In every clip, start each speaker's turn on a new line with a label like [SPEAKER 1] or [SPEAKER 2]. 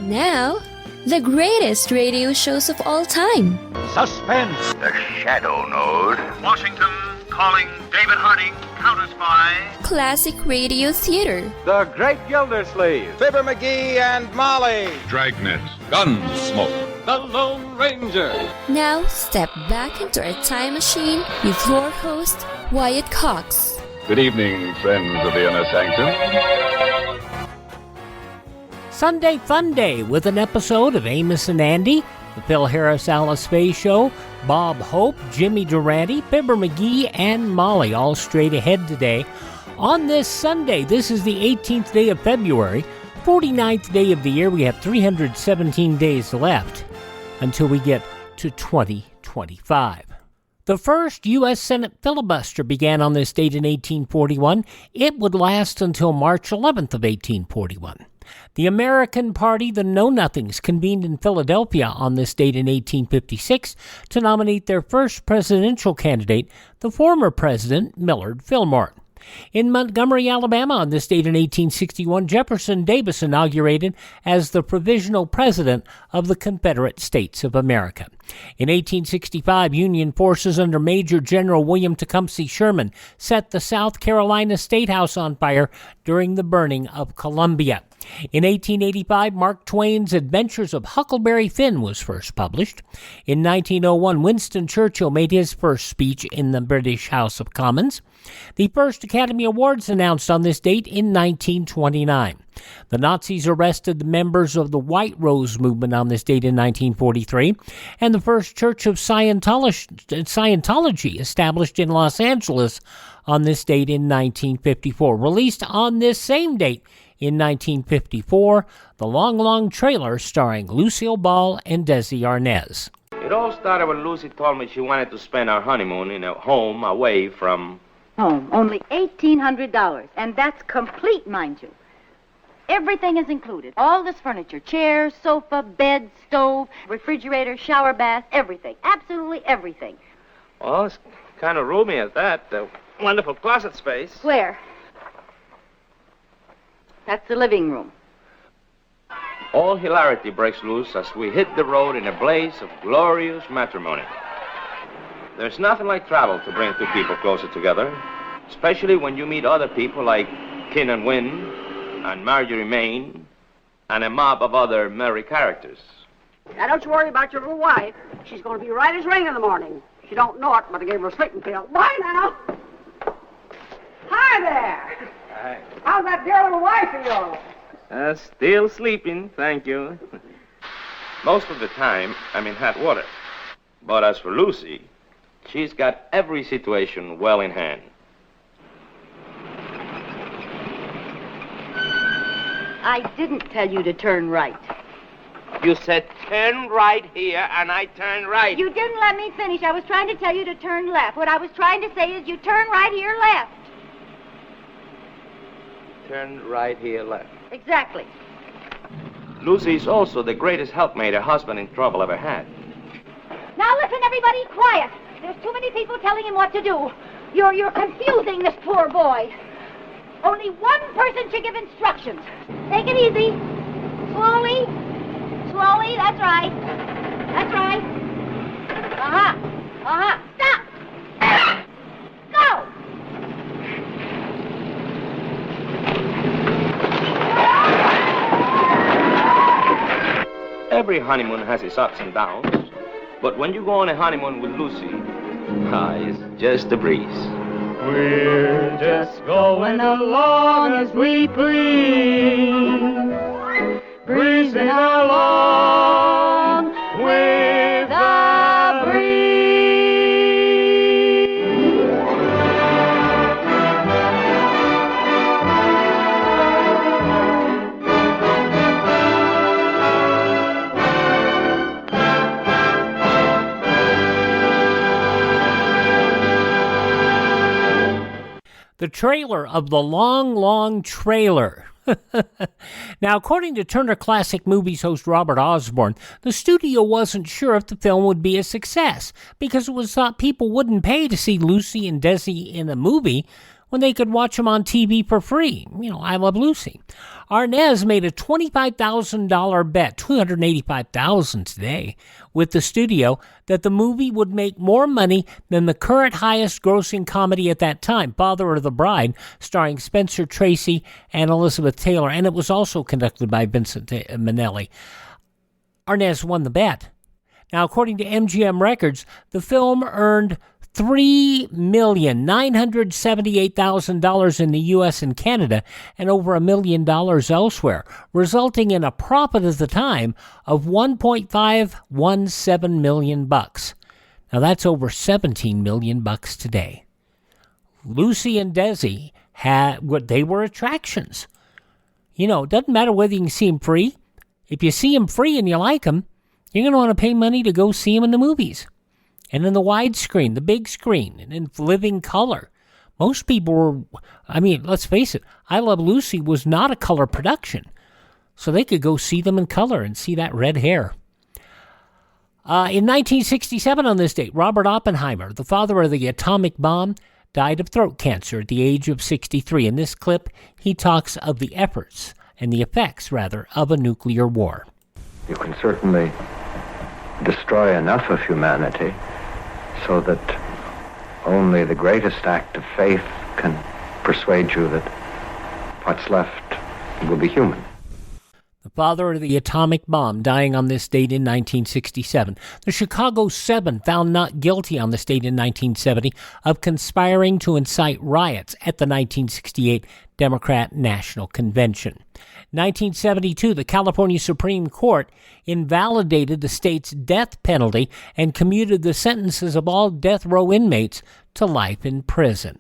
[SPEAKER 1] Now, the greatest radio shows of all time.
[SPEAKER 2] Suspense.
[SPEAKER 3] The Shadow Node.
[SPEAKER 4] Washington calling David Harding, counter-spy.
[SPEAKER 1] Classic radio theater.
[SPEAKER 2] The Great Gildersleeve. Fibber McGee and Molly.
[SPEAKER 5] Dragnet. Gunsmoke.
[SPEAKER 2] The Lone Ranger.
[SPEAKER 1] Now, step back into a time machine with your host, Wyatt Cox.
[SPEAKER 5] Good evening, friends of the Inner Sanctum.
[SPEAKER 6] Sunday Fun Day with an episode of Amos and Andy, the Phil Harris-Alice Faye Show, Bob Hope, Jimmy Durante, Fibber McGee, and Molly, all straight ahead today. On this Sunday, this is the 18th day of February, 49th day of the year. We have 317 days left until we get to 2025. The first U.S. Senate filibuster began on this date in 1841. It would last until March 11th of 1841. The American Party, the Know-Nothings, convened in Philadelphia on this date in 1856 to nominate their first presidential candidate, the former President Millard Fillmore. In Montgomery, Alabama, on this date in 1861, Jefferson Davis inaugurated as the provisional president of the Confederate States of America. In 1865, Union forces under Major General William Tecumseh Sherman set the South Carolina State House on fire during the burning of Columbia. In 1885, Mark Twain's Adventures of Huckleberry Finn was first published. In 1901, Winston Churchill made his first speech in the British House of Commons. The first Academy Awards announced on this date in 1929. The Nazis arrested the members of the White Rose movement on this date in 1943, and the first Church of Scientology established in Los Angeles on this date in 1954. Released on this same date in 1954, The Long Long Trailer starring Lucille Ball and Desi Arnaz.
[SPEAKER 7] It all started when Lucy told me she wanted to spend our honeymoon in a home away from...
[SPEAKER 8] Home. Only $1,800. And that's complete, mind you. Everything is included. All this furniture. Chairs, sofa, bed, stove, refrigerator, shower bath, everything. Absolutely everything.
[SPEAKER 7] Well, it's kind of roomy at that. Wonderful closet space.
[SPEAKER 8] Where? That's the living room.
[SPEAKER 7] All hilarity breaks loose as we hit the road in a blaze of glorious matrimony. There's nothing like travel to bring two people closer together, especially when you meet other people like Kin and Wynn and Marjorie Main and a mob of other merry characters.
[SPEAKER 9] Now, don't you worry about your little wife. She's going to be right as rain in the morning. She don't know it, but I gave her a sleeping pill. Bye now. Hi there.
[SPEAKER 7] Hi.
[SPEAKER 9] How's that dear little wife of yours?
[SPEAKER 7] Still sleeping, thank you. Most of the time, I'm in hot water. But as for Lucy, she's got every situation well in hand.
[SPEAKER 8] I didn't tell you to turn right.
[SPEAKER 7] You said turn right here, and I turned right.
[SPEAKER 8] You didn't let me finish. I was trying to tell you to turn left. What I was trying to say is you turn right here, left.
[SPEAKER 7] Turn right here, left.
[SPEAKER 8] Exactly.
[SPEAKER 7] Lucy's also the greatest helpmate a husband in trouble ever had.
[SPEAKER 8] Now listen, everybody, quiet. There's too many people telling him what to do. You're confusing this poor boy. Only one person should give instructions. Take it easy. Slowly. Slowly, that's right. That's right. Uh-huh. Uh-huh. Stop. Go.
[SPEAKER 7] Every honeymoon has its ups and downs, but when you go on a honeymoon with Lucy, it's just a breeze.
[SPEAKER 10] We're just going along as we please, breezing along with the breeze.
[SPEAKER 6] The trailer of The Long, Long Trailer. Now, according to Turner Classic Movies host Robert Osborne, the studio wasn't sure if the film would be a success because it was thought people wouldn't pay to see Lucy and Desi in a movie when they could watch them on TV for free. I Love Lucy. Arnaz made a $25,000 bet, $285,000 today, with the studio that the movie would make more money than the current highest-grossing comedy at that time, Father of the Bride, starring Spencer Tracy and Elizabeth Taylor, and it was also conducted by Vincent Minnelli. Arnaz won the bet. Now, according to MGM Records, the film earned $3,978,000 in the U.S. and Canada and over $1 million elsewhere, resulting in a profit at the time of $1.517 million. Now that's over $17 million today. Lucy and Desi they were attractions. It doesn't matter whether you can see them free. If you see them free and you like them, you're going to want to pay money to go see them in the movies. And in the widescreen, the big screen, and in living color. Most people were, let's face it, I Love Lucy was not a color production. So they could go see them in color and see that red hair. In 1967 on this date, Robert Oppenheimer, the father of the atomic bomb, died of throat cancer at the age of 63. In this clip, he talks of the efforts and the effects, of a nuclear war.
[SPEAKER 11] You can certainly destroy enough of humanity so that only the greatest act of faith can persuade you that what's left will be human.
[SPEAKER 6] The father of the atomic bomb dying on this date in 1967. The Chicago Seven found not guilty on this date in 1970 of conspiring to incite riots at the 1968 Democrat National Convention. 1972, the California Supreme Court invalidated the state's death penalty and commuted the sentences of all death row inmates to life in prison.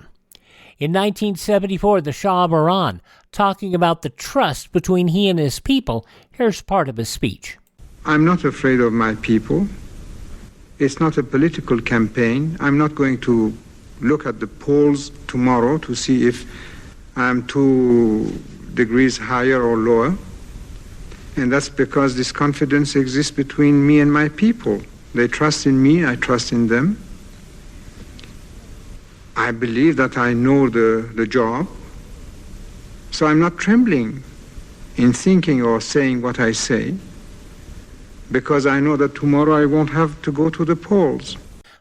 [SPEAKER 6] In 1974, the Shah of Iran, talking about the trust between he and his people, here's part of his speech.
[SPEAKER 12] I'm not afraid of my people. It's not a political campaign. I'm not going to look at the polls tomorrow to see if I'm 2 degrees higher or lower. And that's because this confidence exists between me and my people. They trust in me, I trust in them. I believe that I know the job. So I'm not trembling in thinking or saying what I say, because I know that tomorrow I won't have to go to the polls.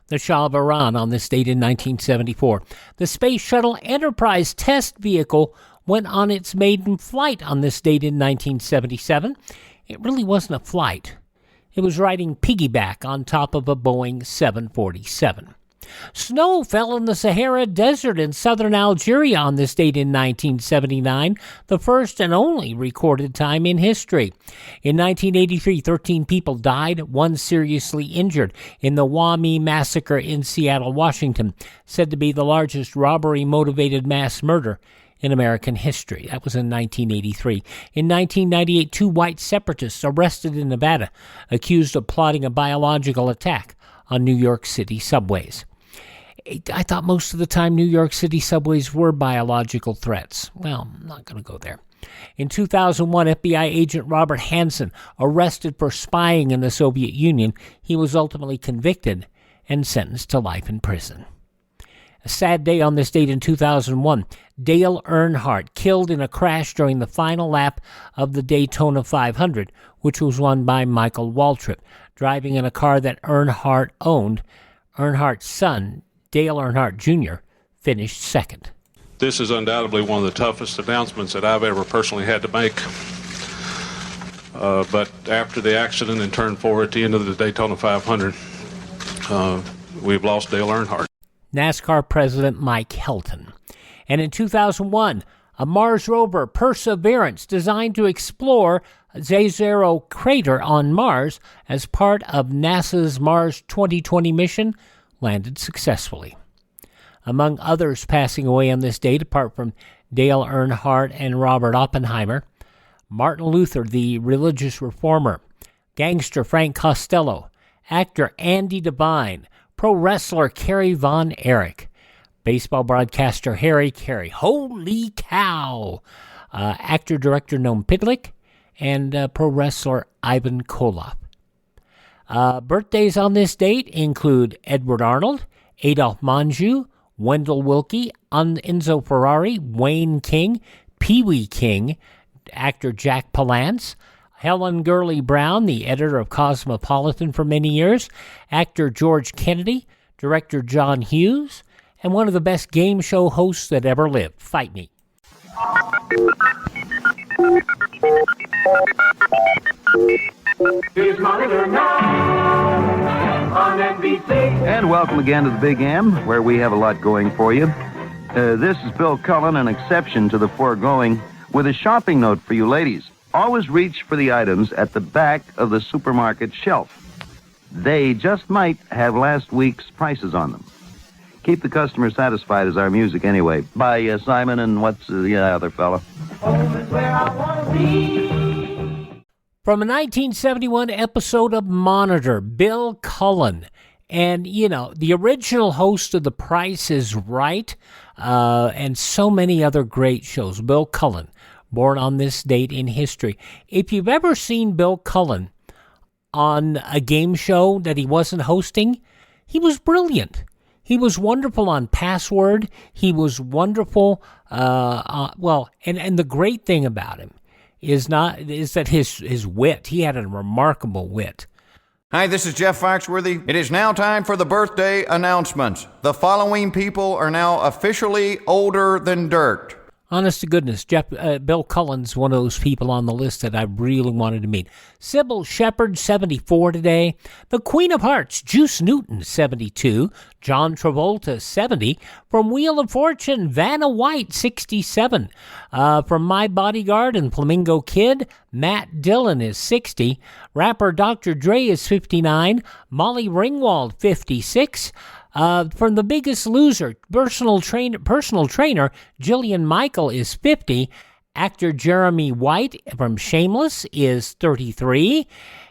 [SPEAKER 6] The Shah of Iran on this date in 1974. The Space Shuttle Enterprise test vehicle went on its maiden flight on this date in 1977. It really wasn't a flight. It was riding piggyback on top of a Boeing 747. Snow fell in the Sahara Desert in southern Algeria on this date in 1979, the first and only recorded time in history. In 1983, 13 people died, 1 seriously injured in the Wami massacre in Seattle, Washington, said to be the largest robbery-motivated mass murder in American history. That was in 1983. In 1998, 2 white separatists arrested in Nevada, accused of plotting a biological attack on New York City subways. I thought most of the time New York City subways were biological threats. Well, I'm not going to go there. In 2001, FBI agent Robert Hansen arrested for spying in the Soviet Union. He was ultimately convicted and sentenced to life in prison. A sad day on this date in 2001. Dale Earnhardt killed in a crash during the final lap of the Daytona 500, which was won by Michael Waltrip, driving in a car that Earnhardt owned. Earnhardt's son, Dale Earnhardt Jr., finished second.
[SPEAKER 13] This is undoubtedly one of the toughest announcements that I've ever personally had to make. But after the accident in Turn 4 at the end of the Daytona 500, we've lost Dale Earnhardt.
[SPEAKER 6] NASCAR President Mike Helton. And in 2001, a Mars rover, Perseverance, designed to explore Jezero crater on Mars as part of NASA's Mars 2020 mission, landed successfully. Among others passing away on this date, apart from Dale Earnhardt and Robert Oppenheimer, Martin Luther, the religious reformer, gangster Frank Costello, actor Andy Devine, pro wrestler Kerry Von Erich, baseball broadcaster Harry Carey, holy cow, actor-director Noam Pidlick, and pro wrestler Ivan Koloff. Birthdays on this date include Edward Arnold, Adolphe Menjou, Wendell Willkie, Enzo Ferrari, Wayne King, Pee Wee King, actor Jack Palance, Helen Gurley Brown, the editor of Cosmopolitan for many years, actor George Kennedy, director John Hughes, and one of the best game show hosts that ever lived. Fight me.
[SPEAKER 14] And welcome again to the Big M, where we have a lot going for you. This is Bill Cullen, an exception to the foregoing, with a shopping note for you ladies. Always reach for the items at the back of the supermarket shelf. They just might have last week's prices on them. Keep the customer satisfied is our music anyway. By Simon and what's the other fella?
[SPEAKER 10] Home is where I want to be.
[SPEAKER 6] From a 1971 episode of Monitor, Bill Cullen. And, you know, the original host of The Price is Right, and so many other great shows. Bill Cullen, born on this date in history. If you've ever seen Bill Cullen on a game show that he wasn't hosting, he was brilliant. He was wonderful on Password. He was wonderful, and the great thing about him is that his wit. He had a remarkable wit.
[SPEAKER 2] Hi, this is Jeff Foxworthy. It is now time for the birthday announcements. The following people are now officially older than dirt.
[SPEAKER 6] Honest to goodness, Bill Cullen's one of those people on the list that I really wanted to meet. Sybil Shepherd, 74 today. The Queen of Hearts, Juice Newton, 72. John Travolta, 70. From Wheel of Fortune, Vanna White, 67. From My Bodyguard and Flamingo Kid, Matt Dillon is 60. Rapper Dr. Dre is 59. Molly Ringwald, 56. From The Biggest Loser, personal trainer Jillian Michael is 50. Actor Jeremy White from Shameless is 33.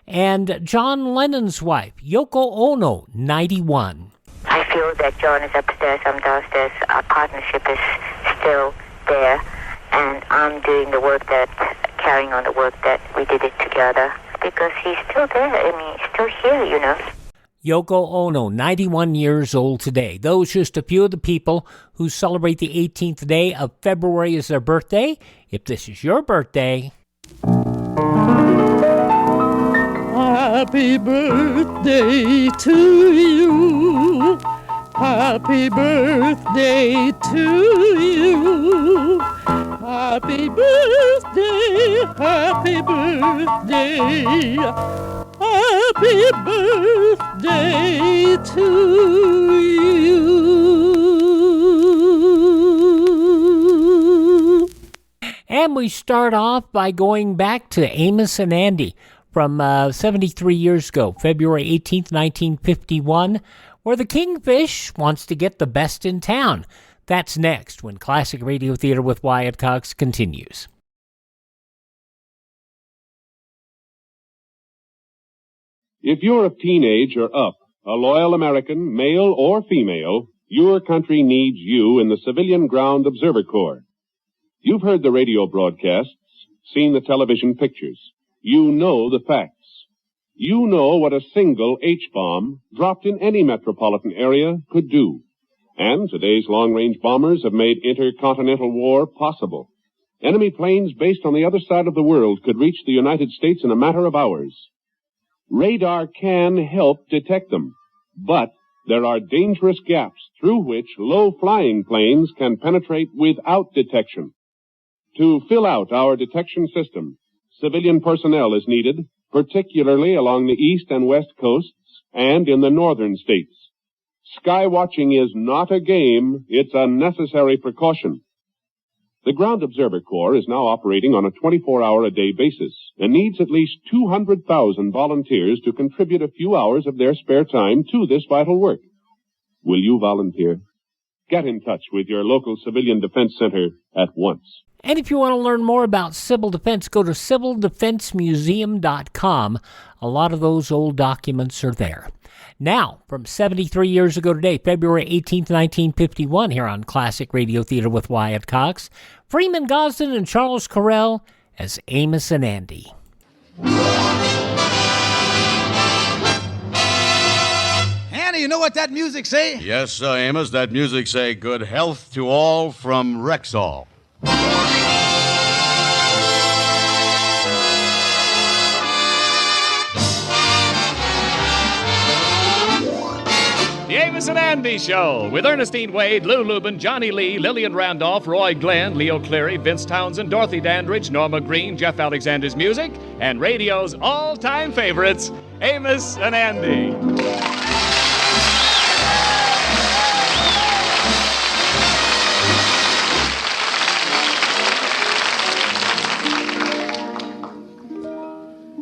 [SPEAKER 6] And John Lennon's wife, Yoko Ono, 91.
[SPEAKER 15] I feel that John is upstairs, I'm downstairs. Our partnership is still there. And I'm doing carrying on the work that we did it together. Because he's still there. I mean, he's still here, you know.
[SPEAKER 6] Yoko Ono, 91 years old today. Those just a few of the people who celebrate the 18th day of February as their birthday. If this is your birthday...
[SPEAKER 10] Happy birthday to you. Happy birthday to you. Happy birthday, happy birthday. Happy birthday to you.
[SPEAKER 6] And we start off by going back to Amos and Andy from 73 years ago, February 18th, 1951, where the Kingfish wants to get the best in town. That's next when Classic Radio Theater with Wyatt Cox continues.
[SPEAKER 16] If you're of teenage or up, a loyal American, male or female, your country needs you in the Civilian Ground Observer Corps. You've heard the radio broadcasts, seen the television pictures. You know the facts. You know what a single H-bomb dropped in any metropolitan area could do. And today's long-range bombers have made intercontinental war possible. Enemy planes based on the other side of the world could reach the United States in a matter of hours. Radar can help detect them, but there are dangerous gaps through which low-flying planes can penetrate without detection. To fill out our detection system, civilian personnel is needed, particularly along the east and west coasts and in the northern states. Sky watching is not a game, it's a necessary precaution. The Ground Observer Corps is now operating on a 24-hour-a-day basis and needs at least 200,000 volunteers to contribute a few hours of their spare time to this vital work. Will you volunteer? Get in touch with your local Civilian Defense Center at once.
[SPEAKER 6] And if you want to learn more about civil defense, go to civildefensemuseum.com. A lot of those old documents are there. Now, from 73 years ago today, February 18th, 1951, here on Classic Radio Theater with Wyatt Cox, Freeman Gosden and Charles Correll as Amos and Andy.
[SPEAKER 17] Andy you know what that music say?
[SPEAKER 18] Yes, sir, Amos. That music say good health to all from Rexall.
[SPEAKER 19] The Amos and Andy Show with Ernestine Wade, Lou Lubin, Johnny Lee, Lillian Randolph, Roy Glenn, Leo Cleary, Vince Townsend, Dorothy Dandridge, Norma Green, Jeff Alexander's music, and radio's all-time favorites, Amos and Andy.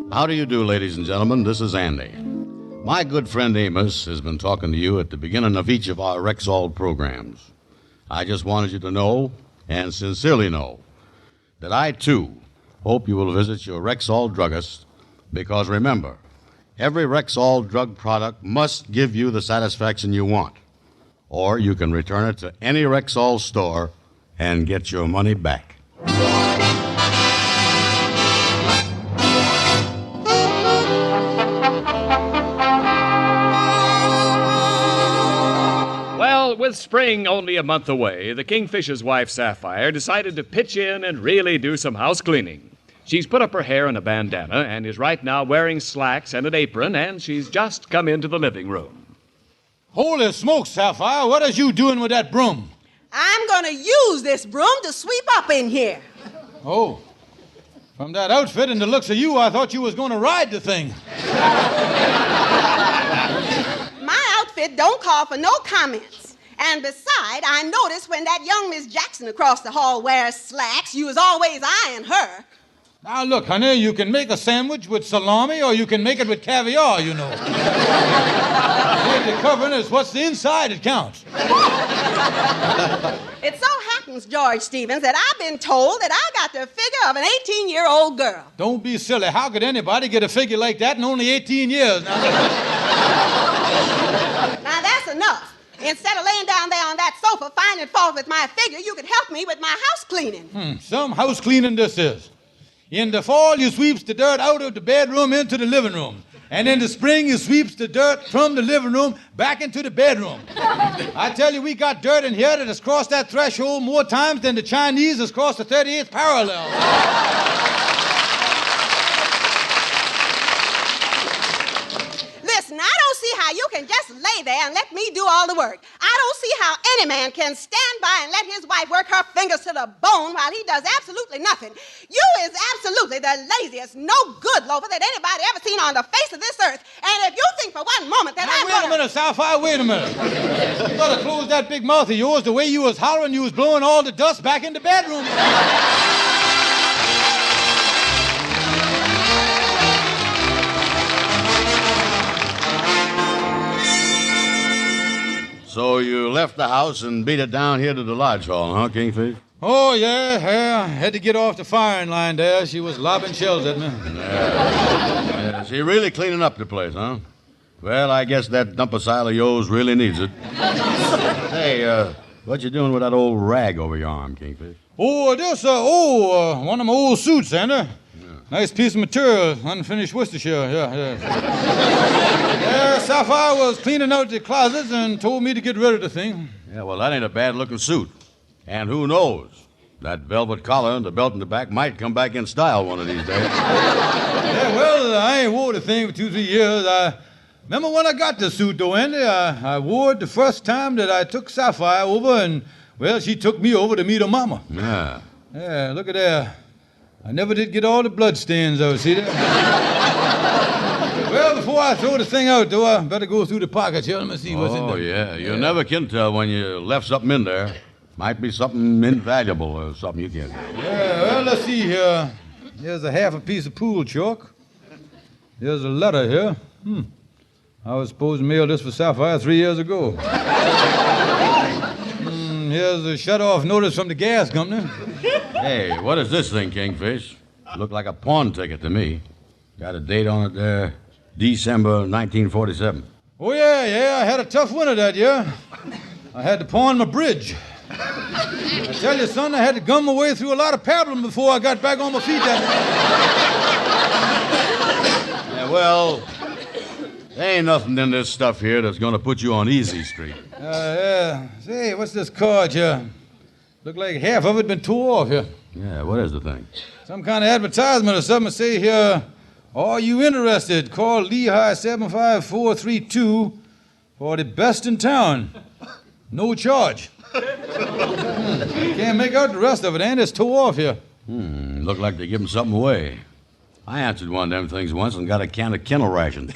[SPEAKER 18] How do you do, ladies and gentlemen? This is Andy. My good friend Amos has been talking to you at the beginning of each of our Rexall programs. I just wanted you to know, and sincerely know, that I, too, hope you will visit your Rexall druggist, because remember, every Rexall drug product must give you the satisfaction you want, or you can return it to any Rexall store and get your money back.
[SPEAKER 19] With spring only a month away, the Kingfish's wife, Sapphire, decided to pitch in and really do some house cleaning. She's put up her hair in a bandana and is right now wearing slacks and an apron, and she's just come into the living room.
[SPEAKER 17] Holy smokes, Sapphire, what is you doing with that broom?
[SPEAKER 20] I'm going to use this broom to sweep up in here.
[SPEAKER 17] Oh, from that outfit and the looks of you, I thought you was going to ride the thing.
[SPEAKER 20] My outfit don't call for no comments. And beside, I noticed when that young Miss Jackson across the hall wears slacks, you was always eyeing her.
[SPEAKER 17] Now, look, honey, you can make a sandwich with salami or you can make it with caviar, you know. The covering is what's the inside that counts.
[SPEAKER 20] It so happens, George Stevens, that I've been told that I got the figure of an 18-year-old girl.
[SPEAKER 17] Don't be silly. How could anybody get a figure like that in only 18 years? Now
[SPEAKER 20] that's enough. Instead of laying down there on that sofa finding fault with my figure, you could help me with my house cleaning.
[SPEAKER 17] Some house cleaning this is. In the fall, you sweeps the dirt out of the bedroom into the living room. And in the spring, you sweeps the dirt from the living room back into the bedroom. I tell you, we got dirt in here that has crossed that threshold more times than the Chinese has crossed the 38th parallel.
[SPEAKER 20] Listen, I don't see how you can just lay there and let me do all the work. I don't see how any man can stand by and let his wife work her fingers to the bone while he does absolutely nothing. You is absolutely the laziest, no-good loafer that anybody ever seen on the face of this earth. And if you think for one moment that
[SPEAKER 17] Wait a minute, Sapphire, wait a minute. You gotta close that big mouth of yours. The way you was hollering, you was blowing all the dust back in the bedroom.
[SPEAKER 18] So you left the house and beat it down here to the lodge hall, huh, Kingfish?
[SPEAKER 17] Oh, yeah. I had to get off the firing line there. She was lobbing shells at me.
[SPEAKER 18] Yeah, she really cleaning up the place, huh? Well, I guess that dump-a-sile of yours really needs it. Hey, what you doing with that old rag over your arm, Kingfish?
[SPEAKER 17] Oh, this, one of my old suits, Andy. Nice piece of material, unfinished Worcestershire, yeah. Yeah, Sapphire was cleaning out the closets and told me to get rid of the thing.
[SPEAKER 18] Yeah, well, that ain't a bad-looking suit. And who knows? That velvet collar and the belt in the back might come back in style one of these days.
[SPEAKER 17] Yeah, well, I ain't wore the thing for 2-3 years. I remember when I got the suit, though, Andy. I wore it the first time that I took Sapphire over, and, well, she took me over to meet her mama.
[SPEAKER 18] Yeah.
[SPEAKER 17] Yeah, look at there. I never did get all the blood stains, though, see there? Well, before I throw the thing out, though, I better go through the pockets here. Let me see what's in there.
[SPEAKER 18] Oh, yeah. You never can tell when you left something in there. Might be something invaluable or something you can't.
[SPEAKER 17] Yeah, well, let's see here. Here's a half a piece of pool chalk. Here's a letter here. I was supposed to mail this for Sapphire 3 years ago. Here's a shut-off notice from the gas company.
[SPEAKER 18] Hey, what is this thing, Kingfish? Looked like a pawn ticket to me. Got a date on it there, December 1947.
[SPEAKER 17] Oh, yeah, I had a tough winter that year. I had to pawn my bridge. I tell you, son, I had to gum my way through a lot of pablum before I got back on my feet that night.
[SPEAKER 18] Yeah, well, There ain't nothing in this stuff here that's going to put you on easy street.
[SPEAKER 17] Yeah. Say, what's this card here? Look like half of it been tore off here.
[SPEAKER 18] Yeah, what is the thing?
[SPEAKER 17] Some kind of advertisement or something. Say here, are you interested? Call Lehigh 75432 for the best in town. No charge. Can't make out the rest of it, and it's tore off here.
[SPEAKER 18] Look like they give him something away. I answered one of them things once and got a can of kennel rations.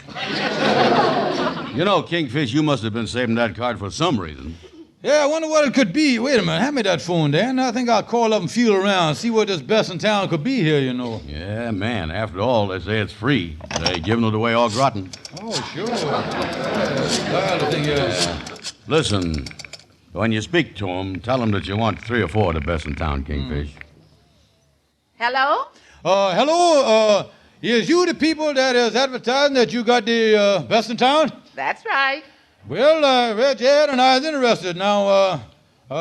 [SPEAKER 18] You know, Kingfish, you must have been saving that card for some reason.
[SPEAKER 17] Yeah, I wonder what it could be. Wait a minute, hand me that phone, Dan. I think I'll call up and feel around, see what this best in town could be here, you know.
[SPEAKER 18] Yeah, man, after all, they say it's free. They giving it away all rotten.
[SPEAKER 17] Oh, sure.
[SPEAKER 18] Listen, when you speak to them, tell them that you want 3 or 4 of the best in town, Kingfish.
[SPEAKER 20] Hello?
[SPEAKER 17] Hello, is you the people that is advertising that you got the best in town?
[SPEAKER 20] That's right.
[SPEAKER 17] Well, I read your ad and I was interested. Now,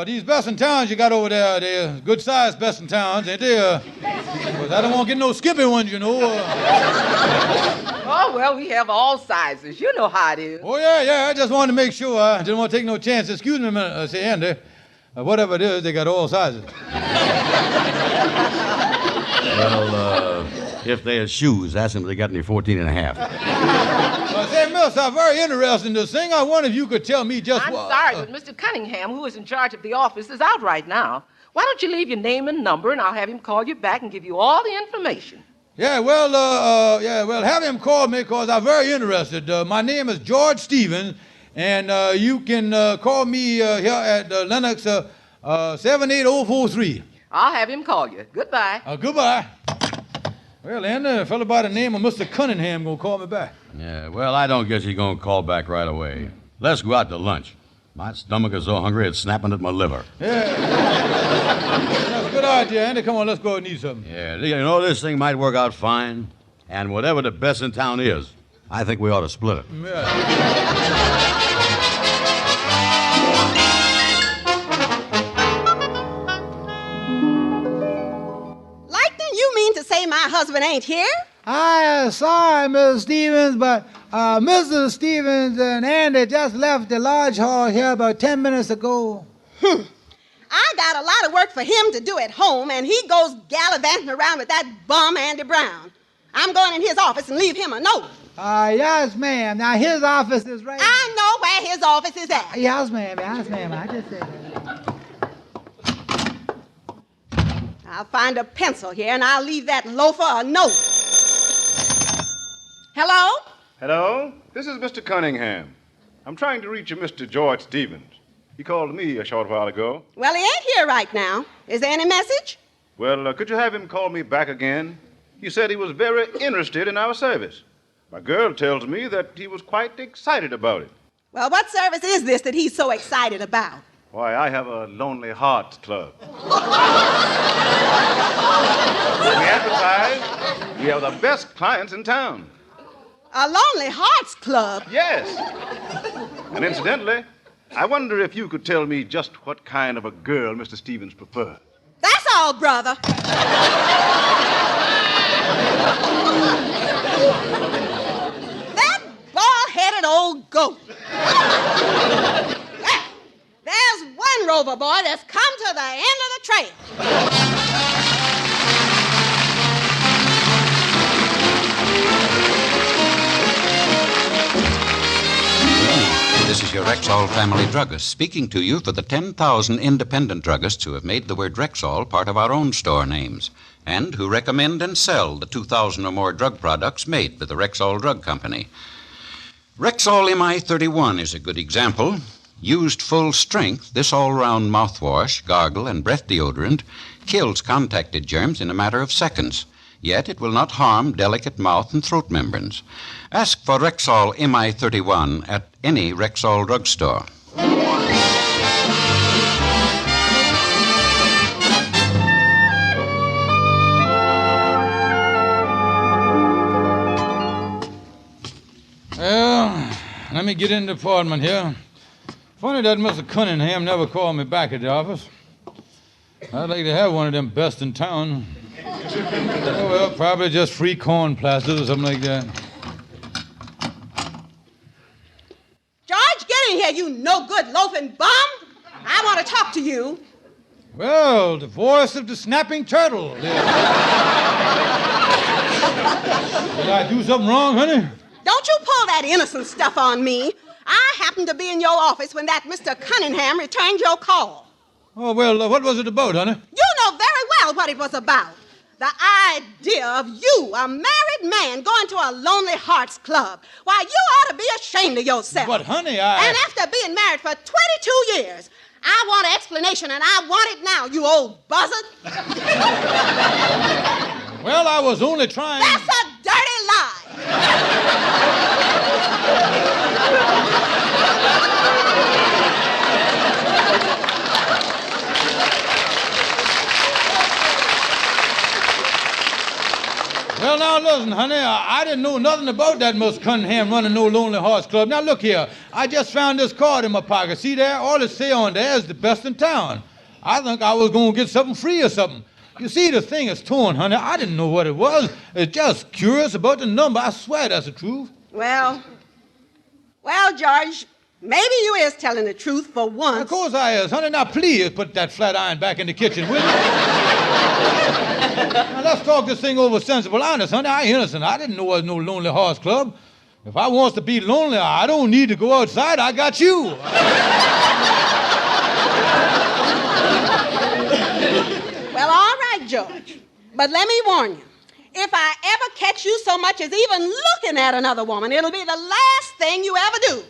[SPEAKER 17] these best in towns you got over there, they're good-sized best in towns, ain't they? 'Cause I don't want to get no skippy ones, you know.
[SPEAKER 21] Oh, well, we have all sizes. You know how it is.
[SPEAKER 17] Oh, yeah, I just wanted to make sure. I didn't want to take no chance. Excuse me a minute, say, Andy. Whatever it is, they got all sizes.
[SPEAKER 18] Well, if they have shoes, ask them if they got any 14 and a half.
[SPEAKER 17] Say, miss, I'm very interested in this thing. I wonder if you could tell me just
[SPEAKER 21] I'm sorry, but Mr. Cunningham, who is in charge of the office, is out right now. Why don't you leave your name and number, and I'll have him call you back and give you all the information.
[SPEAKER 17] Yeah, well, have him call me because I'm very interested. My name is George Stevens, and you can call me here at Lennox 78043.
[SPEAKER 21] I'll have him call you. Goodbye.
[SPEAKER 17] Goodbye. Well, then, a fellow by the name of Mr. Cunningham gonna call me back.
[SPEAKER 18] Yeah, well, I don't guess he's going to call back right away. Let's go out to lunch. My stomach is so hungry it's snapping at my liver.
[SPEAKER 17] Yeah. That's a good idea, Andy. Come on, let's go and eat something.
[SPEAKER 18] Yeah, you know, this thing might work out fine. And whatever the best in town is, I think we ought to split it.
[SPEAKER 17] Yeah.
[SPEAKER 20] You mean to say my husband ain't here?
[SPEAKER 22] Sorry, Mrs. Stevens, but Mrs. Stevens and Andy just left the lodge hall here about 10 minutes ago.
[SPEAKER 20] I got a lot of work for him to do at home, and he goes gallivanting around with that bum Andy Brown. I'm going in his office and leave him a note.
[SPEAKER 22] Yes, ma'am. Now, his office is right...
[SPEAKER 20] I know where his office is at.
[SPEAKER 22] Yes, ma'am. I just said that.
[SPEAKER 20] I'll find a pencil here, and I'll leave that loafer a note. Hello?
[SPEAKER 23] Hello? This is Mr. Cunningham. I'm trying to reach a Mr. George Stevens. He called me a short while ago.
[SPEAKER 20] Well, he ain't here right now. Is there any message?
[SPEAKER 23] Well, could you have him call me back again? He said he was very interested in our service. My girl tells me that he was quite excited about it.
[SPEAKER 20] Well, what service is this that he's so excited about?
[SPEAKER 23] Why, I have a Lonely Hearts Club. We advertise. We have the best clients in town.
[SPEAKER 20] A Lonely Hearts Club?
[SPEAKER 23] Yes. And incidentally, I wonder if you could tell me just what kind of a girl Mr. Stevens prefers.
[SPEAKER 20] That's all, brother. That bald-headed old goat. There's one rover boy that's come to the end of the trail.
[SPEAKER 24] This is your Rexall family druggist speaking to you for the 10,000 independent druggists who have made the word Rexall part of our own store names and who recommend and sell the 2,000 or more drug products made by the Rexall Drug Company. Rexall MI31 is a good example. Used full strength, this all-round mouthwash, gargle, and breath deodorant kills contacted germs in a matter of seconds. Yet it will not harm delicate mouth and throat membranes. Ask for Rexall MI31 at any Rexall drugstore.
[SPEAKER 17] Well, let me get in the apartment here. Funny that Mr. Cunningham never called me back at the office. I'd like to have one of them best in town. Oh, well, probably just free corn plasters or something like that.
[SPEAKER 20] here, you no-good loafing bum. I want to talk to you.
[SPEAKER 17] Well, the voice of the snapping turtle. Did I do something wrong, honey?
[SPEAKER 20] Don't you pull that innocent stuff on me. I happened to be in your office when that Mr. Cunningham returned your call.
[SPEAKER 17] Oh, well, what was it about, honey?
[SPEAKER 20] You know very well what it was about. The idea of you, a married man, going to a Lonely Hearts Club. Why, you ought to be ashamed of yourself.
[SPEAKER 17] But, honey,
[SPEAKER 20] And after being married for 22 years, I want an explanation, and I want it now, you old buzzard.
[SPEAKER 17] Well, I was only trying...
[SPEAKER 20] That's a dirty lie.
[SPEAKER 17] Well, now, listen, honey, I didn't know nothing about that Mr. Cunningham running no Lonely Hearts Club. Now, look here. I just found this card in my pocket. See there? All it say on there is the best in town. I think I was going to get something free or something. You see, the thing is torn, honey. I didn't know what it was. It's just curious about the number. I swear that's the truth.
[SPEAKER 20] Well, George, maybe you is telling the truth for once.
[SPEAKER 17] Of course I is, honey. Now, please put that flat iron back in the kitchen, will you? Now, let's talk this thing over sensible honest, honey. I ain't innocent. I didn't know there was no Lonely Hearts Club. If I wants to be lonely, I don't need to go outside. I got you.
[SPEAKER 20] Well, all right, George. But let me warn you. If I ever catch you so much as even looking at another woman, it'll be the last thing you ever do.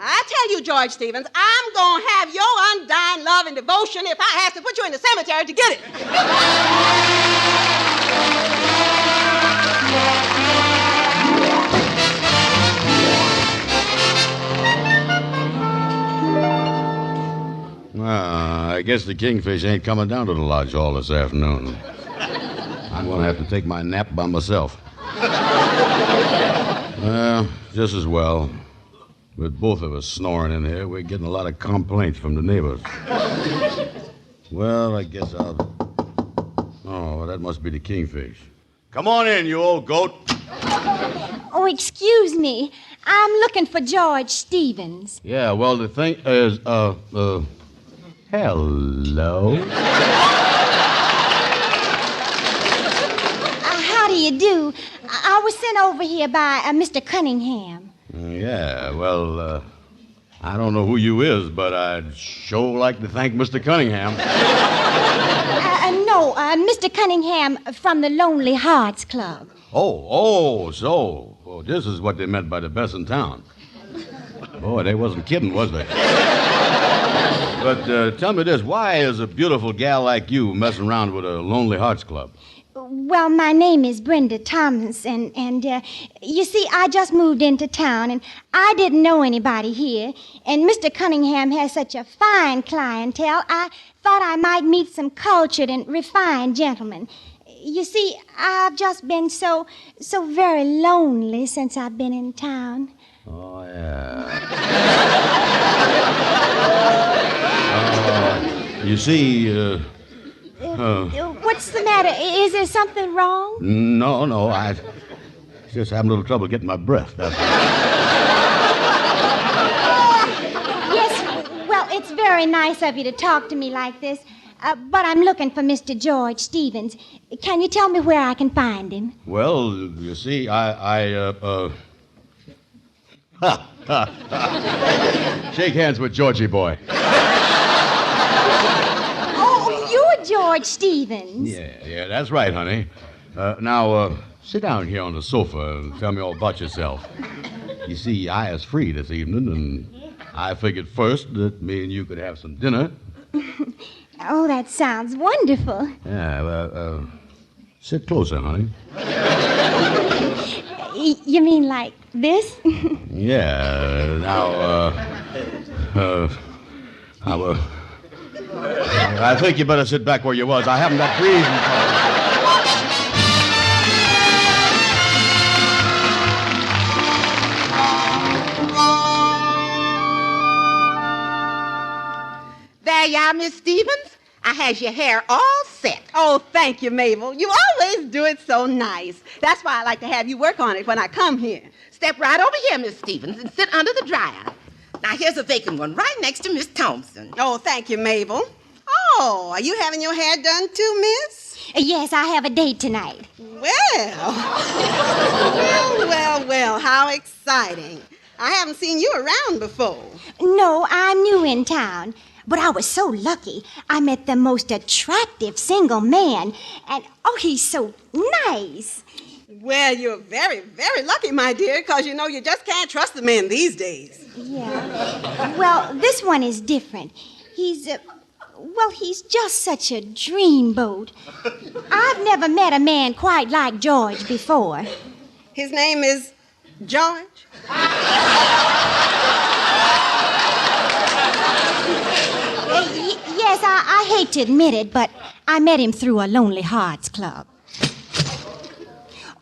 [SPEAKER 20] I tell you, George Stevens, I'm going to have your undying love and devotion if I have to put you in the cemetery to get it.
[SPEAKER 18] I guess the Kingfish ain't coming down to the lodge hall this afternoon. I'm going to have to take my nap by myself. Well, just as well. With both of us snoring in here, we're getting a lot of complaints from the neighbors. Well, I guess I'll... Oh, that must be the Kingfish. Come on in, you old goat.
[SPEAKER 1] Oh, excuse me. I'm looking for George Stevens.
[SPEAKER 18] Yeah, well, the thing is, hello?
[SPEAKER 1] How do you do? I was sent over here by Mr. Cunningham.
[SPEAKER 18] Yeah, well, I don't know who you is, but I'd sure like to thank Mr. Cunningham.
[SPEAKER 1] No, Mr. Cunningham from the Lonely Hearts Club.
[SPEAKER 18] So this is what they meant by the best in town. Boy, they wasn't kidding, was they? But tell me this, why is a beautiful gal like you messing around with a Lonely Hearts Club?
[SPEAKER 1] Well, my name is Brenda Thomas, and you see, I just moved into town, and I didn't know anybody here, and Mr. Cunningham has such a fine clientele, I thought I might meet some cultured and refined gentlemen. You see, I've just been so very lonely since I've been in town.
[SPEAKER 18] Oh, yeah. You see,
[SPEAKER 1] What's the matter? Is there something wrong?
[SPEAKER 18] No, I just having a little trouble getting my breath, that's all.
[SPEAKER 1] Yes, well, it's very nice of you to talk to me like this, but I'm looking for Mr. George Stevens. Can you tell me where I can find him?
[SPEAKER 18] Well, you see, Shake hands with Georgie boy.
[SPEAKER 1] Oh, you're George Stevens.
[SPEAKER 18] Yeah, that's right, honey. Now, sit down here on the sofa and tell me all about yourself. You see, I is free this evening, and I figured first that me and you could have some dinner.
[SPEAKER 1] Oh, that sounds wonderful.
[SPEAKER 18] Yeah, sit closer, honey.
[SPEAKER 1] You mean like this?
[SPEAKER 18] Yeah, now, I think you better sit back where you was. I haven't got breathing.
[SPEAKER 20] There you are, Miss Stevens. I has your hair all set. Oh, thank you, Mabel. You always do it so nice. That's why I like to have you work on it when I come here. Step right over here, Miss Stevens, and sit under the dryer.
[SPEAKER 21] Now, here's a vacant one right next to Miss Thompson.
[SPEAKER 20] Oh, thank you, Mabel. Oh, are you having your hair done too, miss?
[SPEAKER 1] Yes, I have a date tonight.
[SPEAKER 20] Well, how exciting. I haven't seen you around before.
[SPEAKER 1] No, I'm new in town. But I was so lucky. I met the most attractive single man. And, oh, he's so nice.
[SPEAKER 20] Well, you're very, very lucky, my dear, because you know you just can't trust the men these days.
[SPEAKER 1] Yeah. Well, this one is different. He's just such a dreamboat. I've never met a man quite like George before.
[SPEAKER 20] His name is George?
[SPEAKER 1] Yes, I hate to admit it, but I met him through a Lonely Hearts Club.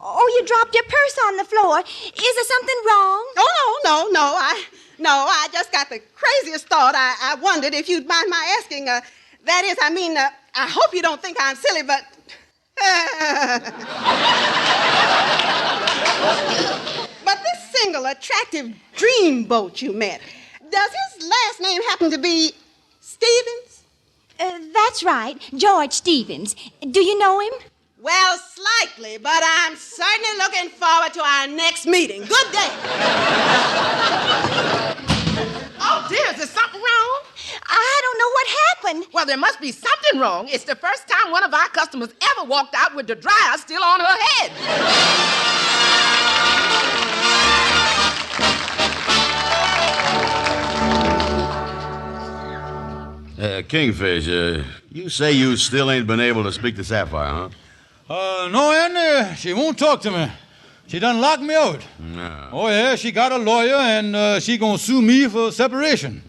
[SPEAKER 1] Oh, you dropped your purse on the floor. Is there something wrong?
[SPEAKER 20] Oh, no. I just got the craziest thought. I wondered if you'd mind my asking. I hope you don't think I'm silly, but... But this single, attractive dreamboat you met, does his last name happen to be Stevens?
[SPEAKER 1] That's right, George Stevens. Do you know him?
[SPEAKER 20] Well, slightly, but I'm certainly looking forward to our next meeting. Good day.
[SPEAKER 21] Oh, dear, is there something wrong?
[SPEAKER 1] I don't know what happened.
[SPEAKER 21] Well, there must be something wrong. It's the first time one of our customers ever walked out with the dryer still on her head.
[SPEAKER 18] Kingfish, you say you still ain't been able to speak to Sapphire, huh?
[SPEAKER 17] No, Andy, she won't talk to me. She done locked me out.
[SPEAKER 18] No.
[SPEAKER 17] Oh, yeah, she got a lawyer, and she gonna sue me for separation.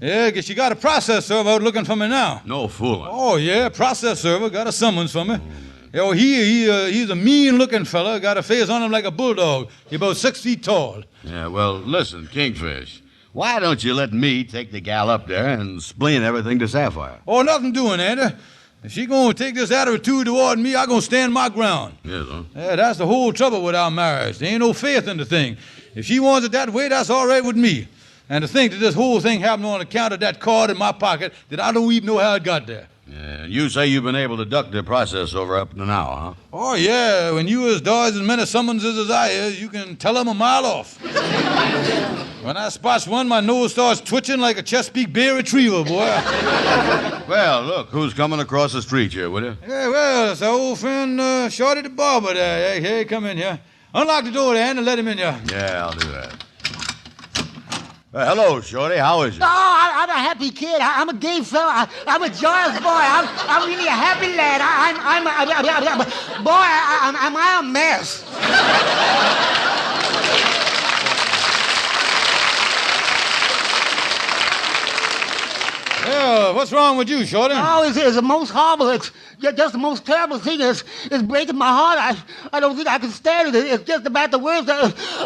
[SPEAKER 17] Yeah, 'cause she got a process server out looking for me now.
[SPEAKER 18] No fooling.
[SPEAKER 17] Oh, yeah, process server got a summons for me. Oh, he's a mean-looking fella, got a face on him like a bulldog. He's about 6 feet tall.
[SPEAKER 18] Yeah, well, listen, Kingfish, why don't you let me take the gal up there and explain everything to Sapphire?
[SPEAKER 17] Oh, nothing doing, Andy. If she gonna take this attitude toward me, I gonna stand my ground.
[SPEAKER 18] Yes, huh?
[SPEAKER 17] Yeah, that's the whole trouble with our marriage. There ain't no faith in the thing. If she wants it that way, that's all right with me. And to think that this whole thing happened on account of that card in my pocket that I don't even know how it got there.
[SPEAKER 18] Yeah, and you say you've been able to duck the process over up to now, huh?
[SPEAKER 17] Oh, yeah. When you as dodge as many summonses as I is, you can tell them a mile off. When I spots one, my nose starts twitching like a Chesapeake Bay Retriever, boy.
[SPEAKER 18] Well, look, who's coming across the street here, will you?
[SPEAKER 17] Yeah, well, it's our old friend Shorty the barber there. Hey, come in here. Unlock the door there, and let him in here.
[SPEAKER 18] Yeah, I'll do that. Hello, Shorty. How is you?
[SPEAKER 3] Oh, I'm a happy kid. I'm a gay fella. I'm a joyous boy. I'm really a happy lad. I'm a mess.
[SPEAKER 17] Yeah, what's wrong with you, Shorty?
[SPEAKER 3] Oh, it's the most horrible. It's just the most terrible thing. It's breaking my heart. I don't think I can stand it. It's just about the worst.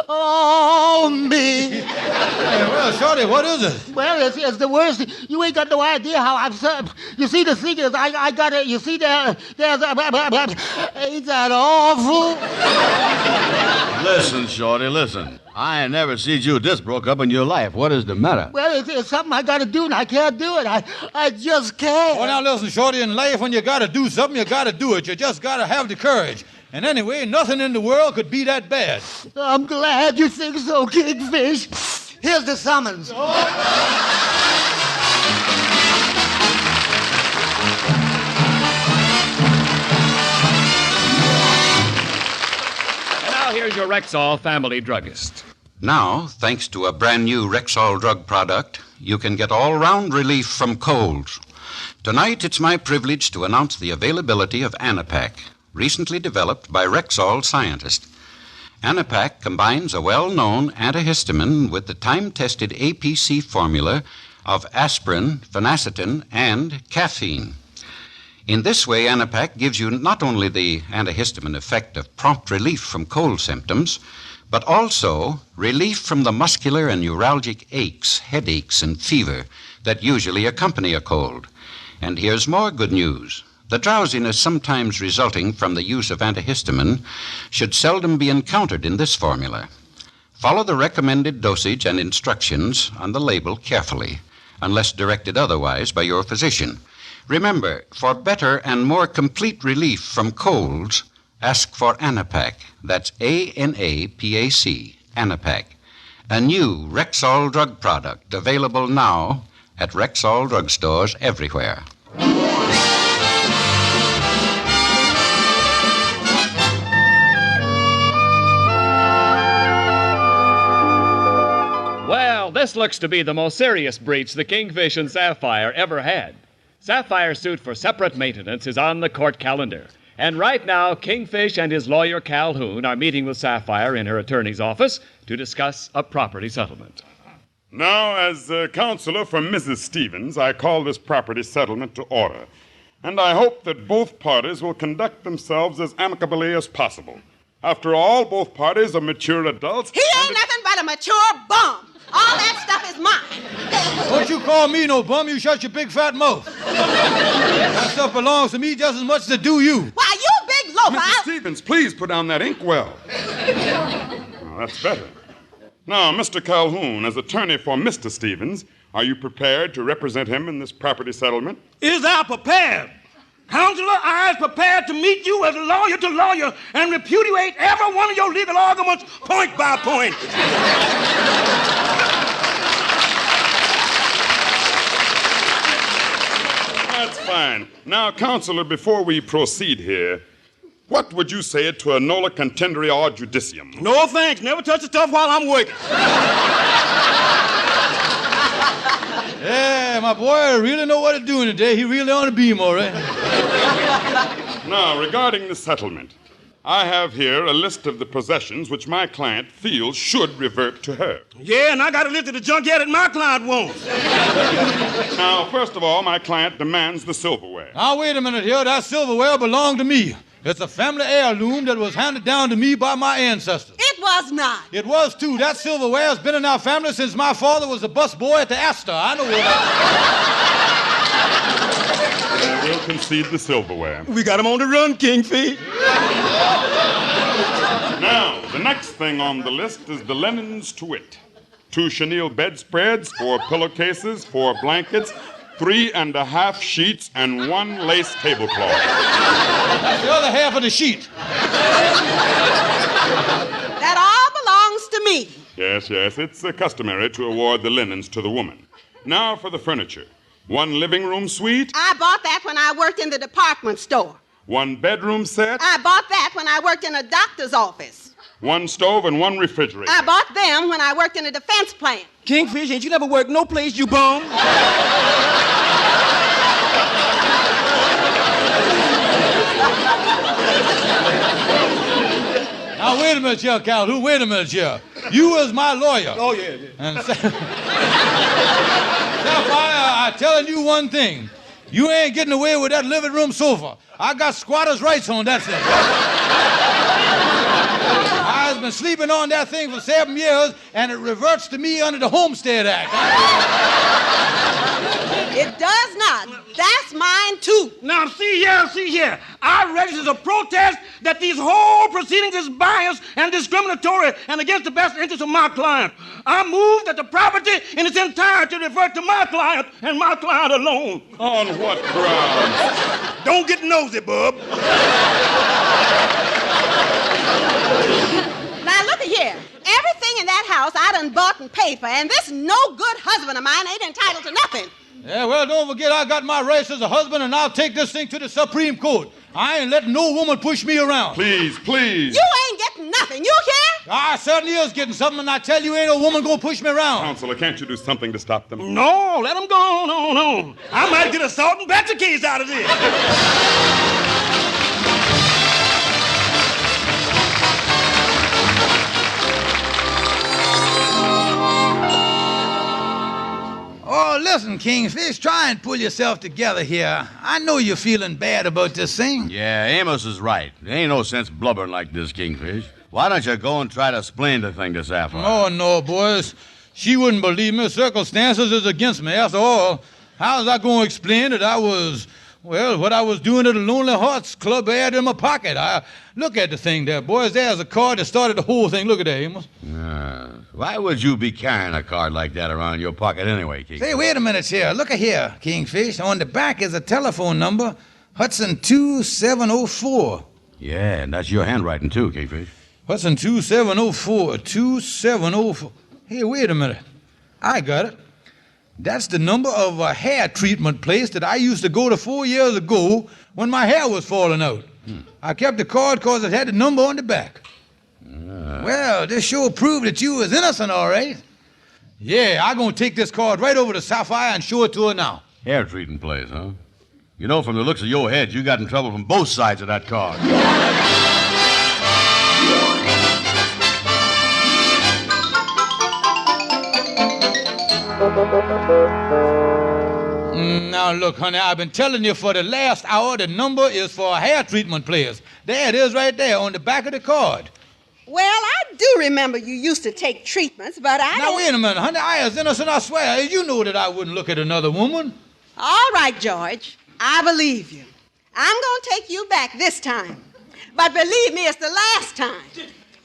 [SPEAKER 3] Oh, me.
[SPEAKER 17] Hey, well, Shorty, what is it?
[SPEAKER 3] Well, it's the worst. You ain't got no idea how I've... You see, the thing is, I got it. You see, there's... Ain't that awful?
[SPEAKER 18] Listen, Shorty, listen. I ain't never seen you this broke up in your life. What is the matter?
[SPEAKER 3] Well, it's something I got to do, and I can't do it. I just can't.
[SPEAKER 17] Well, now, listen, Shorty, in life, when you got to do something, you got to do it. You just got to have the courage. And anyway, nothing in the world could be that bad.
[SPEAKER 3] I'm glad you think so, Kingfish. Here's the summons.
[SPEAKER 19] Here's your Rexall family druggist.
[SPEAKER 24] Now, thanks to a brand new Rexall drug product, you can get all-round relief from colds. Tonight, it's my privilege to announce the availability of Anapac, recently developed by Rexall scientists. Anapac combines a well-known antihistamine with the time-tested APC formula of aspirin, phenacetin, and caffeine. In this way, Anapac gives you not only the antihistamine effect of prompt relief from cold symptoms, but also relief from the muscular and neuralgic aches, headaches, and fever that usually accompany a cold. And here's more good news. The drowsiness sometimes resulting from the use of antihistamine should seldom be encountered in this formula. Follow the recommended dosage and instructions on the label carefully, unless directed otherwise by your physician. Remember, for better and more complete relief from colds, ask for Anapac. That's ANAPAC, Anapac. A new Rexall drug product available now at Rexall drugstores everywhere.
[SPEAKER 19] Well, this looks to be the most serious breach the Kingfish and Sapphire ever had. Sapphire's suit for separate maintenance is on the court calendar. And right now, Kingfish and his lawyer Calhoun are meeting with Sapphire in her attorney's office to discuss a property settlement.
[SPEAKER 4] Now, as counselor for Mrs. Stevens, I call this property settlement to order. And I hope that both parties will conduct themselves as amicably as possible. After all, both parties are mature adults.
[SPEAKER 20] He ain't nothing but a mature bum. All that stuff is mine.
[SPEAKER 17] Don't you call me no bum. You shut your big fat mouth. That stuff belongs to me just as much as it do you.
[SPEAKER 20] Why, you big loafer.
[SPEAKER 4] Mrs. Stevens, please put down that inkwell. Now, that's better. Now, Mr. Calhoun, as attorney for Mr. Stevens, are you prepared to represent him in this property settlement?
[SPEAKER 5] Is I prepared? Counselor, I is prepared to meet you as lawyer to lawyer and repudiate every one of your legal arguments point by point.
[SPEAKER 4] That's fine. Now, Counselor, before we proceed here, what would you say to a nola contenderea judicium?
[SPEAKER 5] No thanks. Never touch the stuff while I'm working.
[SPEAKER 17] Yeah, my boy really know what he's doing today. He really on the beam, all right.
[SPEAKER 4] Now, regarding the settlement, I have here a list of the possessions which my client feels should revert to her.
[SPEAKER 5] Yeah, and I got a list of the junkyard that my client wants.
[SPEAKER 4] Now, first of all, my client demands the silverware.
[SPEAKER 17] Now, wait a minute here. That silverware belonged to me. It's a family heirloom that was handed down to me by my ancestors.
[SPEAKER 20] It was not.
[SPEAKER 17] It was, too. That silverware has been in our family since my father was a busboy at the Astor. I know where that...
[SPEAKER 4] We'll concede the silverware.
[SPEAKER 5] We got him on the run, Kingfish.
[SPEAKER 4] Now, the next thing on the list is the linens to wit. 2 chenille bedspreads, 4 pillowcases, 4 blankets, 3.5 sheets, and 1 lace tablecloth.
[SPEAKER 17] That's the other half of the sheet.
[SPEAKER 20] That all belongs to me.
[SPEAKER 4] Yes, it's customary to award the linens to the woman. Now for the furniture. 1 living room suite.
[SPEAKER 20] I bought that when I worked in the department store.
[SPEAKER 4] 1 bedroom set.
[SPEAKER 20] I bought that when I worked in a doctor's office.
[SPEAKER 4] 1 stove and 1 refrigerator.
[SPEAKER 20] I bought them when I worked in a defense plant.
[SPEAKER 5] Kingfish, ain't you never worked no place, you bum?
[SPEAKER 17] Now, wait a minute here, Calhoun. Wait a minute here. You was my lawyer.
[SPEAKER 5] Oh, yeah.
[SPEAKER 17] And Sapphire, I'm telling you one thing. You ain't getting away with that living room sofa. I got squatter's rights on that thing. I've been sleeping on that thing for 7 years, and it reverts to me under the Homestead Act.
[SPEAKER 20] It does not. That's mine, too.
[SPEAKER 5] Now, see here. I register a protest that these whole proceedings is biased and discriminatory and against the best interest of my client. I move that the property in its entirety revert to my client and my client alone.
[SPEAKER 4] On what grounds?
[SPEAKER 5] Don't get nosy, bub.
[SPEAKER 20] Now, look here. Everything in that house I done bought and paid for, and this no-good husband of mine ain't entitled to nothing.
[SPEAKER 17] Yeah, well, don't forget I got my rights as a husband, and I'll take this thing to the Supreme Court. I ain't letting no woman push me around.
[SPEAKER 4] Please.
[SPEAKER 20] You ain't getting nothing. You hear?
[SPEAKER 17] I certainly is getting something, and I tell you, ain't no woman gonna push me around.
[SPEAKER 4] Counselor, can't you do something to stop them?
[SPEAKER 5] No, let them go on. I might get a salt and pepper case out of this.
[SPEAKER 22] Oh, listen, Kingfish, try and pull yourself together here. I know you're feeling bad about this thing.
[SPEAKER 18] Yeah, Amos is right. There ain't no sense blubbering like this, Kingfish. Why don't you go and try to explain the thing to Sapphire?
[SPEAKER 17] Oh, no, boys. She wouldn't believe me. Circumstances is against me. After all, how's I going to explain that I was Well, what I was doing at the Lonely Hearts Club, I had it in my pocket. Look at the thing there, boys. There's a card that started the whole thing. Look at that, Amos.
[SPEAKER 18] Why would you be carrying a card like that around in your pocket anyway, Kingfish?
[SPEAKER 17] Say, wait a minute here. Look at here, Kingfish. On the back is a telephone number, Hudson 2704.
[SPEAKER 18] Yeah, and that's your handwriting too, Kingfish.
[SPEAKER 17] Hudson 2704. 2704. Hey, wait a minute. I got it. That's the number of a hair treatment place that I used to go to 4 years ago when my hair was falling out. I kept the card because it had the number on the back. Well, this sure proved that you was innocent, all right. Yeah, I'm going to take this card right over to Sapphire and show it to her now.
[SPEAKER 18] Hair treating place, huh? You know, from the looks of your head, you got in trouble from both sides of that card.
[SPEAKER 17] Now, look, honey, I've been telling you for the last hour the number is for a hair treatment place. There it is right there on the back of the card.
[SPEAKER 20] Well, I do remember you used to take treatments, but I
[SPEAKER 17] Now, wait a minute, honey. I was innocent, I swear. You know that I wouldn't look at another woman.
[SPEAKER 20] All right, George. I believe you. I'm going to take you back this time. But believe me, it's the last time.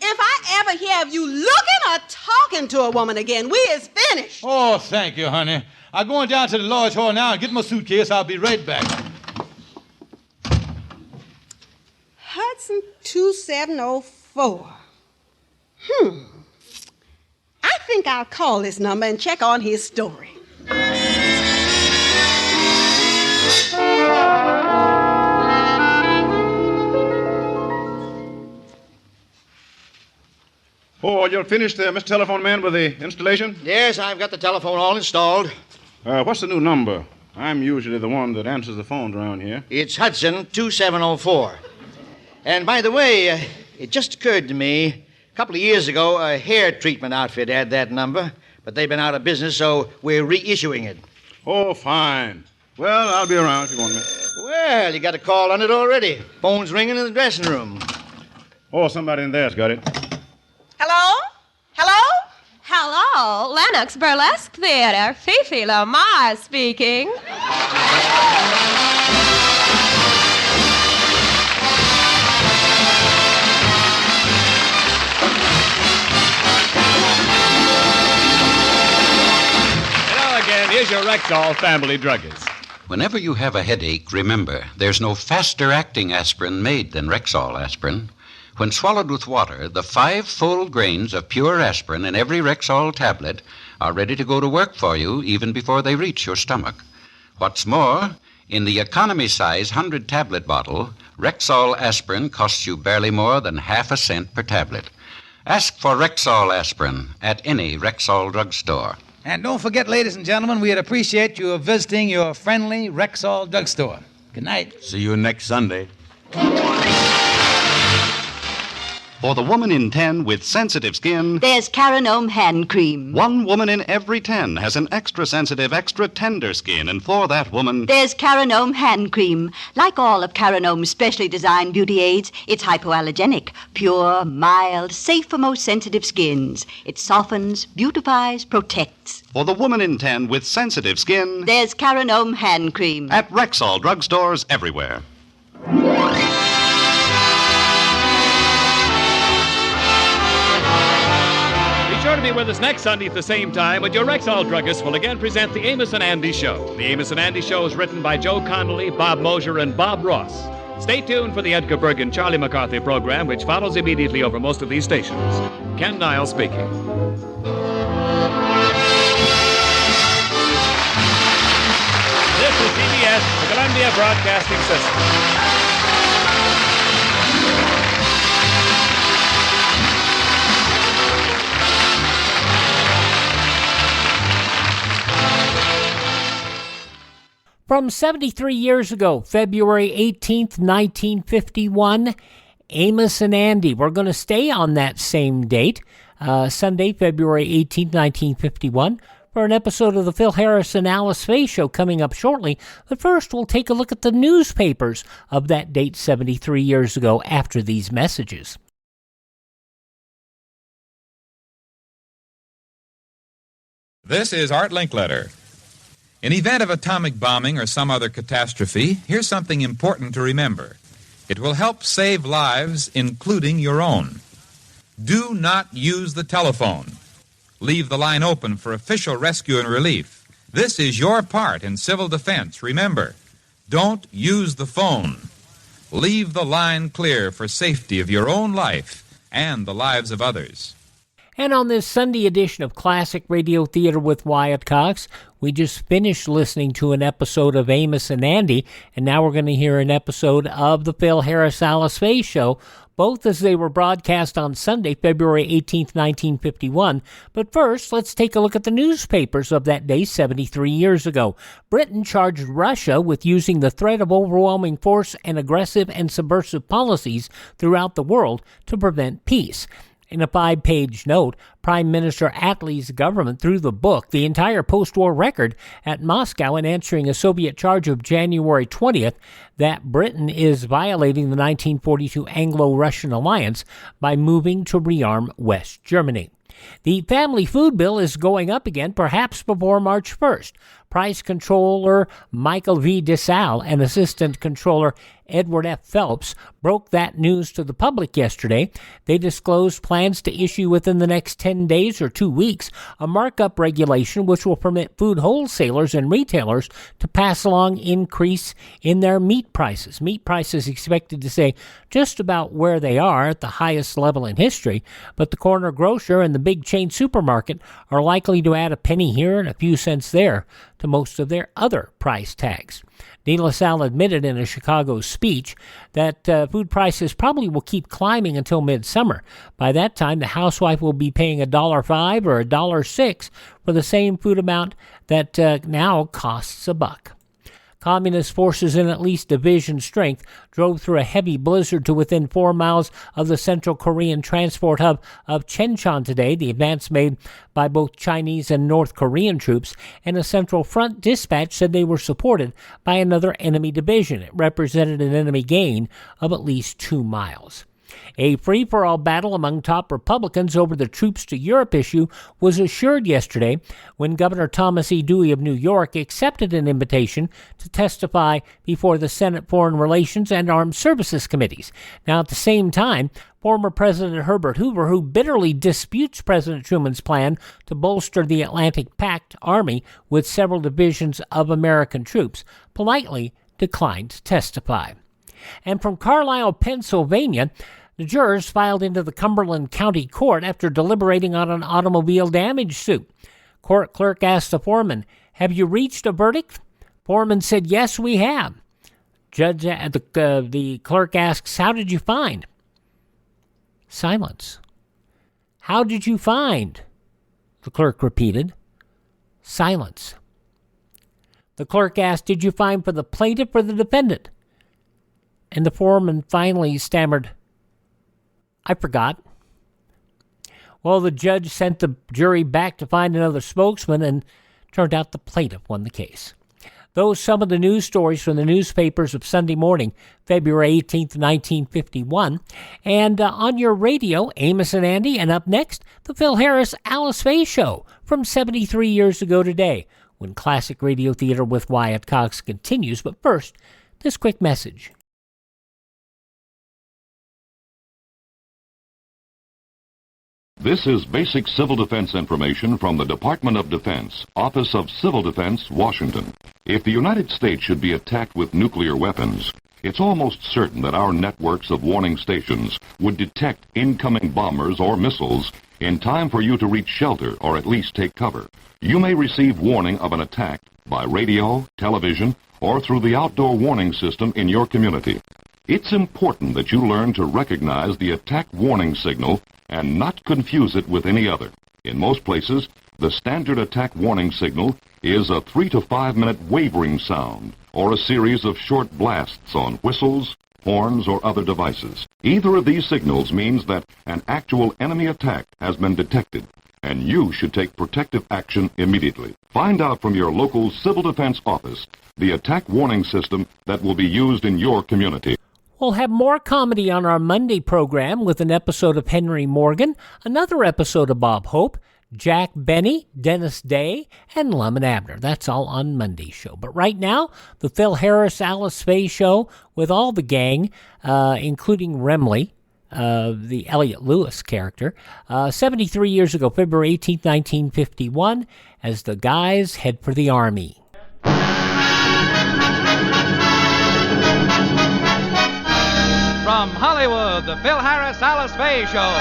[SPEAKER 20] If I ever hear of you looking or talking to a woman again, we is finished.
[SPEAKER 17] Oh, thank you, honey. I'm going down to the lodge hall now and get my suitcase. I'll be right back.
[SPEAKER 20] Hudson 2704. I think I'll call this number and check on his story.
[SPEAKER 23] Oh, you're finished there, Mr. Telephone Man, with the installation?
[SPEAKER 3] Yes, I've got the telephone all installed.
[SPEAKER 23] What's the new number? I'm usually the one that answers the phones around here.
[SPEAKER 3] It's Hudson 2704. And by the way, it just occurred to me, a couple of years ago, a hair treatment outfit had that number, but they've been out of business, so we're reissuing it.
[SPEAKER 23] Oh, fine. Well, I'll be around if you want me.
[SPEAKER 3] Well, you got a call on it already. Phone's ringing in the dressing room.
[SPEAKER 23] Oh, somebody in there's got it.
[SPEAKER 7] Hello? Hello? Hello, Lennox Burlesque Theater. Fifi Lamar speaking.
[SPEAKER 19] Hello again. Here's your Rexall family druggist.
[SPEAKER 24] Whenever you have a headache, remember, there's no faster-acting aspirin made than Rexall aspirin. When swallowed with water, the 5 full grains of pure aspirin in every Rexall tablet are ready to go to work for you even before they reach your stomach. What's more, in the economy-size 100-tablet bottle, Rexall aspirin costs you barely more than half a cent per tablet. Ask for Rexall aspirin at any Rexall drugstore.
[SPEAKER 17] And don't forget, ladies and gentlemen, we'd appreciate you visiting your friendly Rexall drugstore. Good night.
[SPEAKER 18] See you next Sunday.
[SPEAKER 8] For the woman in 10 with sensitive skin,
[SPEAKER 9] there's Carinome hand cream.
[SPEAKER 8] 1 woman in every 10 has an extra sensitive, extra tender skin, and for that woman,
[SPEAKER 9] there's Carinome hand cream. Like all of Carinome's specially designed beauty aids, it's hypoallergenic, pure, mild, safe for most sensitive skins. It softens, beautifies, protects.
[SPEAKER 8] For the woman in 10 with sensitive skin,
[SPEAKER 9] there's Carinome hand cream.
[SPEAKER 8] At Rexall drugstores everywhere.
[SPEAKER 19] Be sure to be with us next Sunday at the same time when your Rexall druggist will again present the Amos and Andy Show. The Amos and Andy Show is written by Joe Connolly, Bob Mosier, and Bob Ross. Stay tuned for the Edgar Bergen Charlie McCarthy program, which follows immediately over most of these stations. Ken Niles speaking. This is CBS, the Columbia Broadcasting System.
[SPEAKER 6] From 73 years ago, February 18th, 1951, Amos and Andy. We're going to stay on that same date, Sunday, February 18th, 1951, for an episode of the Phil Harris-Alice Faye Show coming up shortly. But first, we'll take a look at the newspapers of that date 73 years ago after these messages.
[SPEAKER 11] This is Art Linkletter. In event of atomic bombing or some other catastrophe, here's something important to remember. It will help save lives, including your own. Do not use the telephone. Leave the line open for official rescue and relief. This is your part in civil defense. Remember, don't use the phone. Leave the line clear for safety of your own life and the lives of others.
[SPEAKER 6] And on this Sunday edition of Classic Radio Theater with Wyatt Cox, we just finished listening to an episode of Amos and Andy, and now we're going to hear an episode of the Phil Harris-Alice Faye Show, both as they were broadcast on Sunday, February 18th, 1951. But first, let's take a look at the newspapers of that day 73 years ago. Britain charged Russia with using the threat of overwhelming force and aggressive and subversive policies throughout the world to prevent peace. In a 5-page note, Prime Minister Attlee's government threw the book, the entire post-war record, at Moscow in answering a Soviet charge of January 20th that Britain is violating the 1942 Anglo-Russian alliance by moving to rearm West Germany. The family food bill is going up again, perhaps before March 1st. Price Controller Michael V. DeSalle and Assistant Controller Edward F. Phelps broke that news to the public yesterday. They disclosed plans to issue within the next 10 days or 2 weeks a markup regulation which will permit food wholesalers and retailers to pass along increase in their meat prices. Meat prices expected to stay just about where they are at the highest level in history, but the corner grocer and the big chain supermarket are likely to add a penny here and a few cents there to most of their other price tags. De La Salle admitted in a Chicago speech that food prices probably will keep climbing until midsummer. By that time, the housewife will be paying $1.05 or $1.06 for the same food amount that now costs $1. Communist forces in at least division strength drove through a heavy blizzard to within 4 miles of the Central Korean transport hub of Cheonan today, the advance made by both Chinese and North Korean troops, and a Central Front dispatch said they were supported by another enemy division. It represented an enemy gain of at least 2 miles. A free-for-all battle among top Republicans over the troops to Europe issue was assured yesterday when Governor Thomas E. Dewey of New York accepted an invitation to testify before the Senate Foreign Relations and Armed Services Committees. Now, at the same time, former President Herbert Hoover, who bitterly disputes President Truman's plan to bolster the Atlantic Pact Army with several divisions of American troops, politely declined to testify. And from Carlisle, Pennsylvania, the jurors filed into the Cumberland County Court after deliberating on an automobile damage suit. Court clerk asked the foreman, "Have you reached a verdict?" Foreman said, "Yes, we have." The clerk asks, "How did you find?" Silence. "How did you find?" The clerk repeated. Silence. The clerk asked, "Did you find for the plaintiff or the defendant?" And the foreman finally stammered, "I forgot." Well, the judge sent the jury back to find another spokesman, and turned out the plaintiff won the case. Those some of the news stories from the newspapers of Sunday morning, February 18th, 1951. And on your radio, Amos and Andy, and up next, the Phil Harris-Alice Faye Show from 73 years ago today, when Classic Radio Theater with Wyatt Cox continues. But first, this quick message.
[SPEAKER 12] This is basic civil defense information from the Department of Defense, Office of Civil Defense, Washington. If the United States should be attacked with nuclear weapons, it's almost certain that our networks of warning stations would detect incoming bombers or missiles in time for you to reach shelter or at least take cover. You may receive warning of an attack by radio, television, or through the outdoor warning system in your community. It's important that you learn to recognize the attack warning signal and not confuse it with any other. In most places, the standard attack warning signal is a 3 to 5 minute wavering sound or a series of short blasts on whistles, horns, or other devices. Either of these signals means that an actual enemy attack has been detected, and you should take protective action immediately. Find out from your local civil defense office the attack warning system that will be used in your community.
[SPEAKER 6] We'll have more comedy on our Monday program with an episode of Henry Morgan, another episode of Bob Hope, Jack Benny, Dennis Day, and Lum and Abner. That's all on Monday's show. But right now, the Phil Harris-Alice Faye Show with all the gang, including Remley, the Elliot Lewis character, 73 years ago, February 18, 1951, as the guys head for the Army.
[SPEAKER 2] From Hollywood, the Phil Harris-Alice Faye Show.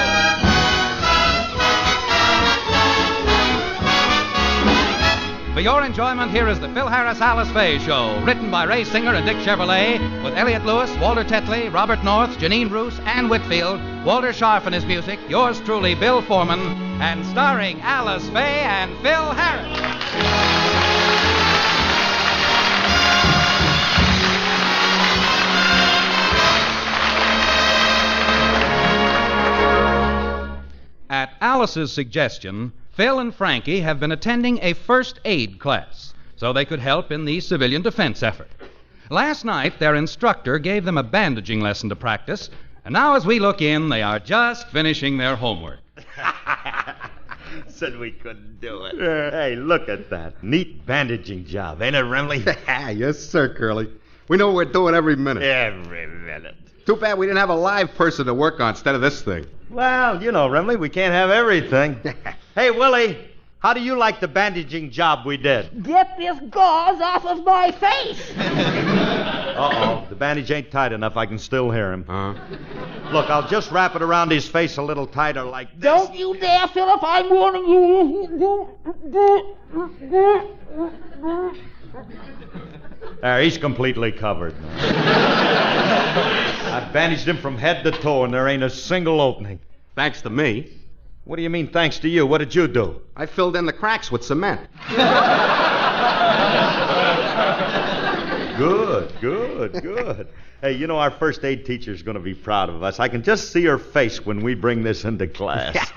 [SPEAKER 2] For your enjoyment, here is the Phil Harris-Alice Faye Show, written by Ray Singer and Dick Chevrolet, with Elliot Lewis, Walter Tetley, Robert North, Janine Roos, Ann Whitfield, Walter Scharf and his music, yours truly, Bill Foreman, and starring Alice Faye and Phil Harris. At Alice's suggestion, Phil and Frankie have been attending a first aid class so they could help in the civilian defense effort. Last night, their instructor gave them a bandaging lesson to practice, and now as we look in, they are just finishing their homework.
[SPEAKER 13] Said we couldn't do it. Hey, look at that. Neat bandaging job, ain't it, Remley?
[SPEAKER 14] Yes, sir, Curly. We know what we're doing every minute.
[SPEAKER 13] Every minute.
[SPEAKER 14] Too bad we didn't have a live person to work on instead of this thing.
[SPEAKER 13] Well, you know, Remley, we can't have everything. Hey, Willie, how do you like the bandaging job we did?
[SPEAKER 15] Get this gauze off of my face!
[SPEAKER 13] Uh-oh, the bandage ain't tight enough. I can still hear him. Look, I'll just wrap it around his face a little tighter like this.
[SPEAKER 15] Don't you dare, Philip. I'm warning you.
[SPEAKER 13] There, he's completely covered. I've bandaged him from head to toe, and there ain't a single opening.
[SPEAKER 14] Thanks to me.
[SPEAKER 13] What do you mean, thanks to you? What did you do?
[SPEAKER 14] I filled in the cracks with cement.
[SPEAKER 13] Good. Hey, you know, our first aid teacher's going to be proud of us. I can just see her face when we bring this into class.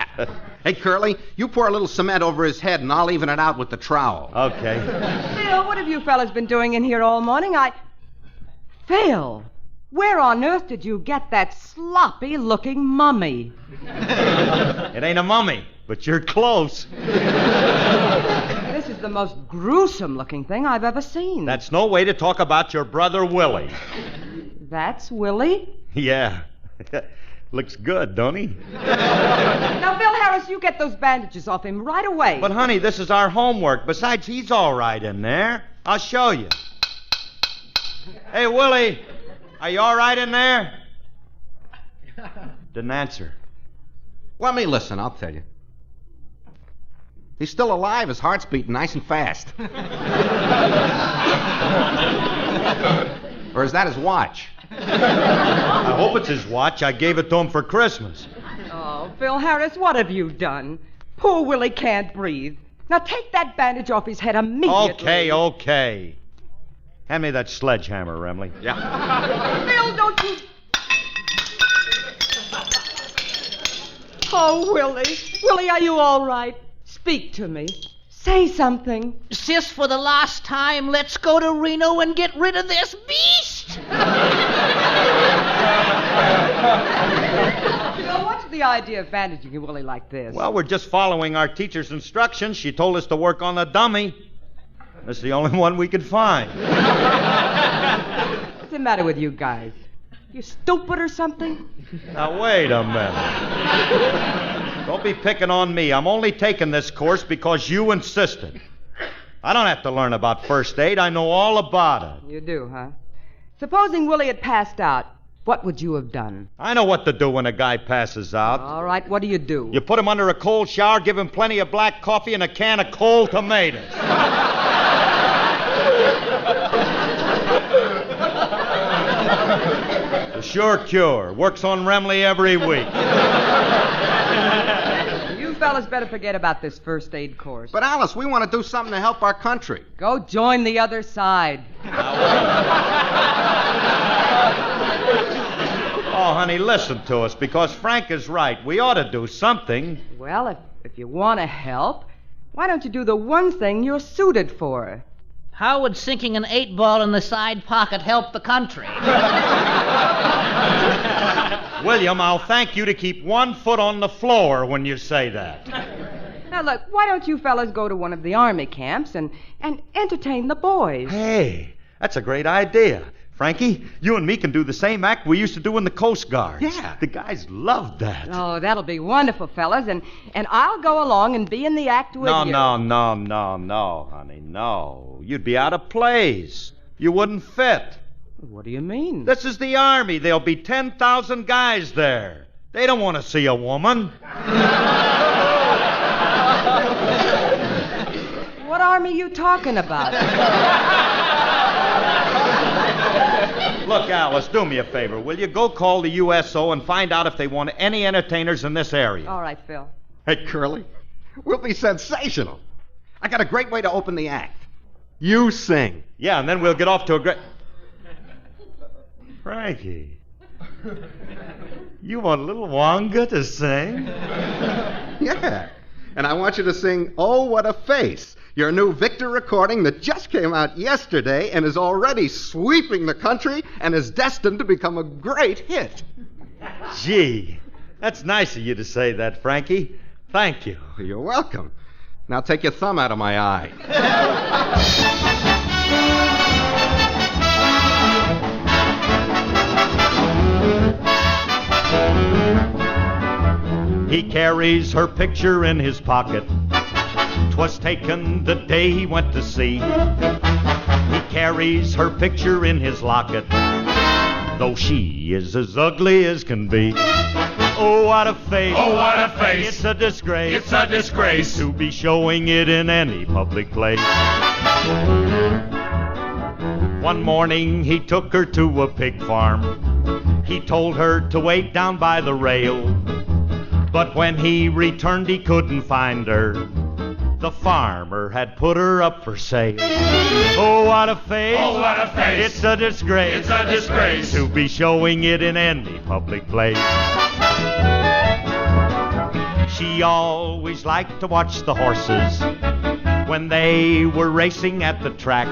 [SPEAKER 14] Hey, Curly, you pour a little cement over his head, and I'll even it out with the trowel.
[SPEAKER 13] Okay.
[SPEAKER 25] Phil, what have you fellas been doing in here all morning? Phil, where on earth did you get that sloppy-looking mummy?
[SPEAKER 13] It ain't a mummy, but you're close.
[SPEAKER 25] This is the most gruesome-looking thing I've ever seen.
[SPEAKER 13] That's no way to talk about your brother Willie.
[SPEAKER 25] That's Willie?
[SPEAKER 13] Yeah. Looks good, don't he?
[SPEAKER 25] Now, Phil Harris, you get those bandages off him right away.
[SPEAKER 13] But, honey, this is our homework. Besides, he's all right in there. I'll show you. Hey, Willie, are you all right in there? Didn't answer.
[SPEAKER 14] Let me listen, I'll tell you. He's still alive. His heart's beating nice and fast. Or is that his watch?
[SPEAKER 13] I hope it's his watch. I gave it to him for Christmas.
[SPEAKER 25] Oh, Phil Harris, what have you done? Poor Willie can't breathe. Now take that bandage off his head immediately.
[SPEAKER 13] Okay. Hand me that sledgehammer, Remley.
[SPEAKER 14] Yeah.
[SPEAKER 25] Phil, don't you... Oh, Willie. Willie, are you all right? Speak to me. Say something.
[SPEAKER 15] Sis, for the last time, let's go to Reno and get rid of this beast.
[SPEAKER 25] Phil, what's the idea of bandaging Willie like this?
[SPEAKER 13] Well, we're just following our teacher's instructions. She told us to work on the dummy. That's the only one we could find.
[SPEAKER 25] What's the matter with you guys? You stupid or something?
[SPEAKER 13] Now, wait a minute. Don't be picking on me. I'm only taking this course because you insisted. I don't have to learn about first aid. I know all about it.
[SPEAKER 25] You do, huh? Supposing Willie had passed out, what would you have done?
[SPEAKER 13] I know what to do when a guy passes out.
[SPEAKER 25] All right, what do?
[SPEAKER 13] You put him under a cold shower, give him plenty of black coffee, and a can of cold tomatoes. The sure cure. Works on Remley every week.
[SPEAKER 25] You fellas better forget about this first aid course.
[SPEAKER 14] But, Alice, we want to do something to help our country.
[SPEAKER 25] Go join the other side.
[SPEAKER 13] Oh, honey, listen to us, because Frank is right. We ought to do something.
[SPEAKER 25] Well, if you want to help, why don't you do the one thing you're suited for?
[SPEAKER 15] How would sinking an 8-ball in the side pocket help the country?
[SPEAKER 13] William, I'll thank you to keep one foot on the floor when you say that.
[SPEAKER 25] Now, look, why don't you fellas go to one of the Army camps and entertain the boys?
[SPEAKER 13] Hey, that's a great idea. Frankie, you and me can do the same act we used to do in the Coast Guard.
[SPEAKER 14] Yeah.
[SPEAKER 13] The guys loved that.
[SPEAKER 25] Oh, that'll be wonderful, fellas, and I'll go along and be in the act with you.
[SPEAKER 13] No, honey, no. You'd be out of place. You wouldn't fit.
[SPEAKER 25] What do you mean?
[SPEAKER 13] This is the Army. There'll be 10,000 guys there. They don't want to see a woman.
[SPEAKER 25] What army you talking about?
[SPEAKER 13] Look, Alice, do me a favor. Will you go call the USO and find out if they want any entertainers in this area?
[SPEAKER 25] All right, Phil.
[SPEAKER 14] Hey, Curly, we'll be sensational. I got a great way to open the act. You sing.
[SPEAKER 13] Yeah, and then we'll get off to a great... Frankie, you want little Wonga to sing?
[SPEAKER 14] Yeah, and I want you to sing Oh, What a Face, your new Victor recording that just came out yesterday and is already sweeping the country and is destined to become a great hit.
[SPEAKER 13] Gee, that's nice of you to say that, Frankie. Thank you.
[SPEAKER 14] You're welcome. Now take your thumb out of my eye.
[SPEAKER 13] He carries her picture in his pocket. 'Twas taken the day he went to sea. He carries her picture in his locket, though she is as ugly as can be. Oh, what a face.
[SPEAKER 1] Oh, what a face.
[SPEAKER 13] It's a disgrace.
[SPEAKER 1] It's a disgrace
[SPEAKER 13] to be showing it in any public place. One morning he took her to a pig farm. He told her to wait down by the rail. But when he returned, he couldn't find her. The farmer had put her up for sale. Oh, what a face.
[SPEAKER 1] Oh, what a face.
[SPEAKER 13] It's a disgrace.
[SPEAKER 1] It's a disgrace
[SPEAKER 13] to be showing it in any public place. She always liked to watch the horses when they were racing at the track,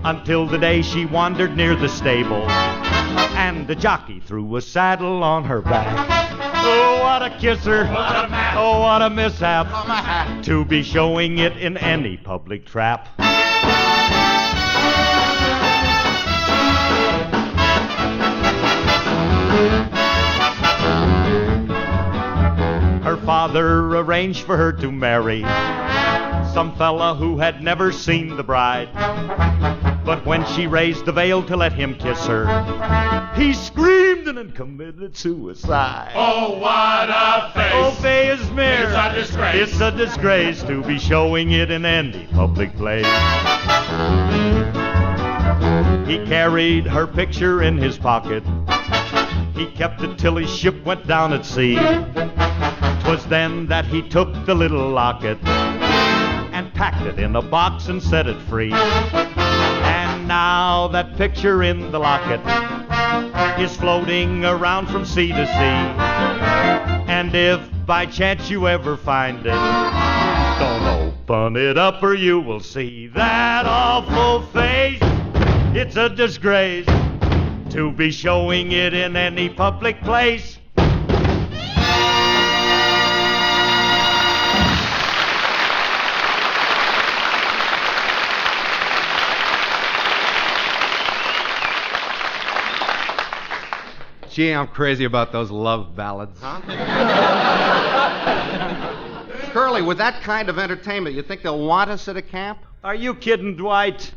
[SPEAKER 13] until the day she wandered near the stable and the jockey threw a saddle on her back. Oh, what a kisser.
[SPEAKER 1] What a map.
[SPEAKER 13] Oh, what a mishap.
[SPEAKER 1] Oh, my hat.
[SPEAKER 13] To be showing it in any public trap. Her father arranged for her to marry some fella who had never seen the bride. But when she raised the veil to let him kiss her, he screamed and then committed suicide.
[SPEAKER 1] Oh, what a face.
[SPEAKER 13] Obey his mirror.
[SPEAKER 1] It's a disgrace.
[SPEAKER 13] It's a disgrace to be showing it in any public place. He carried her picture in his pocket. He kept it till his ship went down at sea. 'Twas then that he took the little locket and packed it in a box and set it free. And now that picture in the locket is floating around from sea to sea. And if by chance you ever find it, don't open it up or you will see that awful face. It's a disgrace to be showing it in any public place.
[SPEAKER 14] Gee, I'm crazy about those love ballads. Huh? Curly, with that kind of entertainment, you think they'll want us at a camp?
[SPEAKER 13] Are you kidding, Dwight?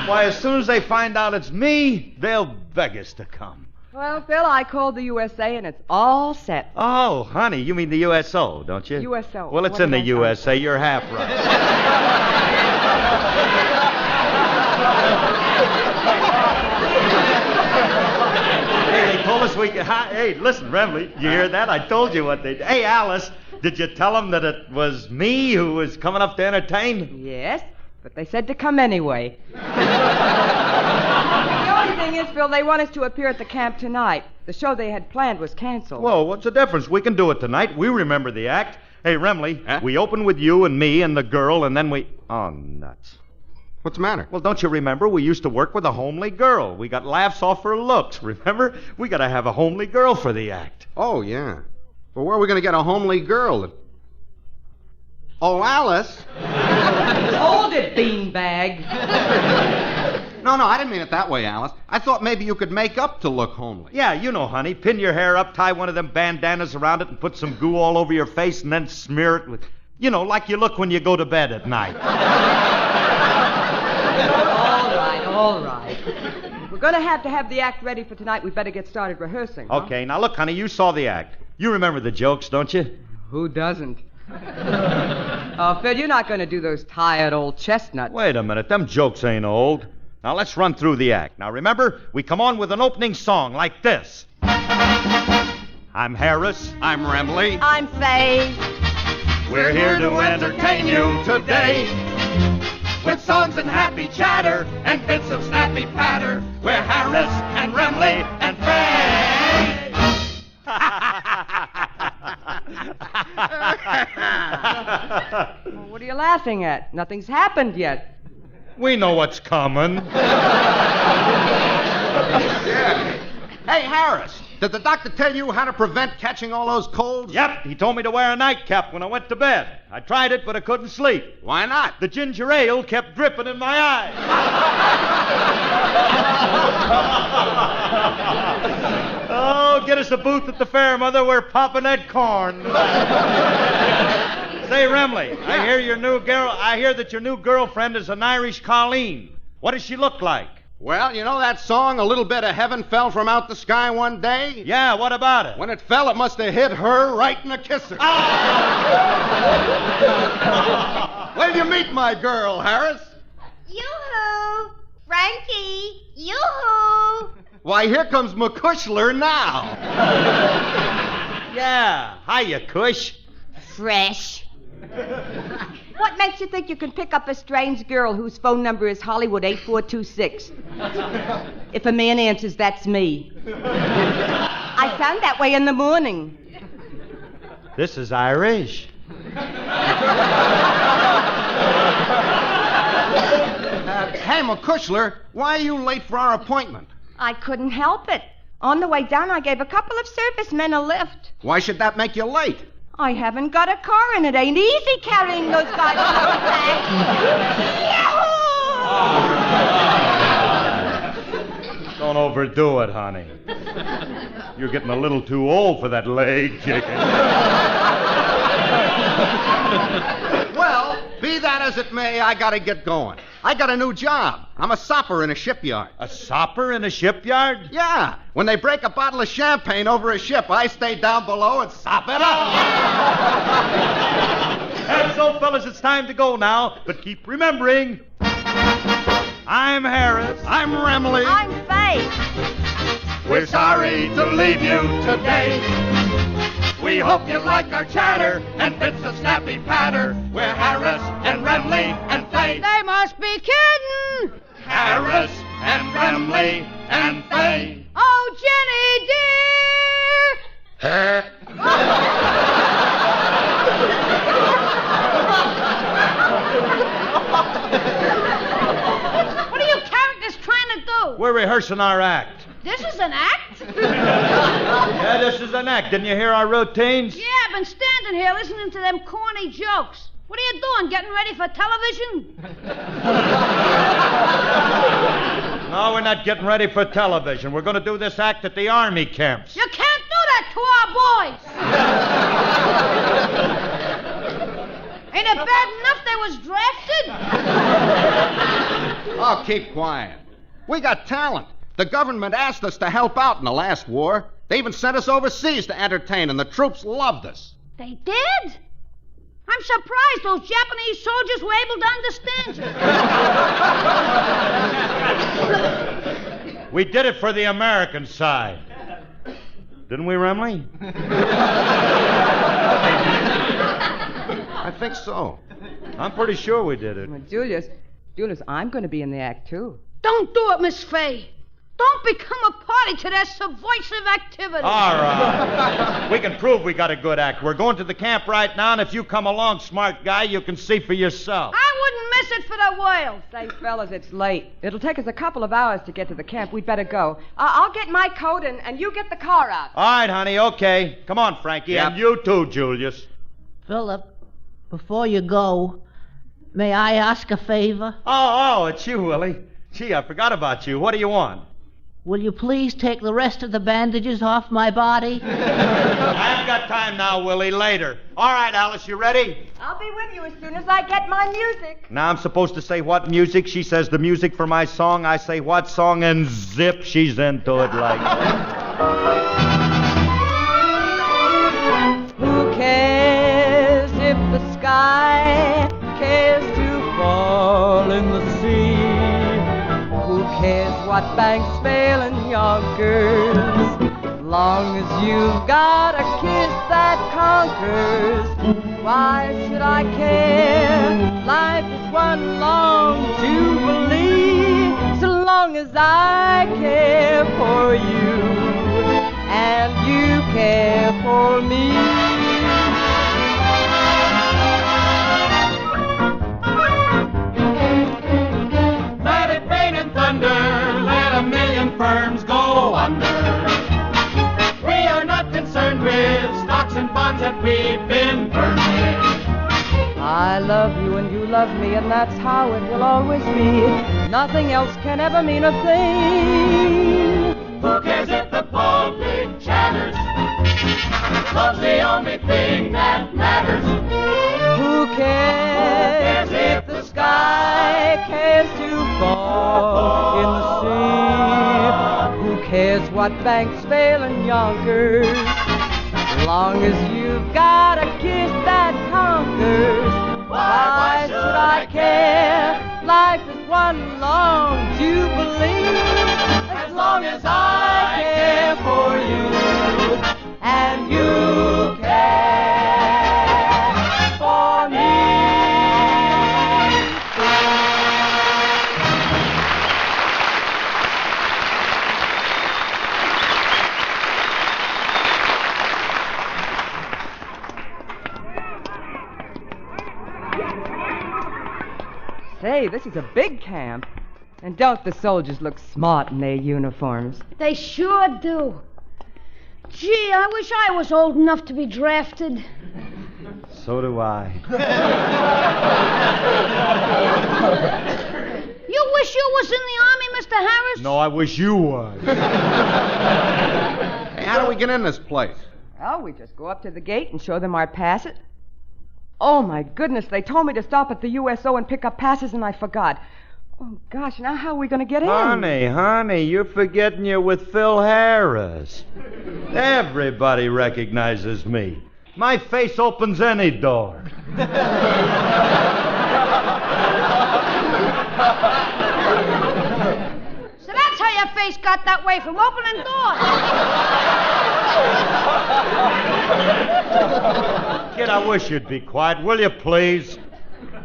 [SPEAKER 13] Why, as soon as they find out it's me, they'll beg us to come.
[SPEAKER 25] Well, Phil, I called the USA and it's all set.
[SPEAKER 13] Oh, honey, you mean the USO, don't you?
[SPEAKER 25] USO.
[SPEAKER 13] Well, it's in the USA. You're half right. Hey, they told us we could... Hey, listen, Remley, you hear that? I told you what they... Hey, Alice, did you tell them that it was me who was coming up to entertain?
[SPEAKER 25] Yes, but they said to come anyway. The only thing is, Phil, they want us to appear at the camp tonight. The show they had planned was canceled.
[SPEAKER 13] Well, what's the difference? We can do it tonight. We remember the act. Hey, Remley, we open with you and me and the girl, and then we... Oh, nuts.
[SPEAKER 14] What's the matter?
[SPEAKER 13] Well, don't you remember? We used to work with a homely girl. We got laughs off her looks, remember? We got to have a homely girl for the act.
[SPEAKER 14] Oh, yeah. Well, where are we going to get a homely girl? Oh, Alice.
[SPEAKER 25] Hold it, beanbag.
[SPEAKER 14] No, I didn't mean it that way, Alice. I thought maybe you could make up to look homely.
[SPEAKER 13] Yeah, you know, honey. Pin your hair up, tie one of them bandanas around it, and put some goo all over your face, and then smear it with, you know, like you look when you go to bed at night.
[SPEAKER 25] All right. We're going to have the act ready for tonight. We'd better get started rehearsing. Huh?
[SPEAKER 13] Okay, now look, honey, you saw the act. You remember the jokes, don't you?
[SPEAKER 25] Who doesn't? Oh, Phil, you're not going to do those tired old chestnuts.
[SPEAKER 13] Wait a minute. Them jokes ain't old. Now, let's run through the act. Now, remember, we come on with an opening song like this. I'm Harris.
[SPEAKER 24] I'm Remley.
[SPEAKER 25] I'm Faye.
[SPEAKER 1] We're here to entertain you today with songs and happy chatter and bits of snappy patter. We're Harris and Remley and Faye.
[SPEAKER 25] Well, what are you laughing at? Nothing's happened yet.
[SPEAKER 13] We know what's coming.
[SPEAKER 14] Hey, Harris, did the doctor tell you how to prevent catching all those colds?
[SPEAKER 13] Yep, he told me to wear a nightcap when I went to bed. I tried it, but I couldn't sleep.
[SPEAKER 14] Why not?
[SPEAKER 13] The ginger ale kept dripping in my eyes. Oh, get us a booth at the fair, Mother. We're popping that corn. Say, Remley, I hear that your new girlfriend is an Irish Colleen. What does she look like?
[SPEAKER 14] Well, you know that song, A Little Bit of Heaven Fell From Out the Sky One Day?
[SPEAKER 13] Yeah, what about it?
[SPEAKER 14] When it fell, it must have hit her right in the kisser. Well, you meet my girl, Harris.
[SPEAKER 4] Yoo-hoo! Frankie! Yoo-hoo!
[SPEAKER 14] Why, here comes McCushler now.
[SPEAKER 13] Yeah, hiya, Cush.
[SPEAKER 4] Fresh.
[SPEAKER 25] What makes you think you can pick up a strange girl whose phone number is Hollywood 8426? If a man answers, that's me. I sound that way in the morning.
[SPEAKER 13] This is Irish.
[SPEAKER 14] Hey, McCushler, why are you late for our appointment?
[SPEAKER 25] I couldn't help it. On the way down, I gave a couple of servicemen a lift.
[SPEAKER 14] Why should that make you late?
[SPEAKER 25] I haven't got a car, and it ain't easy carrying those guys on back.
[SPEAKER 13] Don't overdo it, honey. You're getting a little too old for that leg kicking.
[SPEAKER 14] Well, be that as it may, I gotta get going. I got a new job. I'm a sopper in a shipyard.
[SPEAKER 13] A sopper in a shipyard?
[SPEAKER 14] Yeah. When they break a bottle of champagne over a ship, I stay down below and sop it up.
[SPEAKER 13] And so, fellas, it's time to go now. But keep remembering, I'm Harris.
[SPEAKER 14] I'm Remley.
[SPEAKER 25] I'm Faye.
[SPEAKER 1] We're sorry to leave you today. We hope you like our chatter and bits of snappy patter. We're Harris and Remley and Faye.
[SPEAKER 15] They must be kidding.
[SPEAKER 1] Harris and Remley and Faye.
[SPEAKER 15] Oh, Jenny, dear. What are you characters trying to do?
[SPEAKER 13] We're rehearsing our act.
[SPEAKER 15] This is an act?
[SPEAKER 13] Yeah, this is an act. Didn't you hear our routines?
[SPEAKER 15] Yeah, I've been standing here listening to them corny jokes. What are you doing, getting ready for television?
[SPEAKER 13] No, we're not getting ready for television. We're going to do this act at the army camps.
[SPEAKER 15] You can't do that to our boys. Ain't it bad enough they was drafted?
[SPEAKER 14] Oh, keep quiet. We got talent. The government asked us to help out in the last war. They even sent us overseas to entertain, and the troops loved us.
[SPEAKER 15] They did? I'm surprised those Japanese soldiers were able to understand you.
[SPEAKER 13] We did it for the American side. Didn't we, Remley?
[SPEAKER 14] I think so.
[SPEAKER 13] I'm pretty sure we did it.
[SPEAKER 25] Well, Julius, I'm going to be in the act, too.
[SPEAKER 15] Don't do it, Miss Faye. Don't become a party to their subversive activity.
[SPEAKER 13] All right. We can prove we got a good act. We're going to the camp right now, and if you come along, smart guy, you can see for yourself.
[SPEAKER 15] I wouldn't miss it for the world.
[SPEAKER 25] Say, fellas, it's late. It'll take us a couple of hours to get to the camp. We'd better go. I'll get my coat and you get the car out.
[SPEAKER 13] All right, honey, okay. Come on, Frankie.
[SPEAKER 5] Yep.
[SPEAKER 13] And you too, Julius.
[SPEAKER 5] Philip, before you go, may I ask a favor?
[SPEAKER 13] Oh, it's you, Willie. Gee, I forgot about you. What do you want?
[SPEAKER 5] Will you please take the rest of the bandages off my body?
[SPEAKER 13] I haven't got time now, Willie. Later. All right, Alice, you ready?
[SPEAKER 25] I'll be with you as soon as I get my music.
[SPEAKER 13] Now I'm supposed to say what music? She says the music for my song. I say what song, and zip, she's into it like
[SPEAKER 25] Who cares if the sky cares to fall in the sea? Who cares what banks fail in Yonkers? Long as you've got a kiss that conquers, why should I care? Life is one long jubilee. So long as I care for you and you care for me.
[SPEAKER 1] Let it rain and thunder, let a million firms go under. We are not concerned with stocks and bonds that we've been burning.
[SPEAKER 25] I love you and you love me, and that's how it will always be. Nothing else can ever mean a thing.
[SPEAKER 1] Who cares if the public chatters? Love's the only thing that matters.
[SPEAKER 25] Who cares if the sky cares to fall in the sea? Who cares what banks fail in Yonkers? As long as you've got a kiss that conquers, why should I care? Life is one long jubilee. As long as I care for you and you care for me. Say, this is a big camp. And don't the soldiers look smart in their uniforms?
[SPEAKER 15] They sure do. Gee, I wish I was old enough to be drafted.
[SPEAKER 13] So do I.
[SPEAKER 15] You wish you was in the army, Mr. Harris?
[SPEAKER 13] No, I wish you was.
[SPEAKER 14] Hey, how do we get in this place?
[SPEAKER 25] Oh, we just go up to the gate and show them our passes. Oh, my goodness, they told me to stop at the USO and pick up passes, and I forgot. Oh, gosh, now how are we going to get in?
[SPEAKER 13] Honey, you're forgetting you're with Phil Harris. Everybody recognizes me. My face opens any door.
[SPEAKER 15] So that's how your face got that way, from opening doors.
[SPEAKER 13] Kid, I wish you'd be quiet, will you, please?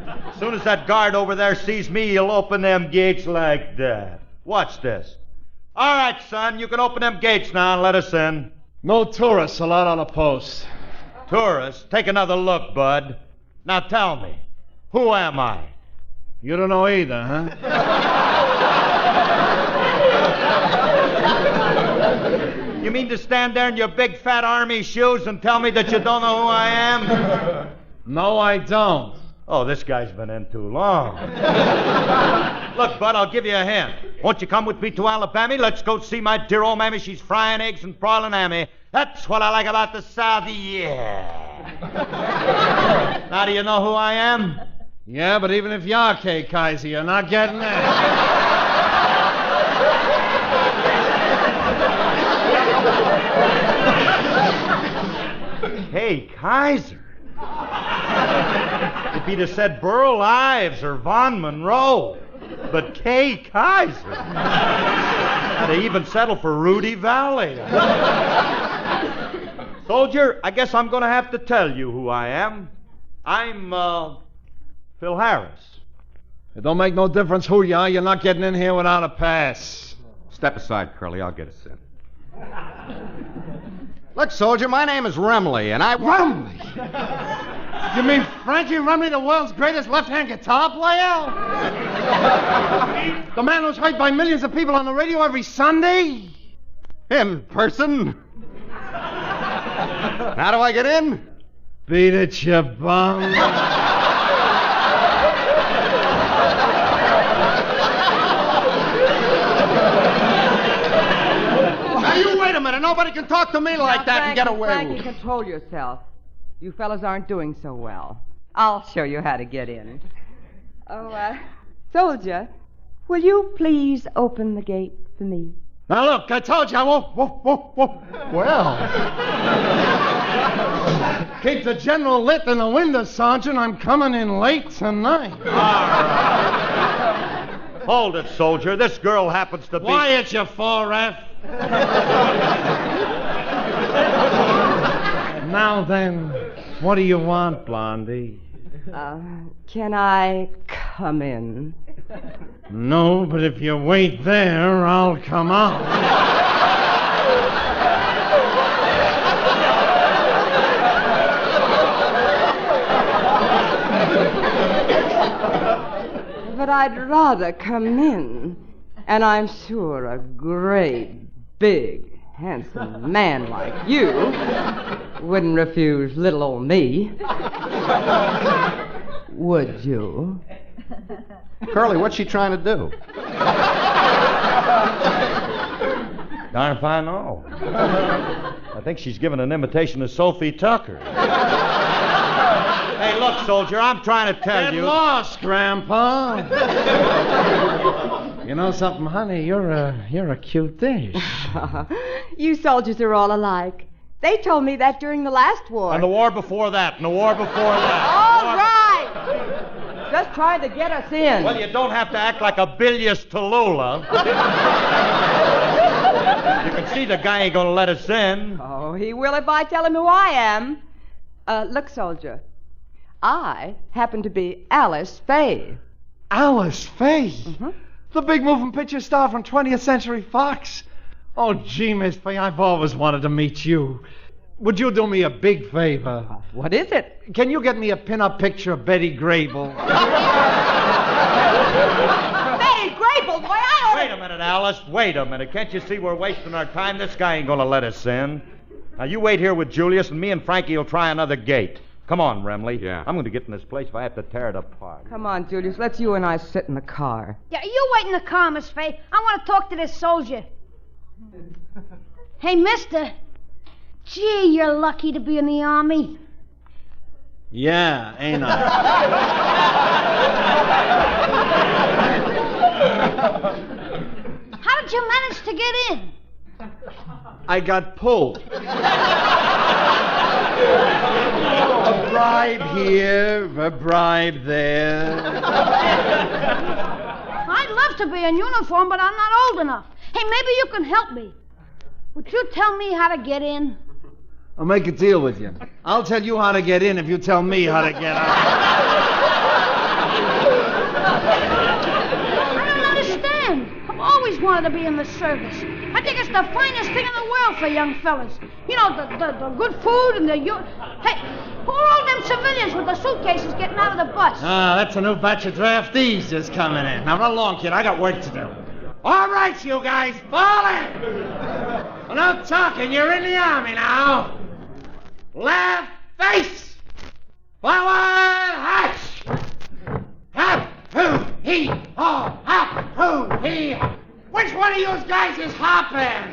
[SPEAKER 13] As soon as that guard over there sees me, he'll open them gates like that. Watch this. All right, son, you can open them gates now and let us in.
[SPEAKER 10] No tourists allowed on the post.
[SPEAKER 13] Tourists? Take another look, bud. Now tell me, who am I?
[SPEAKER 10] You don't know either, huh?
[SPEAKER 13] You mean to stand there in your big fat army shoes and tell me that you don't know who I am?
[SPEAKER 10] No, I don't.
[SPEAKER 13] Oh, this guy's been in too long. Look, bud, I'll give you a hint. Won't you come with me to Alabama? Let's go see my dear old mammy. She's frying eggs and broiling hammy. That's what I like about the South, yeah. Now, do you know who I am?
[SPEAKER 10] Yeah, but even if you're Kay Kaiser, you're not getting that.
[SPEAKER 13] Hey, Kaiser. If he'd have said Burl Ives or Von Monroe, but Kay Kaiser. I'd have even settled for Rudy Valley. Soldier, I guess I'm going to have to tell you who I am. I'm, Phil Harris.
[SPEAKER 10] It don't make no difference who you are. You're not getting in here without a pass.
[SPEAKER 14] Step aside, Curly. I'll get us in. Look, soldier, my name is Remley, and I...
[SPEAKER 10] Remley? You mean Frankie Remley, the world's greatest left-hand guitar player? The man who's heard by millions of people on the radio every Sunday?
[SPEAKER 14] In person? How do I get in?
[SPEAKER 10] Beat it, you bum.
[SPEAKER 14] Now, you wait a minute. Nobody can talk to me like that and get away
[SPEAKER 25] Frankie,
[SPEAKER 14] with it.
[SPEAKER 25] control yourself. You fellas aren't doing so well. I'll show you how to get in. Oh, soldier, will you please open the gate for me?
[SPEAKER 10] Now, look, I told you I won't. Well. Keep the general lit in the window, Sergeant. I'm coming in late tonight.
[SPEAKER 13] Hold it, soldier. This girl happens to be...
[SPEAKER 10] Quiet, you 4F. Now then, what do you want, Blondie?
[SPEAKER 25] Can I come in?
[SPEAKER 10] No, but if you wait there, I'll come out.
[SPEAKER 25] But I'd rather come in. And I'm sure a great, big, handsome man like you wouldn't refuse little old me. Would you?
[SPEAKER 14] Curly, what's she trying to do?
[SPEAKER 13] Darn if I know. I think she's giving an imitation of Sophie Tucker. Hey, look, soldier, I'm trying to tell you...
[SPEAKER 10] Get lost, Grandpa. You know something, honey? You're a cute dish.
[SPEAKER 25] You soldiers are all alike. They told me that during the last war.
[SPEAKER 13] And the war before that, and the war before that.
[SPEAKER 25] All right! Just trying to get us in.
[SPEAKER 13] Well, you don't have to act like a bilious Tallulah. You can see the guy ain't gonna let us in.
[SPEAKER 25] Oh, he will if I tell him who I am. Look, soldier. I happen to be Alice Faye.
[SPEAKER 10] Alice Faye?
[SPEAKER 25] Mm-hmm.
[SPEAKER 10] The big moving picture star from 20th Century Fox. Oh, gee, Miss Faye, I've always wanted to meet you. Would you do me a big favor?
[SPEAKER 25] What is it?
[SPEAKER 10] Can you get me a pin-up picture of Betty Grable?
[SPEAKER 25] Betty Grable? Boy, I don't...
[SPEAKER 13] Wait a minute, Alice. Wait a minute. Can't you see we're wasting our time? This guy ain't gonna let us in. Now, you wait here with Julius, and me and Frankie will try another gate. Come on, Remley.
[SPEAKER 14] Yeah.
[SPEAKER 13] I'm going to get in this place if I have to tear it apart.
[SPEAKER 25] Come on, Julius. Let's you and I sit in the car.
[SPEAKER 15] Yeah, you wait in the car, Miss Faye. I want to talk to this soldier. Hey, mister. Gee, you're lucky to be in the Army.
[SPEAKER 10] Yeah, ain't I?
[SPEAKER 15] How did you manage to get in?
[SPEAKER 10] I got pulled. A bribe here, a bribe there.
[SPEAKER 15] I'd love to be in uniform, but I'm not old enough. Hey, maybe you can help me. Would you tell me how to get in?
[SPEAKER 10] I'll make a deal with you. I'll tell you how to get in if you tell me how to get out.
[SPEAKER 15] I don't understand. I've always wanted to be in the service. I think it's the finest thing in the world for young fellas. You know, the good food and the... Hey, who are all them civilians with the suitcases getting out of the bus?
[SPEAKER 10] Ah, that's a new batch of draftees just coming in. Now, run along, kid. I got work to do. All right, you guys, fall in. No talking. You're in the Army now. Left face. Forward march. Hop, hoo, hee, haw, hop, hoo, hee. Which one of you guys is hopping?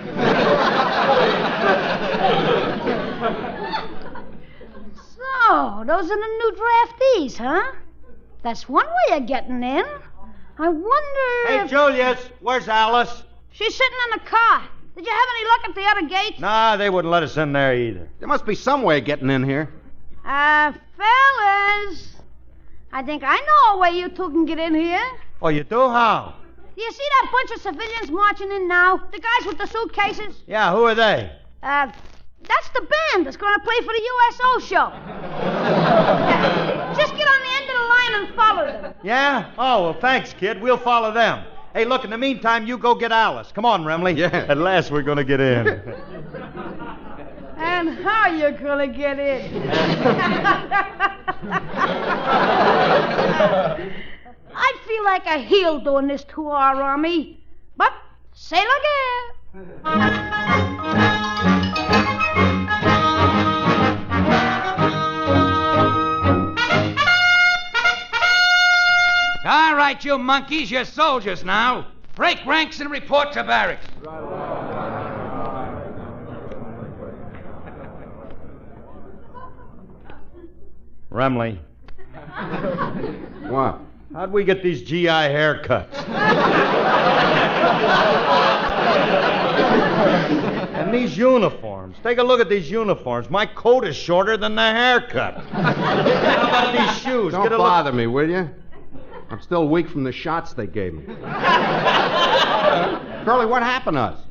[SPEAKER 15] So, those are the new draftees, huh? That's one way of getting in. I wonder
[SPEAKER 13] Hey,
[SPEAKER 15] if...
[SPEAKER 13] Julius, where's Alice?
[SPEAKER 15] She's sitting in the car. Did you have any luck at the other gate?
[SPEAKER 13] Nah, they wouldn't let us in there either.
[SPEAKER 14] There must be some way of getting in here.
[SPEAKER 15] Fellas. I think I know a way you two can get in here.
[SPEAKER 13] Oh, you do? How?
[SPEAKER 15] Do you see that bunch of civilians marching in now? The guys with the suitcases?
[SPEAKER 13] Yeah, who are they?
[SPEAKER 15] That's the band that's going to play for the USO show. Just get on the end of the line and follow them.
[SPEAKER 13] Yeah? Oh, well, thanks, kid. We'll follow them. Hey, look, in the meantime, you go get Alice. Come on, Remley.
[SPEAKER 14] Yeah.
[SPEAKER 13] At last we're going to get in.
[SPEAKER 15] man, how you gonna get in? I feel like a heel doing this to our army, but say again.
[SPEAKER 2] All right, you monkeys, you're soldiers now. Break ranks and report to barracks.
[SPEAKER 10] Remley.
[SPEAKER 14] What?
[SPEAKER 10] How'd we get these GI haircuts? And these uniforms. Take a look at these uniforms. My coat is shorter than the haircut. How about these shoes?
[SPEAKER 14] Don't bother me, will you? I'm still weak from the shots they gave me. Curly, what happened to us?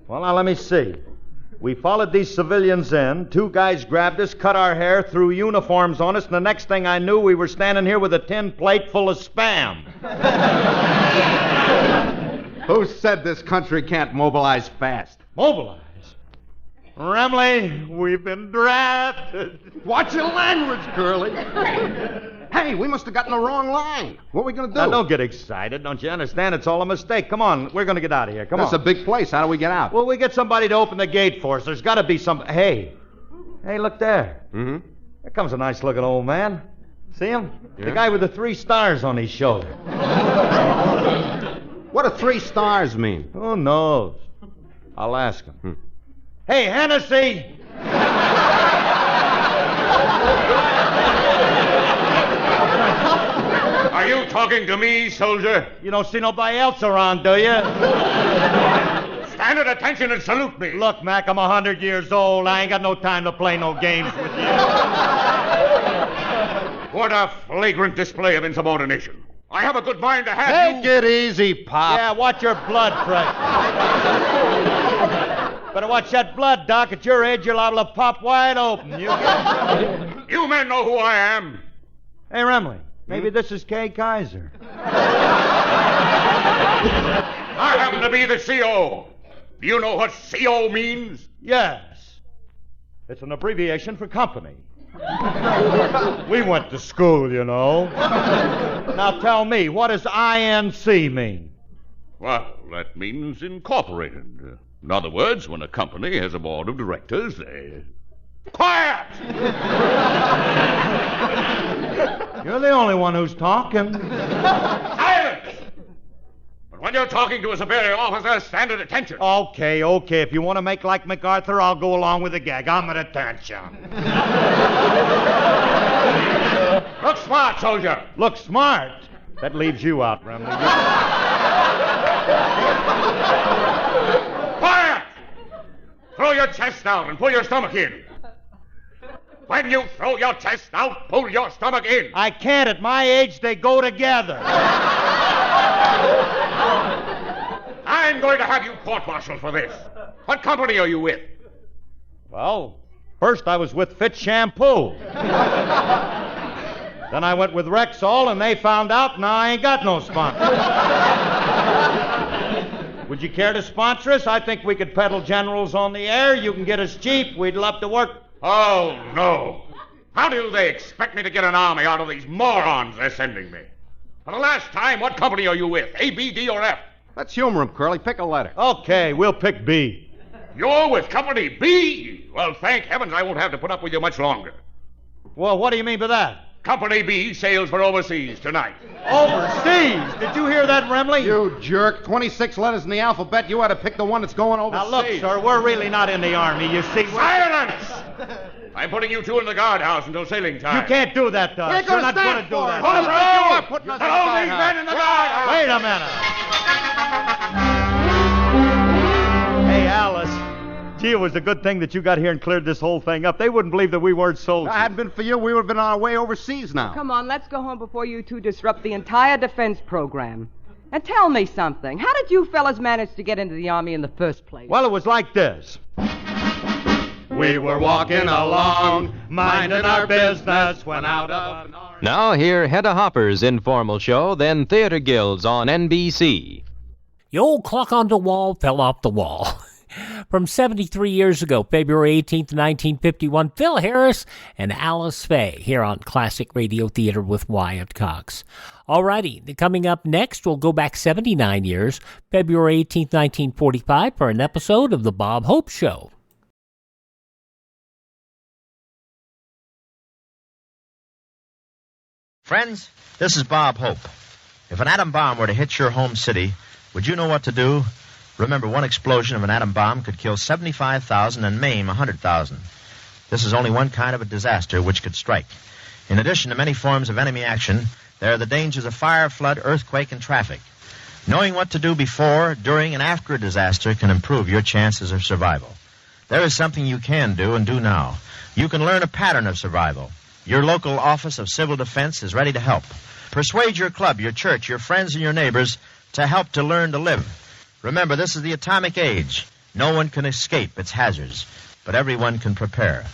[SPEAKER 10] Well, now, let me see. We followed these civilians in. 2 guys grabbed us, cut our hair, threw uniforms on us, and the next thing I knew, we were standing here with a tin plate full of Spam.
[SPEAKER 14] Who said this country can't mobilize fast?
[SPEAKER 10] Mobilize? Remley, we've been drafted.
[SPEAKER 14] Watch your language, Curly. Hey, we must have gotten the wrong line. What are we going to do?
[SPEAKER 10] Now, don't get excited. Don't you understand? It's all a mistake. Come on. We're going to get out of here. Come on.
[SPEAKER 14] That's a big place. How do we get out?
[SPEAKER 10] Well, we get somebody to open the gate for us. There's got to be some... Hey, look there.
[SPEAKER 14] Mm-hmm.
[SPEAKER 10] There comes a nice-looking old man. See him?
[SPEAKER 14] Yeah.
[SPEAKER 10] The guy with the 3 stars on his shoulder.
[SPEAKER 14] What do 3 stars mean?
[SPEAKER 10] Who knows? I'll ask him. Hey, Hennessy!
[SPEAKER 1] Are you talking to me, soldier?
[SPEAKER 10] You don't see nobody else around, do you?
[SPEAKER 1] Stand at attention and salute me.
[SPEAKER 10] Look, Mac, I'm 100 years old. I ain't got no time to play no games with you.
[SPEAKER 1] What a flagrant display of insubordination. I have a good mind to have
[SPEAKER 10] Take it easy, Pop. Yeah, watch your blood pressure. Better watch that blood, Doc. At your age, you're liable to pop wide open.
[SPEAKER 1] You men know who I am.
[SPEAKER 10] Hey, Remley, maybe this is Kay Kaiser.
[SPEAKER 1] I happen to be the CO. Do you know what CO means?
[SPEAKER 10] Yes. It's an abbreviation for company. We went to school, you know. Now tell me, what does INC mean?
[SPEAKER 1] Well, that means incorporated. In other words, when a company has a board of directors, they... Quiet!
[SPEAKER 10] You're the only one who's talking.
[SPEAKER 1] Silence! But when you're talking to a superior officer, stand at attention.
[SPEAKER 10] Okay. If you want to make like MacArthur, I'll go along with the gag. I'm at attention.
[SPEAKER 1] Look smart, soldier.
[SPEAKER 10] Look smart? That leaves you out, Remley.
[SPEAKER 1] Quiet! Throw your chest out and pull your stomach in. When you throw your chest out, pull your stomach in.
[SPEAKER 10] I can't. At my age, they go together.
[SPEAKER 1] I'm going to have you court-martialed for this. What company are you with?
[SPEAKER 10] Well, first I was with Fit Shampoo. Then I went with Rexall, and they found out, now I ain't got no sponsor. Would you care to sponsor us? I think we could peddle generals on the air. You can get us cheap. We'd love to work.
[SPEAKER 1] Oh, no. How do they expect me to get an army out of these morons they're sending me? For the last time, what company are you with? A, B, D, or F?
[SPEAKER 14] Let's humor him, Curly. Pick a letter.
[SPEAKER 10] Okay, we'll pick B.
[SPEAKER 1] You're with Company B? Well, thank heavens I won't have to put up with you much longer.
[SPEAKER 10] Well, what do you mean by that?
[SPEAKER 1] Company B sails for overseas tonight.
[SPEAKER 10] Overseas? Did you hear that, Remley?
[SPEAKER 14] You jerk. 26 letters in the alphabet. You ought to pick the one that's going overseas.
[SPEAKER 10] Now, look, sir, we're really not in the Army, you see.
[SPEAKER 1] Silence! I'm putting you two in the guardhouse until sailing time.
[SPEAKER 10] You can't do that to us.
[SPEAKER 14] You're
[SPEAKER 10] not going to do that.
[SPEAKER 1] Throw these men in the guardhouse!
[SPEAKER 10] Wait a minute. Hey, Alice. Gee, it was a good thing that you got here and cleared this whole thing up. They wouldn't believe that we weren't soldiers.
[SPEAKER 14] If it hadn't been for you, we would have been on our way overseas now.
[SPEAKER 25] Come on, let's go home before you two disrupt the entire defense program. And tell me something. How did you fellas manage to get into the Army in the first place?
[SPEAKER 10] Well, it was like this. We were walking along, minding our business, when out of...
[SPEAKER 3] Now hear Hedda Hopper's informal show, then Theater Guilds on NBC.
[SPEAKER 6] The old clock on the wall fell off the wall. From 73 years ago, February 18th, 1951, Phil Harris and Alice Faye here on Classic Radio Theater with Wyatt Cox. Alrighty, coming up next, we'll go back 79 years, February 18th, 1945, for an episode of The Bob Hope Show.
[SPEAKER 16] Friends, this is Bob Hope. If an atom bomb were to hit your home city, would you know what to do? Remember, one explosion of an atom bomb could kill 75,000 and maim 100,000. This is only one kind of a disaster which could strike. In addition to many forms of enemy action, there are the dangers of fire, flood, earthquake, and traffic. Knowing what to do before, during, and after a disaster can improve your chances of survival. There is something you can do and do now. You can learn a pattern of survival. Your local Office of Civil Defense is ready to help. Persuade your club, your church, your friends, and your neighbors to help to learn to live. Remember, this is the atomic age. No one can escape its hazards, but everyone can prepare.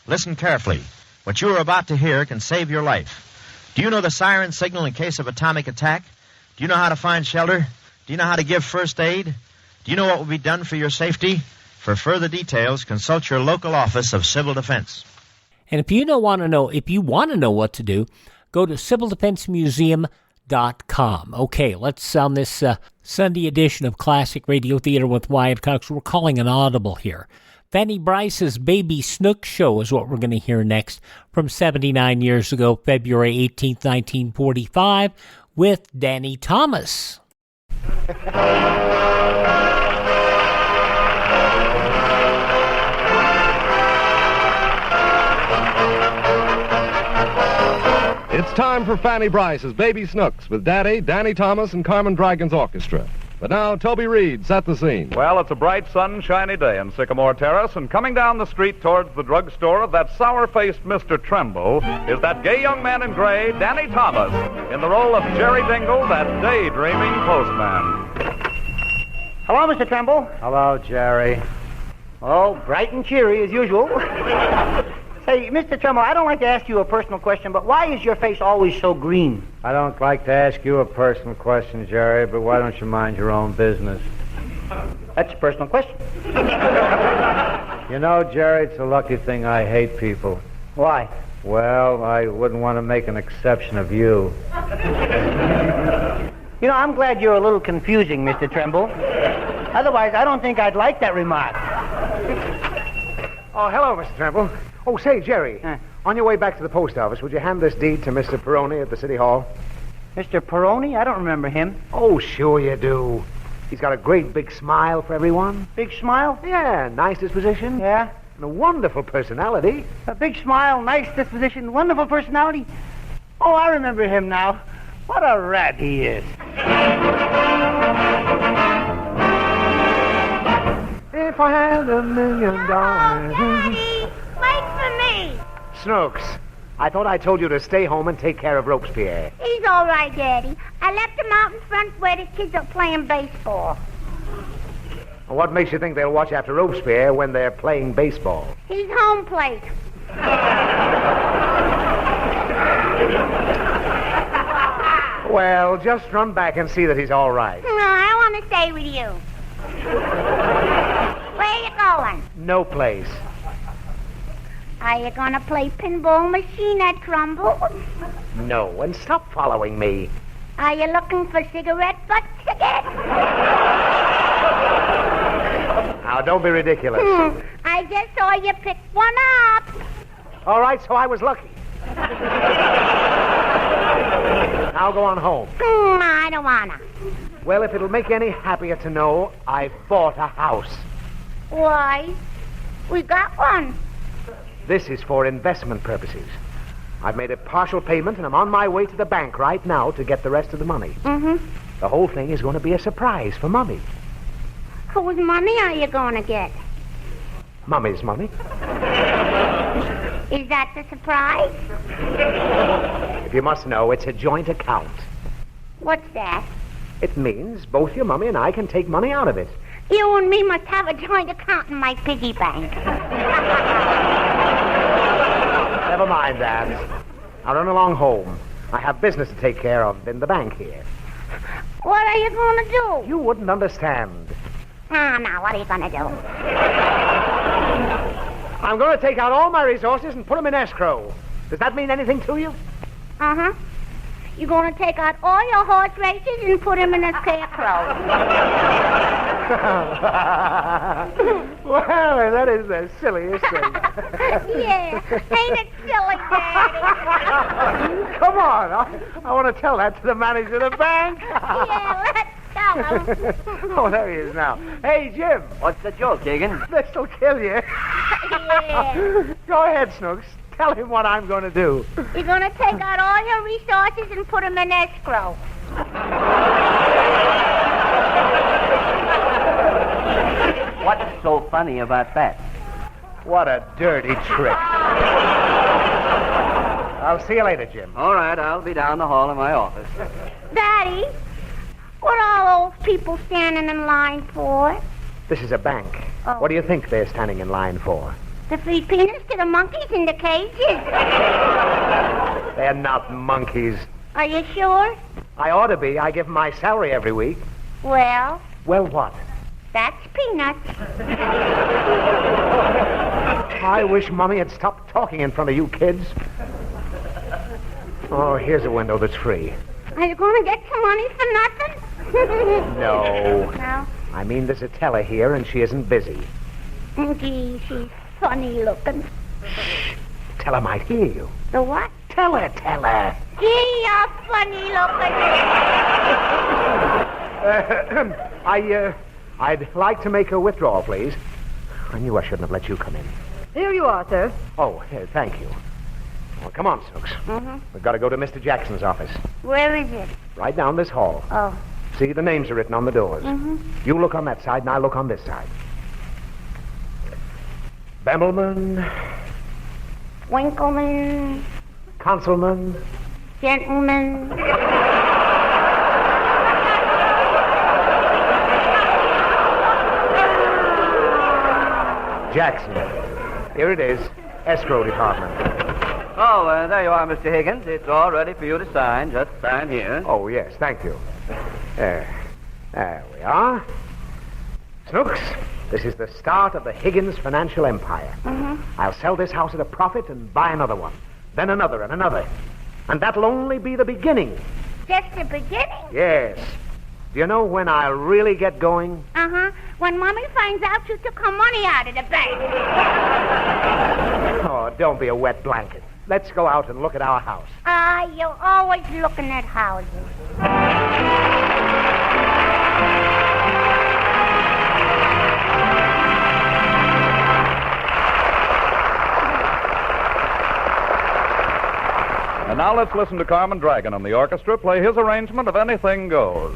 [SPEAKER 16] Listen carefully. What you are about to hear can save your life. Do you know the siren signal in case of atomic attack? Do you know how to find shelter? Do you know how to give first aid? Do you know what will be done for your safety? For further details, consult your local Office of Civil Defense.
[SPEAKER 6] And if you want to know what to do, go to civildefensemuseum.com. Okay, let's on this Sunday edition of Classic Radio Theater with Wyatt Cox. We're calling an audible here. Fanny Brice's Baby Snooks Show is what we're going to hear next from 79 years ago, February 18th, 1945, with Danny Thomas.
[SPEAKER 20] It's time for Fanny Brice's Baby Snooks with Daddy, Danny Thomas, and Carmen Dragon's Orchestra. But now, Toby Reed, set the scene.
[SPEAKER 21] Well, it's a bright, sunshiny day in Sycamore Terrace, and coming down the street towards the drugstore of that sour-faced Mr. Tremble is that gay young man in gray, Danny Thomas, in the role of Jerry Dingle, that daydreaming postman.
[SPEAKER 22] Hello, Mr. Tremble.
[SPEAKER 10] Hello, Jerry.
[SPEAKER 22] Oh, bright and cheery as usual. Hey, Mr. Tremble, I don't like to ask you a personal question, but why is your face always so green?
[SPEAKER 10] I don't like to ask you a personal question, Jerry, but why don't you mind your own business?
[SPEAKER 22] That's a personal question.
[SPEAKER 10] You know, Jerry, it's a lucky thing I hate people.
[SPEAKER 22] Why?
[SPEAKER 10] Well, I wouldn't want to make an exception of you.
[SPEAKER 22] You know, I'm glad you're a little confusing, Mr. Tremble. Otherwise, I don't think I'd like that remark.
[SPEAKER 23] Oh, hello, Mr. Tremble. Oh, say, Jerry, on your way back to the post office, would you hand this deed to Mr. Peroni at the City Hall?
[SPEAKER 22] Mr. Peroni? I don't remember him.
[SPEAKER 23] Oh, sure you do. He's got a great big smile for everyone.
[SPEAKER 22] Big smile?
[SPEAKER 23] Yeah, nice disposition.
[SPEAKER 22] Yeah.
[SPEAKER 23] And a wonderful personality.
[SPEAKER 22] A big smile, nice disposition, wonderful personality. Oh, I remember him now. What a rat he is.
[SPEAKER 23] If I had $1 million.
[SPEAKER 4] Daddy, wait for me.
[SPEAKER 23] Snooks, I thought I told you to stay home and take care of Robespierre.
[SPEAKER 4] He's all right, Daddy. I left him out in front where the kids are playing baseball.
[SPEAKER 23] Well, what makes you think they'll watch after Robespierre when they're playing baseball?
[SPEAKER 4] He's home plate.
[SPEAKER 23] Well, just run back and see that he's all right.
[SPEAKER 4] No, I want to stay with you. Where are you going?
[SPEAKER 23] No place.
[SPEAKER 4] Are you going to play pinball machine at Trumbull?
[SPEAKER 23] No, and stop following me.
[SPEAKER 4] Are you looking for cigarette butts again?
[SPEAKER 23] Now, don't be ridiculous.
[SPEAKER 4] I just saw you pick one up.
[SPEAKER 23] All right, so I was lucky. Now go on home.
[SPEAKER 4] I don't wanna.
[SPEAKER 23] Well, if it'll make you any happier to know, I've bought a house.
[SPEAKER 4] Why? We got one.
[SPEAKER 23] This is for investment purposes. I've made a partial payment, and I'm on my way to the bank right now to get the rest of the money.
[SPEAKER 4] Mm-hmm.
[SPEAKER 23] The whole thing is going to be a surprise for Mummy.
[SPEAKER 4] Whose money are you going to get?
[SPEAKER 23] Mummy's money.
[SPEAKER 4] Is that the surprise?
[SPEAKER 23] If you must know, it's a joint account.
[SPEAKER 4] What's that?
[SPEAKER 23] It means both your Mummy and I can take money out of it.
[SPEAKER 4] You and me must have a joint account in my piggy bank.
[SPEAKER 23] Never mind that. Now run along home. I have business to take care of in the bank here.
[SPEAKER 4] What are you going to do?
[SPEAKER 23] You wouldn't understand.
[SPEAKER 4] Now, what are you going to do?
[SPEAKER 23] I'm going to take out all my resources and put them in escrow. Does that mean anything to you?
[SPEAKER 4] Uh-huh. You're going to take out all your horse races and put them in a scarecrow.
[SPEAKER 23] Well, that is the silliest thing.
[SPEAKER 4] Yeah, ain't it silly, Daddy?
[SPEAKER 23] Come on. I want to tell that to the manager of the bank.
[SPEAKER 4] Yeah, let's tell him.
[SPEAKER 23] Oh, there he is now. Hey, Jim.
[SPEAKER 7] What's the joke, Egan?
[SPEAKER 23] This'll kill you.
[SPEAKER 4] Yeah.
[SPEAKER 23] Go ahead, Snooks. Tell him what I'm going to do.
[SPEAKER 4] You're going to take out all your resources and put them in escrow.
[SPEAKER 7] What's so funny about that?
[SPEAKER 23] What a dirty trick. I'll see you later, Jim.
[SPEAKER 7] All right, I'll be down the hall in my office.
[SPEAKER 4] Daddy, what are all those people standing in line for?
[SPEAKER 23] This is a bank.
[SPEAKER 4] Oh.
[SPEAKER 23] What do you think they're standing in line for?
[SPEAKER 4] To feed peanuts to the monkeys in the cages.
[SPEAKER 23] They're not monkeys.
[SPEAKER 4] Are you sure?
[SPEAKER 23] I ought to be. I give them my salary every week.
[SPEAKER 4] Well,
[SPEAKER 23] Well, what?
[SPEAKER 4] that's peanuts.
[SPEAKER 23] I wish Mommy had stopped talking in front of you kids. Oh, here's a window that's free.
[SPEAKER 4] Are you going to get some money for nothing?
[SPEAKER 23] No.
[SPEAKER 4] No?
[SPEAKER 23] I mean, there's a teller here, and she isn't busy.
[SPEAKER 4] Gee, she's funny looking.
[SPEAKER 23] Teller might hear you.
[SPEAKER 4] The what?
[SPEAKER 23] Teller.
[SPEAKER 4] Gee, you're funny looking.
[SPEAKER 23] I'd like to make a withdrawal, please. I knew I shouldn't have let you come in.
[SPEAKER 8] Here you are, sir.
[SPEAKER 23] Oh, thank you. Well, come on, Snooks.
[SPEAKER 4] Mm-hmm.
[SPEAKER 23] We've got to go to Mr. Jackson's office.
[SPEAKER 4] Where is it?
[SPEAKER 23] Right down this hall.
[SPEAKER 4] Oh.
[SPEAKER 23] See, the names are written on the doors.
[SPEAKER 4] Mm-hmm.
[SPEAKER 23] You look on that side, and I look on this side. Bemelman,
[SPEAKER 4] Winkleman,
[SPEAKER 23] Consulman,
[SPEAKER 4] gentleman.
[SPEAKER 23] Jackson. Here it is. Escrow department.
[SPEAKER 7] Oh, there you are, Mr. Higgins. It's all ready for you to sign. Just sign here.
[SPEAKER 23] Oh, yes, thank you. There we are. Snooks, this is the start of the Higgins financial empire.
[SPEAKER 4] Mm-hmm.
[SPEAKER 23] I'll sell this house at a profit and buy another one. Then another and another. And that'll only be the beginning.
[SPEAKER 4] Just the beginning?
[SPEAKER 23] Yes. Do you know when I'll really get going?
[SPEAKER 4] Uh-huh. When Mommy finds out you took her money out of the bank.
[SPEAKER 23] Oh, don't be a wet blanket. Let's go out and look at our house.
[SPEAKER 4] You're always looking at houses.
[SPEAKER 21] And now let's listen to Carmen Dragon and the orchestra play his arrangement of Anything Goes.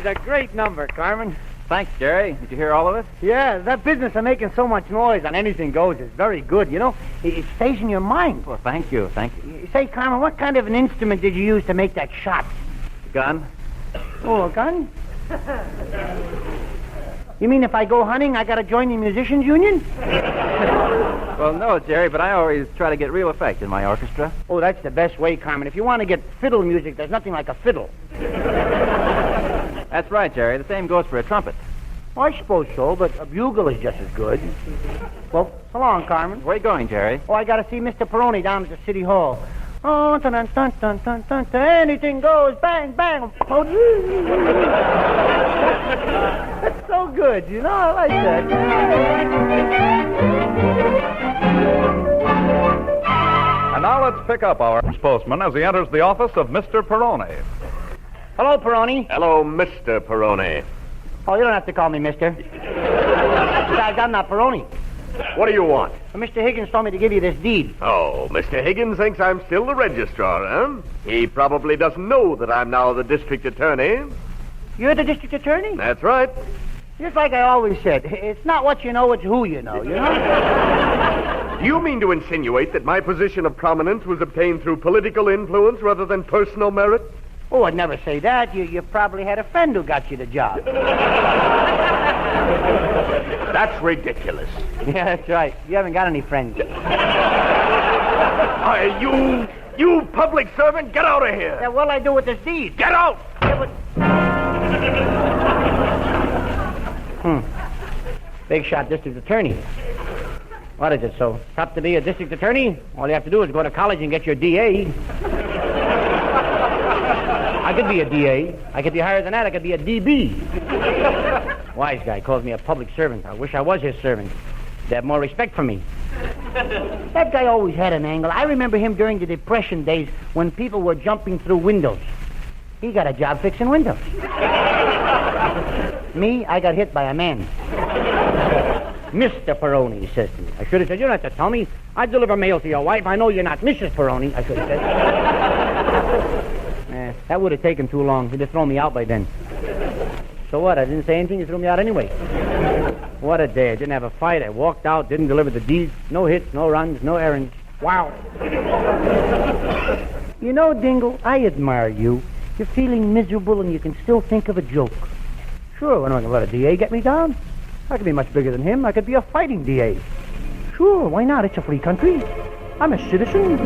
[SPEAKER 22] is a great number, Carmen.
[SPEAKER 7] Thanks, Jerry. Did you hear all of it?
[SPEAKER 22] Yeah, that business of making so much noise on Anything Goes is very good, you know. It stays in your mind.
[SPEAKER 7] Well, thank you.
[SPEAKER 22] Say, Carmen, what kind of an instrument did you use to make that shot?
[SPEAKER 7] Gun?
[SPEAKER 22] Oh, a gun? You mean if I go hunting, I gotta join the musicians union?
[SPEAKER 7] Well, no, Jerry, but I always try to get real effect in my orchestra.
[SPEAKER 22] Oh, that's the best way, Carmen. If you want to get fiddle music, there's nothing like a fiddle.
[SPEAKER 7] That's right, Jerry. The same goes for a trumpet.
[SPEAKER 22] Well, I suppose so, but a bugle is just as good. Well, so long, Carmen.
[SPEAKER 7] Where are you going, Jerry?
[SPEAKER 22] Oh, I gotta see Mr. Peroni down at the city hall. Oh, dun dun dun dun dun dun dun. Anything goes, bang, bang. Oh, that's so good, you know. I like that.
[SPEAKER 21] And now let's pick up our postman as he enters the office of Mr. Peroni.
[SPEAKER 22] Hello, Peroni.
[SPEAKER 8] Hello, Mr. Peroni.
[SPEAKER 22] Oh, you don't have to call me mister. Besides, I'm not Peroni.
[SPEAKER 8] What do you want?
[SPEAKER 22] Well, Mr. Higgins told me to give you this deed.
[SPEAKER 8] Oh, Mr. Higgins thinks I'm still the registrar, huh? He probably doesn't know that I'm now the district attorney.
[SPEAKER 22] You're the district attorney?
[SPEAKER 8] That's right.
[SPEAKER 22] Just like I always said, it's not what you know, it's who you know, you know?
[SPEAKER 8] Do you mean to insinuate that my position of prominence was obtained through political influence rather than personal merit?
[SPEAKER 22] Oh, I'd never say that. You probably had a friend who got you the job.
[SPEAKER 8] That's ridiculous.
[SPEAKER 22] Yeah, that's right. You haven't got any friends.
[SPEAKER 8] You public servant, get out of here.
[SPEAKER 22] Yeah, what'll I do with this deed?
[SPEAKER 8] Get out!
[SPEAKER 22] Yeah, but... Big shot district attorney. What is it, so tough to be a district attorney? All you have to do is go to college and get your DA. I could be a DA. I could be higher than that. I could be a DB. Wise guy calls me a public servant. I wish I was his servant. He'd have more respect for me. That guy always had an angle. I remember him during the Depression days when people were jumping through windows. He got a job fixing windows. Me, I got hit by a man. Mr. Peroni, he says to me. I should have said, you don't have to tell me. I deliver mail to your wife. I know you're not Mrs. Peroni. I should have said. That would have taken too long. He'd have thrown me out by then. So what? I didn't say anything. He threw me out anyway. What a day. I didn't have a fight. I walked out, didn't deliver the deed. No hits, no runs, no errands. Wow. You know, Dingle, I admire you. You're feeling miserable and you can still think of a joke. Sure, we're not going to let a DA get me down. I could be much bigger than him. I could be a fighting DA. Sure, why not? It's a free country. I'm a citizen.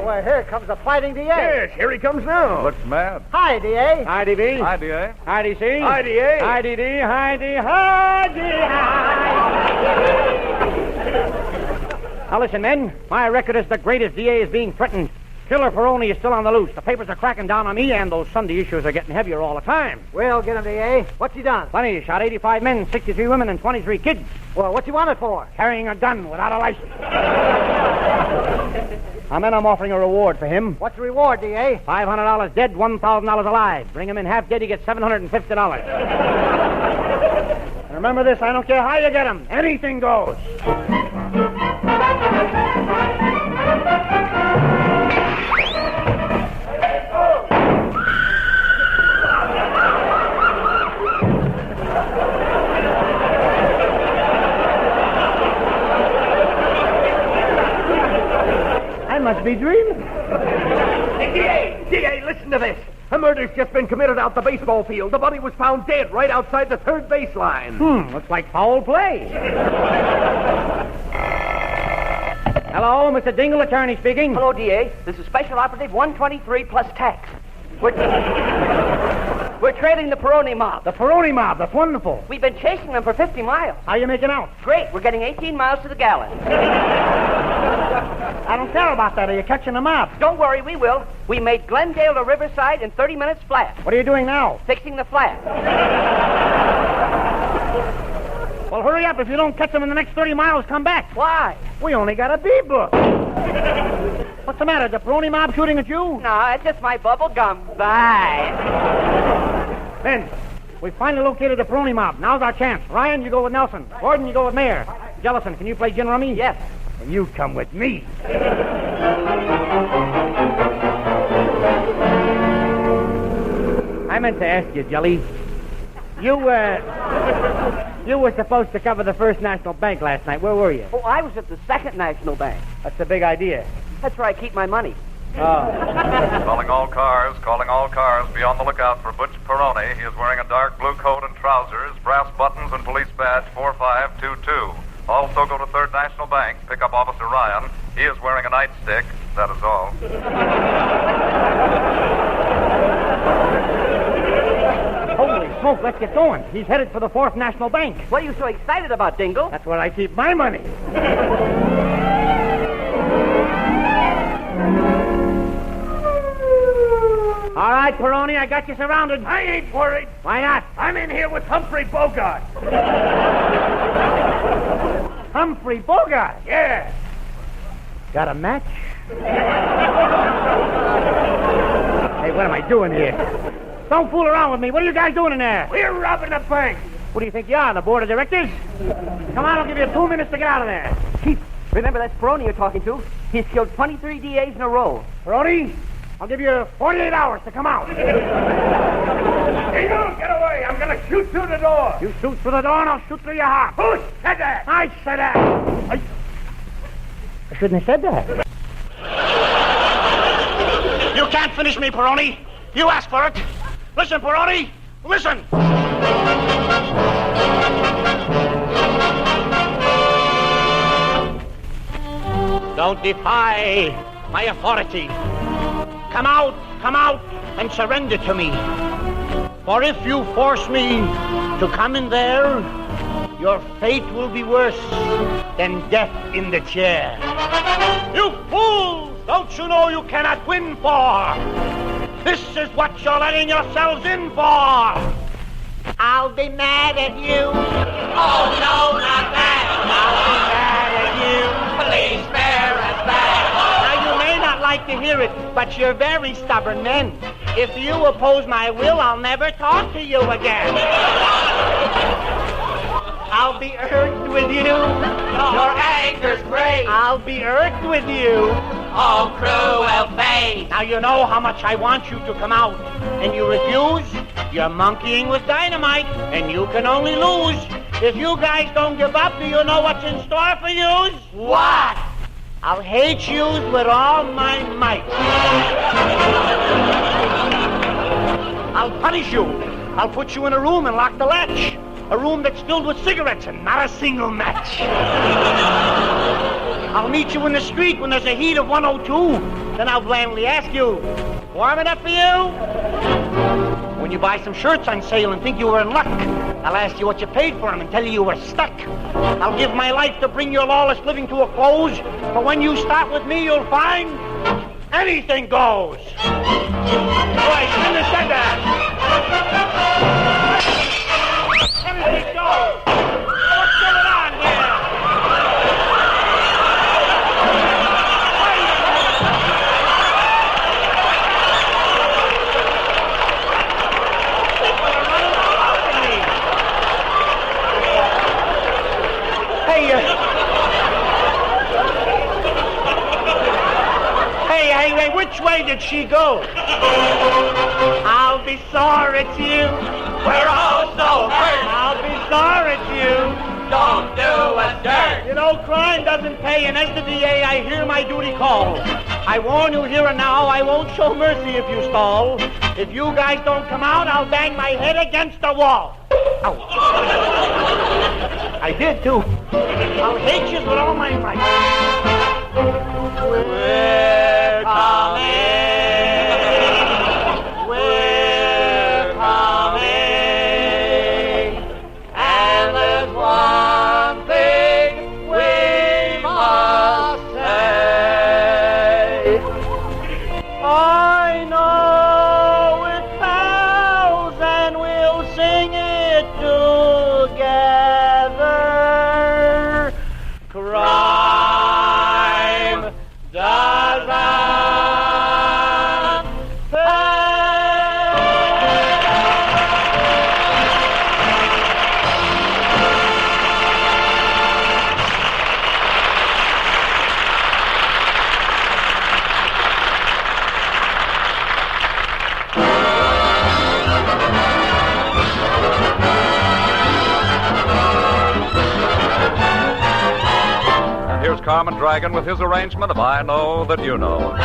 [SPEAKER 22] Well, here comes the fighting DA.
[SPEAKER 8] Yes, here he comes now.
[SPEAKER 21] Looks mad.
[SPEAKER 22] Hi, DA.
[SPEAKER 8] Hi, DB.
[SPEAKER 21] Hi, DA.
[SPEAKER 22] Hi, DC.
[SPEAKER 8] Hi, DA.
[SPEAKER 22] Hi, DD. Hi, D. Hi, D. Hi. Now, listen, men. My record as the greatest DA is being threatened. Killer Peroni is still on the loose. The papers are cracking down on me, and those Sunday issues are getting heavier all the time. Well, get him, DA. What's he done? Plenty. He shot 85 men, 63 women, and 23 kids. Well, what's he wanted for? Carrying a gun without a license. I'm offering a reward for him. What's the reward, DA? $500 dead, $1,000 alive. Bring him in half dead, he gets $750. And remember this, I don't care how you get him. Anything goes. I must be dreaming.
[SPEAKER 8] Hey, DA, listen to this. A murder's just been committed out the baseball field. The body was found dead right outside the third baseline.
[SPEAKER 22] Looks like foul play. Hello, Mr. Dingle, attorney speaking.
[SPEAKER 9] Hello, DA. This is Special Operative 123 plus tax. We're trailing the Peroni mob.
[SPEAKER 22] The Peroni mob, that's wonderful.
[SPEAKER 9] We've been chasing them for 50 miles.
[SPEAKER 22] How you making out?
[SPEAKER 9] Great. We're getting 18 miles to the gallon.
[SPEAKER 22] I don't care about that. Are you catching the mob?
[SPEAKER 9] Don't worry, we will. We made Glendale to Riverside in 30 minutes flat.
[SPEAKER 22] What are you doing now?
[SPEAKER 9] Fixing the flat.
[SPEAKER 22] Well, hurry up. If you don't catch them in the next 30 miles, come back.
[SPEAKER 9] Why?
[SPEAKER 22] We only got a B book. What's the matter? The Peroni mob shooting at you?
[SPEAKER 9] No, it's just my bubble gum. Bye.
[SPEAKER 22] Ben, we finally located the Peroni mob. Now's our chance. Ryan, you go with Nelson. Gordon, you go with Mayer. Jellison, can you play gin rummy?
[SPEAKER 9] Yes.
[SPEAKER 22] And you come with me. meant to ask you, Jelly. You were supposed to cover the First National Bank last night. Where were you?
[SPEAKER 9] Oh, I was at the Second National Bank.
[SPEAKER 22] That's a big idea.
[SPEAKER 9] That's where I keep my money.
[SPEAKER 21] Calling all cars. Be on the lookout for Butch Peroni. He is wearing a dark blue coat and trousers, brass buttons, and police badge 4522. Also go to Third National Bank. Pick up Officer Ryan. He is wearing a nightstick. That is all.
[SPEAKER 22] Holy smoke, let's get going. He's headed for the Fourth National Bank.
[SPEAKER 9] What are you so excited about, Dingle?
[SPEAKER 22] That's where I keep my money. All right, Peroni, I got you surrounded.
[SPEAKER 8] I ain't worried.
[SPEAKER 22] Why not?
[SPEAKER 8] I'm in here with Humphrey Bogart.
[SPEAKER 22] Humphrey Bogart?
[SPEAKER 8] Yeah.
[SPEAKER 22] Got a match? Hey, what am I doing here? Don't fool around with me. What are you guys doing in there?
[SPEAKER 8] We're robbing a bank.
[SPEAKER 22] What do you think you are, the board of directors? Come on, I'll give you 2 minutes to get out of there.
[SPEAKER 9] Chief, remember that's Peroni you're talking to? He's killed 23 DAs in a row.
[SPEAKER 22] Peroni, I'll give you 48 hours to come out.
[SPEAKER 8] Hey, you get away. I'm going to shoot through the door.
[SPEAKER 22] You shoot through the door and I'll shoot through your heart.
[SPEAKER 8] Who said that?
[SPEAKER 22] I said that. I shouldn't have said that.
[SPEAKER 10] You can't finish me, Peroni. You asked for it. Listen, Peroni. Listen. Don't defy my authority. Come out, and surrender to me. For if you force me to come in there, your fate will be worse than death in the chair. You fools! Don't you know you cannot win for? This is what you're letting yourselves in for. I'll be mad at you.
[SPEAKER 1] Oh, no, not that.
[SPEAKER 22] I'll be mad at you.
[SPEAKER 1] Please bear us back.
[SPEAKER 22] Now, you may not like to hear it, but you're very stubborn men. If you oppose my will, I'll never talk to you again. I'll be irked with you.
[SPEAKER 1] Your anger's great.
[SPEAKER 22] I'll be irked with you.
[SPEAKER 1] Oh, cruel fate.
[SPEAKER 22] Now you know how much I want you to come out, and you refuse? You're monkeying with dynamite, and you can only lose. If you guys don't give up, do you know what's in store for you?
[SPEAKER 1] What?
[SPEAKER 22] I'll hate you with all my might. I'll punish you. I'll put you in a room and lock the latch. A room that's filled with cigarettes and not a single match. I'll meet you in the street when there's a heat of 102. Then I'll blandly ask you, warm it up for you? When you buy some shirts on sale and think you were in luck, I'll ask you what you paid for them and tell you were stuck. I'll give my life to bring your lawless living to a close. But when you start with me, you'll find anything goes. Boy, you shouldn't have said that. Anything goes. What's going on here? Hey, which way did she go? I'll be sore at you.
[SPEAKER 1] We're all so hurt.
[SPEAKER 22] I'll be sore at you.
[SPEAKER 1] Don't do us dirt.
[SPEAKER 22] You know, crime doesn't pay, and as the DA, I hear my duty call. I warn you here and now, I won't show mercy if you stall. If you guys don't come out, I'll bang my head against the wall. Ow. I did, too. I'll hate you with all my might. We're coming. We're coming. And there's one thing we must say. I know it bells and we'll sing it together. Crime does not
[SPEAKER 21] here's Carmen Dragon with his arrangement of I Know That You Know.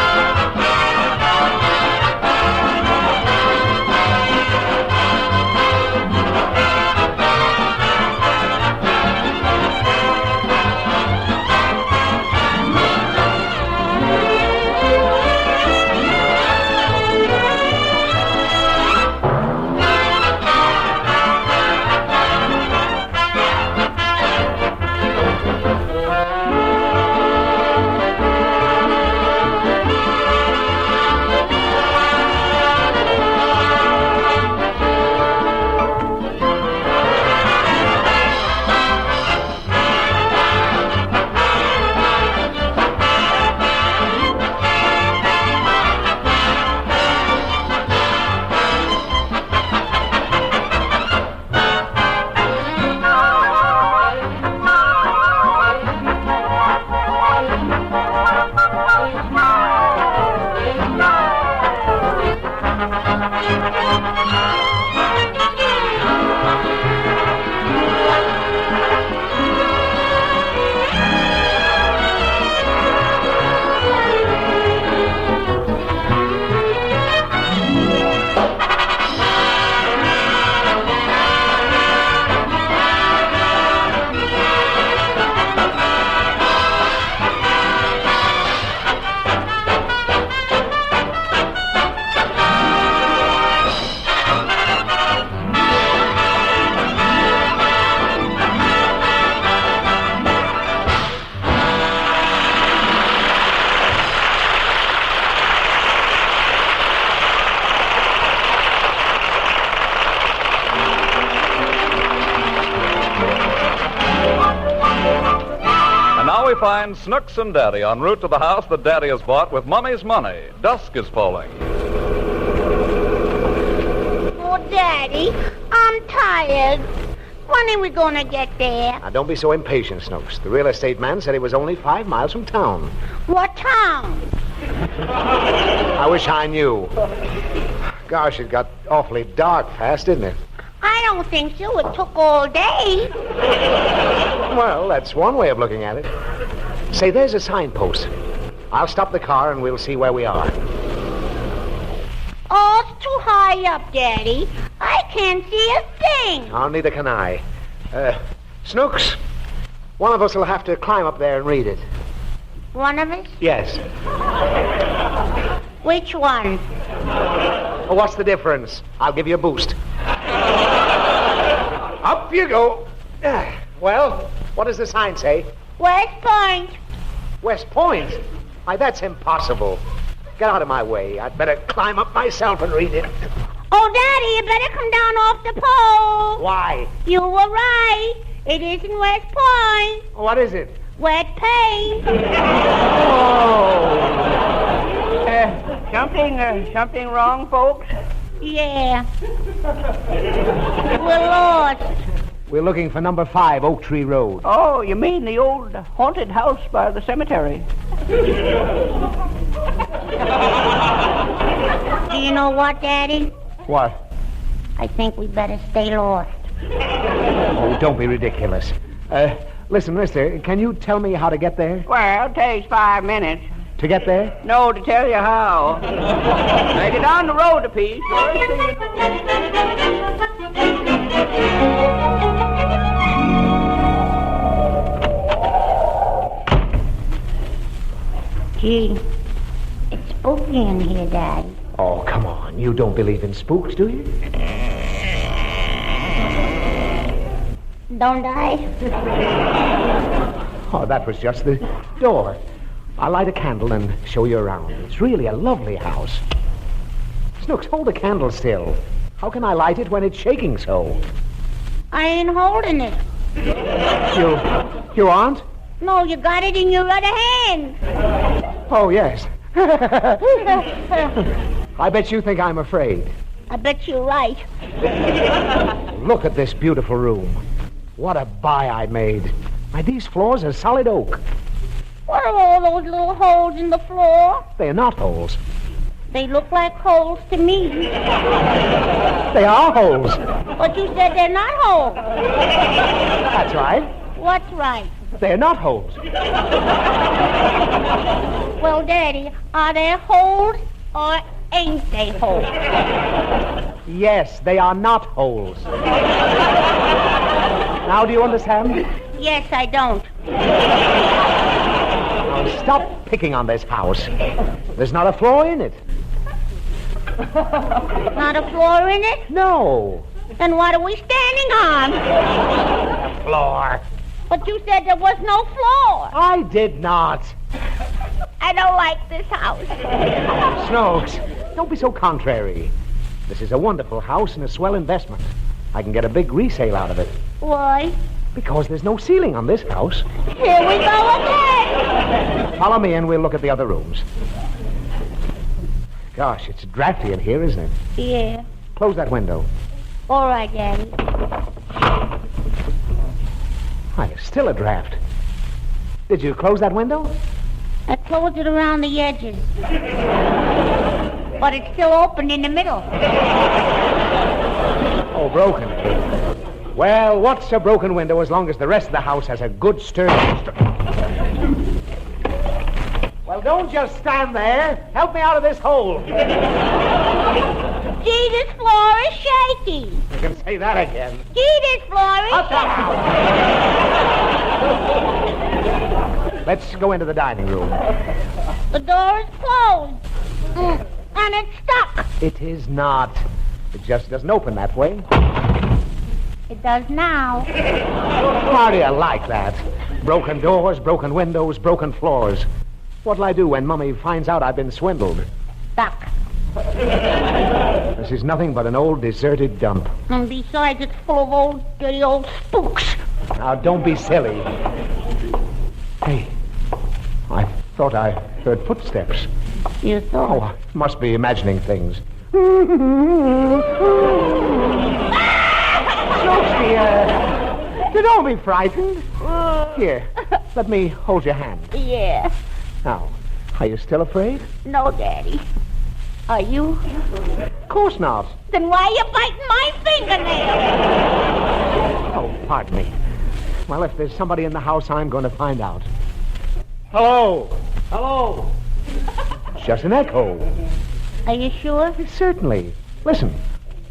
[SPEAKER 21] Find Snooks and Daddy en route to the house that Daddy has bought with Mummy's money. Dusk is falling.
[SPEAKER 4] Oh, Daddy, I'm tired. When are we going to get there?
[SPEAKER 23] Now, don't be so impatient, Snooks. The real estate man said he was only 5 miles from town.
[SPEAKER 4] What town?
[SPEAKER 23] I wish I knew. Gosh, it got awfully dark fast, didn't it?
[SPEAKER 4] I don't think so. It took all day.
[SPEAKER 23] Well, that's one way of looking at it. Say, there's a signpost. I'll stop the car and we'll see where we are.
[SPEAKER 4] Oh, it's too high up, Daddy. I can't see a thing.
[SPEAKER 23] Oh, neither can I. Snooks, one of us will have to climb up there and read it.
[SPEAKER 4] One of us?
[SPEAKER 23] Yes.
[SPEAKER 4] Which one?
[SPEAKER 23] Oh, what's the difference? I'll give you a boost. Up you go. Well, what does the sign say?
[SPEAKER 4] West Point.
[SPEAKER 23] West Point? Why, that's impossible. Get out of my way. I'd better climb up myself and read it.
[SPEAKER 4] Oh, Daddy, you better come down off the pole.
[SPEAKER 23] Why?
[SPEAKER 4] You were right. It isn't West Point.
[SPEAKER 23] What is it?
[SPEAKER 4] Wet paint.
[SPEAKER 9] Something wrong, folks?
[SPEAKER 4] Yeah. We're lost.
[SPEAKER 23] We're looking for number 5, Oak Tree Road.
[SPEAKER 9] Oh, you mean the old haunted house by the cemetery?
[SPEAKER 4] Do you know what, Daddy?
[SPEAKER 23] What?
[SPEAKER 4] I think we better stay lost.
[SPEAKER 23] Oh, don't be ridiculous. Listen, mister, can you tell me how to get there?
[SPEAKER 9] Well, it takes 5 minutes.
[SPEAKER 23] To get there?
[SPEAKER 9] No, to tell you how. Now, get down the road a piece.
[SPEAKER 4] Gee, it's spooky in here, Daddy.
[SPEAKER 23] Oh, come on. You don't believe in spooks, do you?
[SPEAKER 4] Don't I?
[SPEAKER 23] Oh, that was just the door. I'll light a candle and show you around. It's really a lovely house. Snooks, hold the candle still. How can I light it when it's shaking so?
[SPEAKER 4] I ain't holding it.
[SPEAKER 23] You aren't?
[SPEAKER 4] No, you got it in your other hand.
[SPEAKER 23] Oh, yes. I bet you think I'm afraid.
[SPEAKER 4] I bet you're right.
[SPEAKER 23] Look at this beautiful room. What a buy I made. Why, these floors are solid oak.
[SPEAKER 4] What are all those little holes in the floor?
[SPEAKER 23] They're not holes.
[SPEAKER 4] They look like holes to me.
[SPEAKER 23] They are holes.
[SPEAKER 4] But you said they're not holes.
[SPEAKER 23] That's right.
[SPEAKER 4] What's right?
[SPEAKER 23] They're not holes.
[SPEAKER 4] Well, Daddy, are they holes or ain't they holes?
[SPEAKER 23] Yes, they are not holes. Now, do you understand?
[SPEAKER 4] Yes, I don't.
[SPEAKER 23] Now, stop picking on this house. There's not a flaw in it.
[SPEAKER 4] Not a floor in it?
[SPEAKER 23] No.
[SPEAKER 4] Then what are we standing on?
[SPEAKER 23] A floor.
[SPEAKER 4] But you said there was no floor.
[SPEAKER 23] I did not.
[SPEAKER 4] I don't like this house.
[SPEAKER 23] Snooks, don't be so contrary. This is a wonderful house and a swell investment. I can get a big resale out of it.
[SPEAKER 4] Why?
[SPEAKER 23] Because there's no ceiling on this house.
[SPEAKER 4] Here we go again.
[SPEAKER 23] Follow me and we'll look at the other rooms. Gosh, it's drafty in here, isn't it?
[SPEAKER 4] Yeah.
[SPEAKER 23] Close that window.
[SPEAKER 4] All right, Daddy.
[SPEAKER 23] Why, there's still a draft. Did you close that window?
[SPEAKER 4] I closed it around the edges. But it's still open in the middle.
[SPEAKER 23] Oh, broken. Well, what's a broken window as long as the rest of the house has a good sturdy... Well, don't just stand there. Help me out of this hole.
[SPEAKER 4] Gee, this floor is shaky.
[SPEAKER 23] You can say that again.
[SPEAKER 4] Gee, this floor is shaky.
[SPEAKER 23] Let's go into the dining room.
[SPEAKER 4] The door is closed. And it's stuck.
[SPEAKER 23] It is not. It just doesn't open that way.
[SPEAKER 4] It does now.
[SPEAKER 23] How do you like that? Broken doors, broken windows, broken floors. What'll I do when Mummy finds out I've been swindled?
[SPEAKER 4] Stuck.
[SPEAKER 23] This is nothing but an old deserted dump.
[SPEAKER 4] And besides, it's full of old, dirty old spooks.
[SPEAKER 23] Now, don't be silly. Hey, I thought I heard footsteps.
[SPEAKER 4] You thought?
[SPEAKER 23] Oh, I must be imagining things. Snooks, dear. Don't be frightened. Here, let me hold your hand.
[SPEAKER 4] Yeah.
[SPEAKER 23] Now, are you still afraid?
[SPEAKER 4] No, Daddy. Are you?
[SPEAKER 23] Of course not.
[SPEAKER 4] Then why are you biting my fingernail?
[SPEAKER 23] Oh, pardon me. Well, if there's somebody in the house, I'm going to find out. Hello.
[SPEAKER 10] Hello.
[SPEAKER 23] It's just an echo.
[SPEAKER 4] Are you sure?
[SPEAKER 23] Certainly. Listen.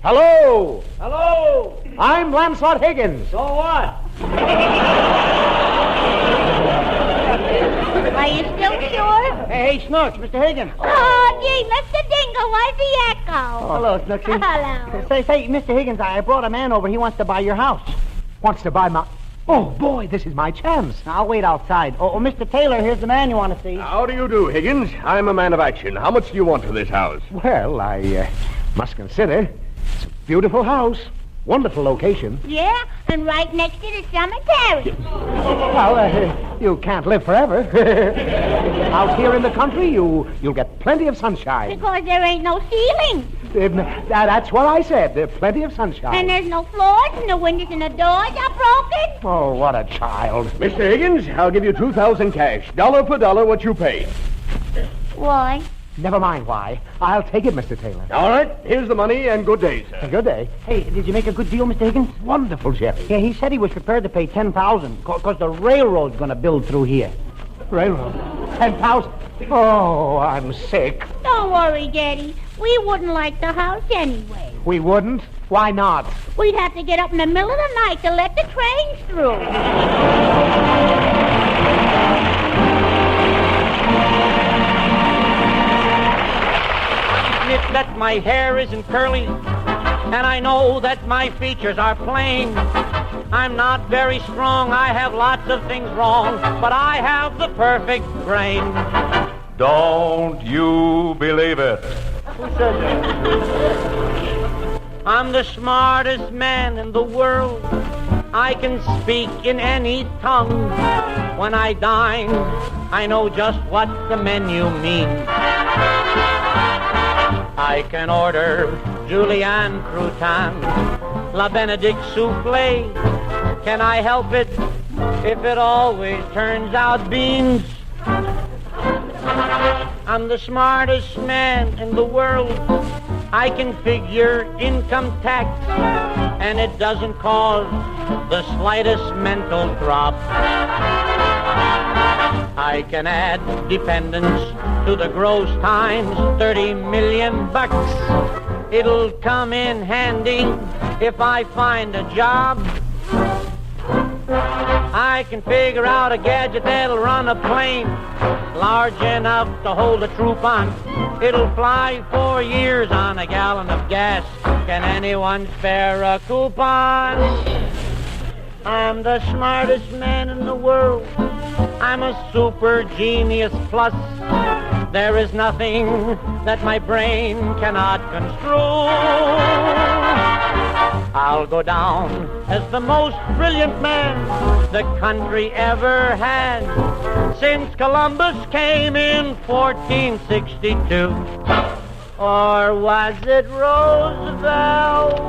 [SPEAKER 23] Hello.
[SPEAKER 10] Hello.
[SPEAKER 23] I'm Lancelot Higgins.
[SPEAKER 10] So what?
[SPEAKER 4] Are you still sure?
[SPEAKER 10] Hey, Snooks, Mr. Higgins.
[SPEAKER 4] Oh, gee, Mr. Dingle, why's the echo?
[SPEAKER 10] Hello, Snooksy.
[SPEAKER 4] Hello.
[SPEAKER 10] Say, Mr. Higgins, I brought a man over. He wants to buy your house.
[SPEAKER 23] Wants to buy my... Oh, boy, this is my chance.
[SPEAKER 10] I'll wait outside. Oh, Mr. Taylor, here's the man you want to see.
[SPEAKER 8] How do you do, Higgins? I'm a man of action. How much do you want for this house?
[SPEAKER 23] Well, I must consider. It's a beautiful house. Wonderful location.
[SPEAKER 4] Yeah, and right next to the cemetery.
[SPEAKER 23] Well, you can't live forever. Out here in the country, you'll get plenty of sunshine.
[SPEAKER 4] Because there ain't no ceiling.
[SPEAKER 23] That's what I said. There's plenty of sunshine.
[SPEAKER 4] And there's no floors, and the windows and the doors are broken.
[SPEAKER 23] Oh, what a child.
[SPEAKER 8] Mr. Higgins, I'll give you $2,000 cash. Dollar for dollar what you paid.
[SPEAKER 4] Why?
[SPEAKER 23] Never mind why. I'll take it, Mr. Taylor.
[SPEAKER 8] All right, here's the money, and good day, sir.
[SPEAKER 23] Good day.
[SPEAKER 10] Hey, did you make a good deal, Mr. Higgins?
[SPEAKER 23] Wonderful, Jerry.
[SPEAKER 10] Yeah, he said he was prepared to pay $10,000 because the railroad's going to build through here.
[SPEAKER 23] Railroad? 10,000? Oh, I'm sick.
[SPEAKER 4] Don't worry, Daddy. We wouldn't like the house anyway.
[SPEAKER 23] We wouldn't? Why not?
[SPEAKER 4] We'd have to get up in the middle of the night to let the trains through.
[SPEAKER 11] Admit that my hair isn't curly, and I know that my features are plain. I'm not very strong, I have lots of things wrong, but I have the perfect brain.
[SPEAKER 13] Don't you believe it?
[SPEAKER 11] Who said that? I'm the smartest man in the world. I can speak in any tongue. When I dine, I know just what the menu means. I can order Julienne crouton, La Benedict soufflé. Can I help it if it always turns out beans? I'm the smartest man in the world. I can figure income tax and it doesn't cause the slightest mental drop. I can add dependence to the gross times 30 million bucks. It'll come in handy if I find a job. I can figure out a gadget that'll run a plane large enough to hold a troop on. It'll fly 4 years on a gallon of gas. Can anyone spare a coupon? I'm the smartest man in the world. I'm a super genius plus. There is nothing that my brain cannot construe. I'll go down as the most brilliant man the country ever had since Columbus came in 1462. Or was it Roosevelt?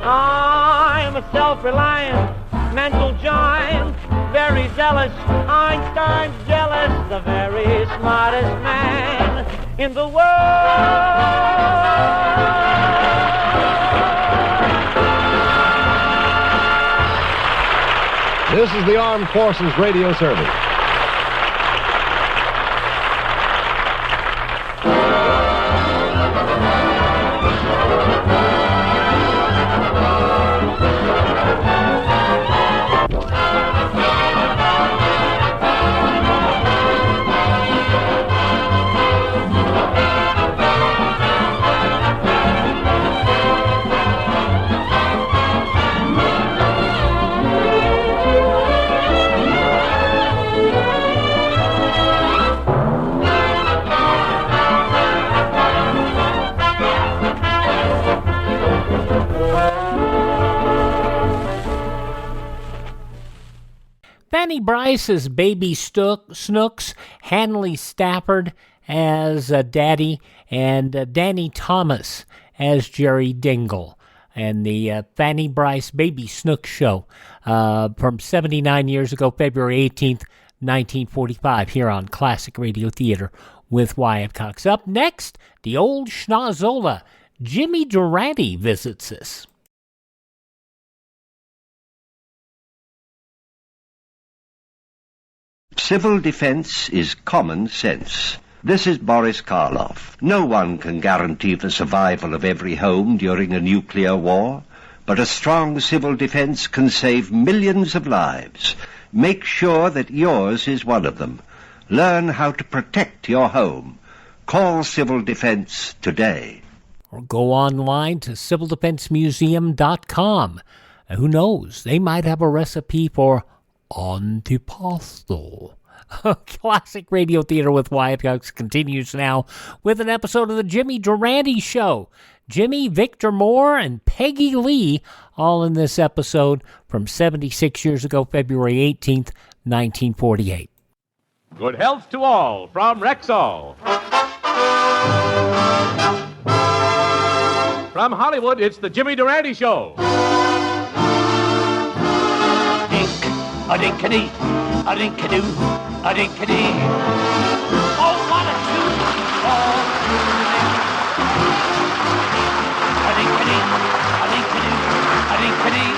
[SPEAKER 11] I'm a self-reliant mental giant, very zealous, Einstein's jealous, the very smartest man in the world.
[SPEAKER 20] This is the Armed Forces Radio Service.
[SPEAKER 6] Fanny Brice as Baby Snooks, Hanley Stafford as Daddy, and Danny Thomas as Jerry Dingle. And the Fanny Brice Baby Snooks Show from 79 years ago, February 18th, 1945, here on Classic Radio Theater with Wyatt Cox. Up next, the old schnozola, Jimmy Durante visits us.
[SPEAKER 12] Civil defense is common sense. This is Boris Karloff. No one can guarantee the survival of every home during a nuclear war, but a strong civil defense can save millions of lives. Make sure that yours is one of them. Learn how to protect your home. Call Civil Defense today.
[SPEAKER 6] Or go online to civildefensemuseum.com. Who knows? They might have a recipe for antipasto. Classic Radio Theater with Wyatt Cox continues now with an episode of the Jimmy Durante Show. Jimmy, Victor Moore, and Peggy Lee, all in this episode from 76 years ago, February 18th, 1948.
[SPEAKER 17] Good health to all from Rexall. From Hollywood, it's the Jimmy Durante Show.
[SPEAKER 1] A-dink-a-dee, a-dink-a-doo, a-dink-a-dee. Oh, what a tune! A-dink-a-dee, a-dink-a-doo, a-dink-a-dee.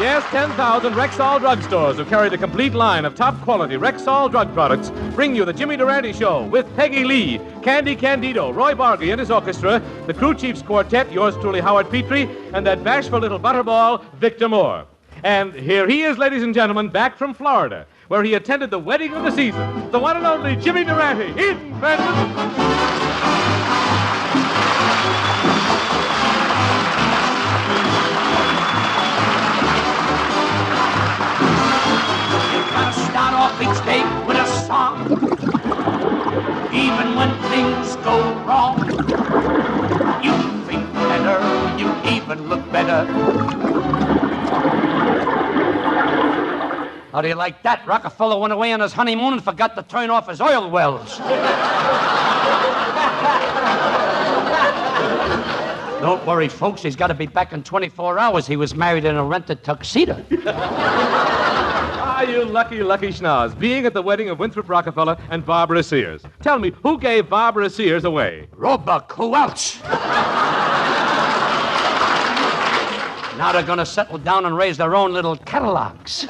[SPEAKER 17] Yes, 10,000 Rexall drugstores who carry the complete line of top-quality Rexall drug products bring you the Jimmy Durante Show with Peggy Lee, Candy Candido, Roy Bargy and his orchestra, the Crew Chiefs Quartet, yours truly, Howard Petrie, and that bashful little butterball, Victor Moore. And here he is, ladies and gentlemen, back from Florida, where he attended the wedding of the season, the one and only Jimmy Durante in Venice.
[SPEAKER 1] Start off each day with a song. Even when things go wrong, you think better, you even look better. How do you like that? Rockefeller went away on his honeymoon and forgot to turn off his oil wells. Don't worry, folks, he's got to be back in 24 hours. He was married in a rented tuxedo.
[SPEAKER 17] Ah, you lucky, lucky schnoz, being at the wedding of Winthrop Rockefeller and Barbara Sears. Tell me, who gave Barbara Sears away?
[SPEAKER 1] Roebuck, who else?
[SPEAKER 5] Now they're going to settle down and raise their own little catalogs.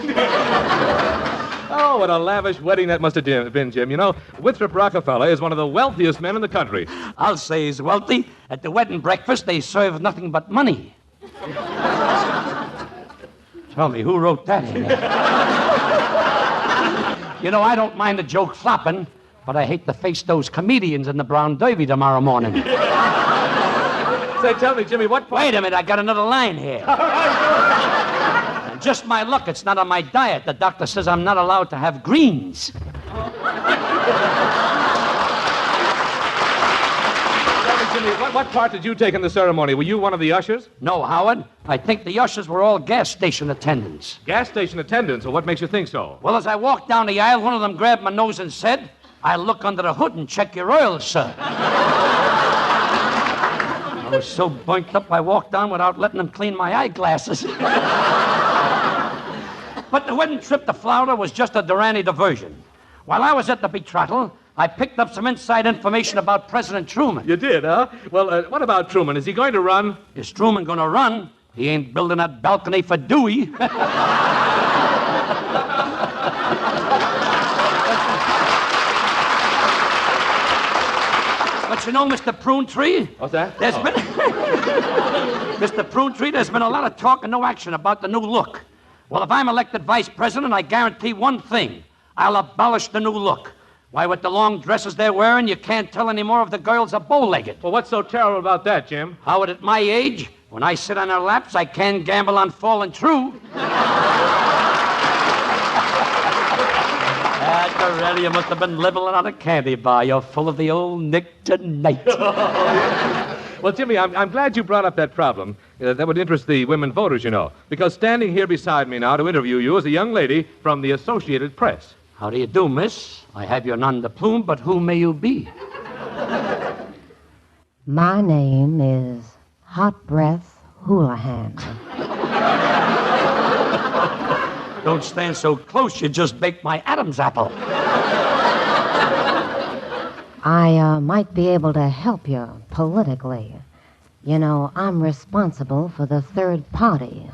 [SPEAKER 17] Oh, what a lavish wedding that must have been, Jim. You know, Winthrop Rockefeller is one of the wealthiest men in the country.
[SPEAKER 5] I'll say he's wealthy. At the wedding breakfast, they serve nothing but money. Tell me, who wrote that in there? You know, I don't mind the joke flopping, but I hate to face those comedians in the Brown Derby tomorrow morning.
[SPEAKER 17] Say, tell me, Jimmy, what part...
[SPEAKER 5] Wait a minute, I got another line here. Just my luck, it's not on my diet. The doctor says I'm not allowed to have greens.
[SPEAKER 17] Jimmy, what part did you take in the ceremony? Were you one of the ushers?
[SPEAKER 5] No, Howard. I think the ushers were all gas station attendants.
[SPEAKER 17] Gas station attendants? Well, what makes you think so?
[SPEAKER 5] Well, as I walked down the aisle, one of them grabbed my nose and said, "I'll look under the hood and check your oil, sir." I was so bunked up, I walked on without letting them clean my eyeglasses. But the wedding trip to Florida was just a Durante diversion. While I was at the betrothal, I picked up some inside information about President Truman.
[SPEAKER 17] You did, huh? Well, what about Truman? Is he going to run?
[SPEAKER 5] Is Truman going to run? He ain't building that balcony for Dewey. But you know, Mr. Prune Tree?
[SPEAKER 17] What's that?
[SPEAKER 5] There's been... Mr. Prune Tree, there's been a lot of talk and no action about the new look. Well, if I'm elected vice president, I guarantee one thing. I'll abolish the new look. Why, with the long dresses they're wearing, you can't tell any more if the girls are bow-legged.
[SPEAKER 17] Well, what's so terrible about that, Jim?
[SPEAKER 5] Howard, at my age, when I sit on their laps, I can gamble on falling true. Dorelli, you must have been living on a candy bar. You're full of the old Nick tonight.
[SPEAKER 17] Well, Jimmy, I'm glad you brought up that problem. That would interest the women voters, you know. Because standing here beside me now to interview you is a young lady from the Associated Press.
[SPEAKER 5] How do you do, miss? I have your nom de plume, but who may you be?
[SPEAKER 15] My name is Hot Breath Houlihan.
[SPEAKER 5] Don't stand so close, you just baked my Adam's apple.
[SPEAKER 15] I might be able to help you politically. You know, I'm responsible for the third party.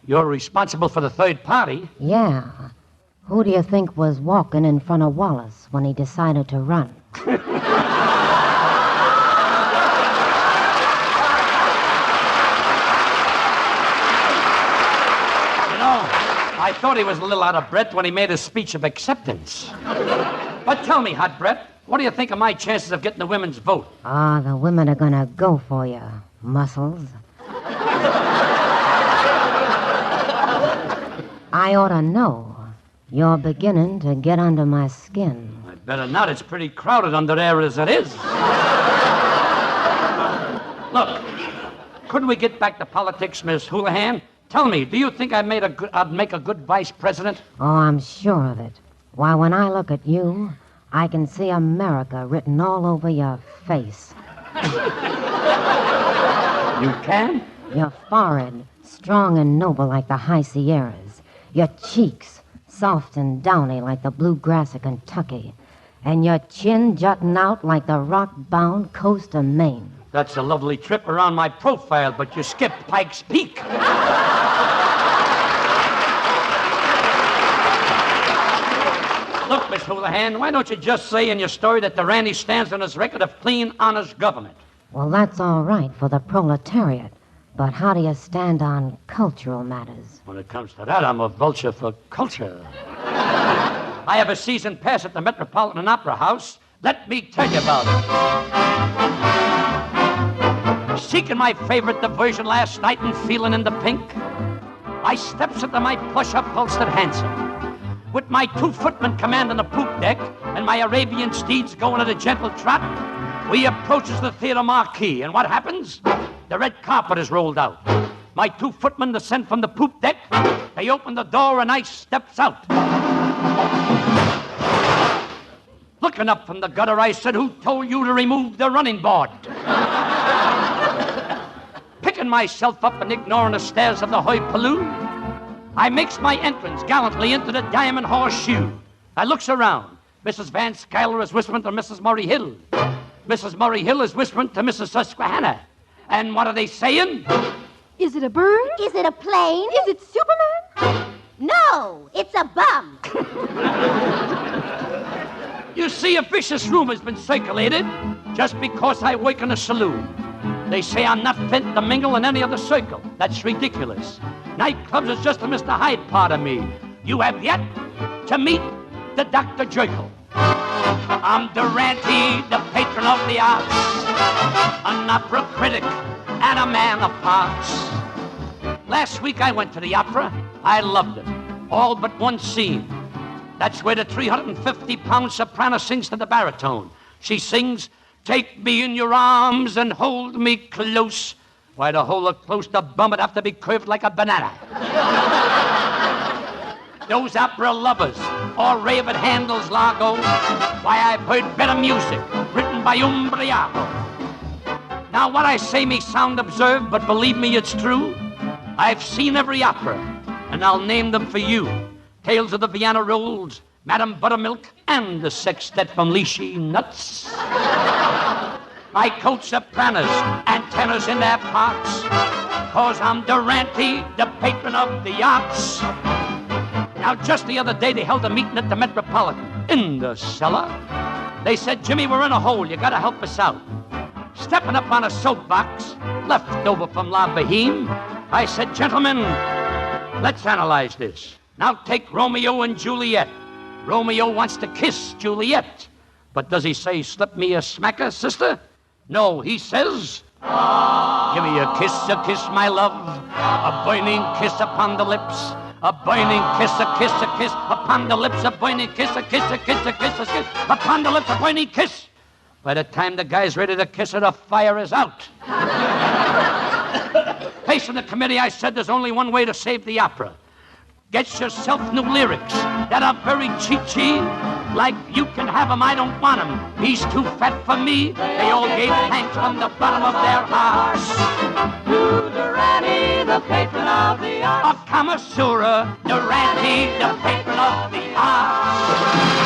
[SPEAKER 5] You're responsible for the third party?
[SPEAKER 15] Yeah. Who do you think was walking in front of Wallace when he decided to run?
[SPEAKER 5] I thought he was a little out of breath when he made his speech of acceptance. But tell me, Hot Brett, what do you think of my chances of getting the women's vote?
[SPEAKER 15] Ah, the women are gonna go for you, muscles. I ought to know. You're beginning to get under my skin.
[SPEAKER 5] I better not. It's pretty crowded under there as it is. Look, couldn't we get back to politics, Miss Houlihan? Tell me, do you think I'd make a good vice president?
[SPEAKER 15] Oh, I'm sure of it. Why, when I look at you, I can see America written all over your face.
[SPEAKER 5] You can?
[SPEAKER 15] Your forehead, strong and noble like the high Sierras. Your cheeks, soft and downy like the bluegrass of Kentucky. And your chin jutting out like the rock-bound coast of Maine.
[SPEAKER 5] That's a lovely trip around my profile, but you skipped Pike's Peak. Look, Miss Houlihan, why don't you just say in your story that Durante stands on his record of clean, honest government?
[SPEAKER 15] Well, that's all right for the proletariat. But how do you stand on cultural matters?
[SPEAKER 5] When it comes to that, I'm a vulture for culture. I have a season pass at the Metropolitan Opera House. Let me tell you about it. Seeking my favorite diversion last night and feeling in the pink, I steps into my plush-upholstered hansom. With my 2 footmen commanding the poop deck and my Arabian steeds going at a gentle trot, we approaches the theater marquee, and what happens? The red carpet is rolled out. My 2 footmen descend from the poop deck. They open the door, and I steps out. Looking up from the gutter, I said, "Who told you to remove the running board?" Picking myself up and ignoring the stares of the hoi pollou, I makes my entrance gallantly into the Diamond Horseshoe. I looks around. Mrs. Van Skyler is whispering to Mrs. Murray Hill. Mrs. Murray Hill is whispering to Mrs. Susquehanna. And what are they saying?
[SPEAKER 2] Is it a bird?
[SPEAKER 4] Is it a plane?
[SPEAKER 2] Is it Superman?
[SPEAKER 4] No, it's a bum.
[SPEAKER 5] You see, a vicious rumor's been circulated just because I work in a saloon. They say I'm not fit to mingle in any other circle. That's ridiculous. Nightclubs is just a Mr. Hyde part of me. You have yet to meet the Dr. Jekyll. I'm Durante, the patron of the arts, an opera critic and a man of parts. Last week I went to the opera. I loved it. All but one scene. That's where the 350-pound soprano sings to the baritone. She sings, "Take me in your arms and hold me close." Why, to hold her close, the bum would have to be curved like a banana. Those opera lovers all rave at Handel's Largo. Why, I've heard better music written by Umbriaco. Now, what I say may sound absurd, but believe me, it's true. I've seen every opera, and I'll name them for you. Tales of the Vienna Rolls, Madame Buttermilk, and the sextet from Leashy Nuts. I coach sopranos and tenors in their parts, 'cause I'm Durante, the patron of the arts. Now, just the other day, they held a meeting at the Metropolitan, in the cellar. They said, "Jimmy, we're in a hole. You gotta help us out." Stepping up on a soapbox, left over from La Boheme, I said, "Gentlemen, let's analyze this. Now take Romeo and Juliet. Romeo wants to kiss Juliet. But does he say, 'Slip me a smacker, sister'? No, he says, "Give me a kiss, my love. A burning kiss upon the lips. A burning kiss, a kiss upon the lips. A burning kiss, a kiss upon the lips. A burning kiss." By the time the guy's ready to kiss her, the fire is out. Facing the committee, I said, there's only one way to save the opera. Get yourself new lyrics that are very cheechy. Like, "You can have him, I don't want him. He's too fat for me." They all gave thanks from the bottom of their hearts. To Durante, the patron of the arts. Of Kamasura, Durante, the patron of the arts.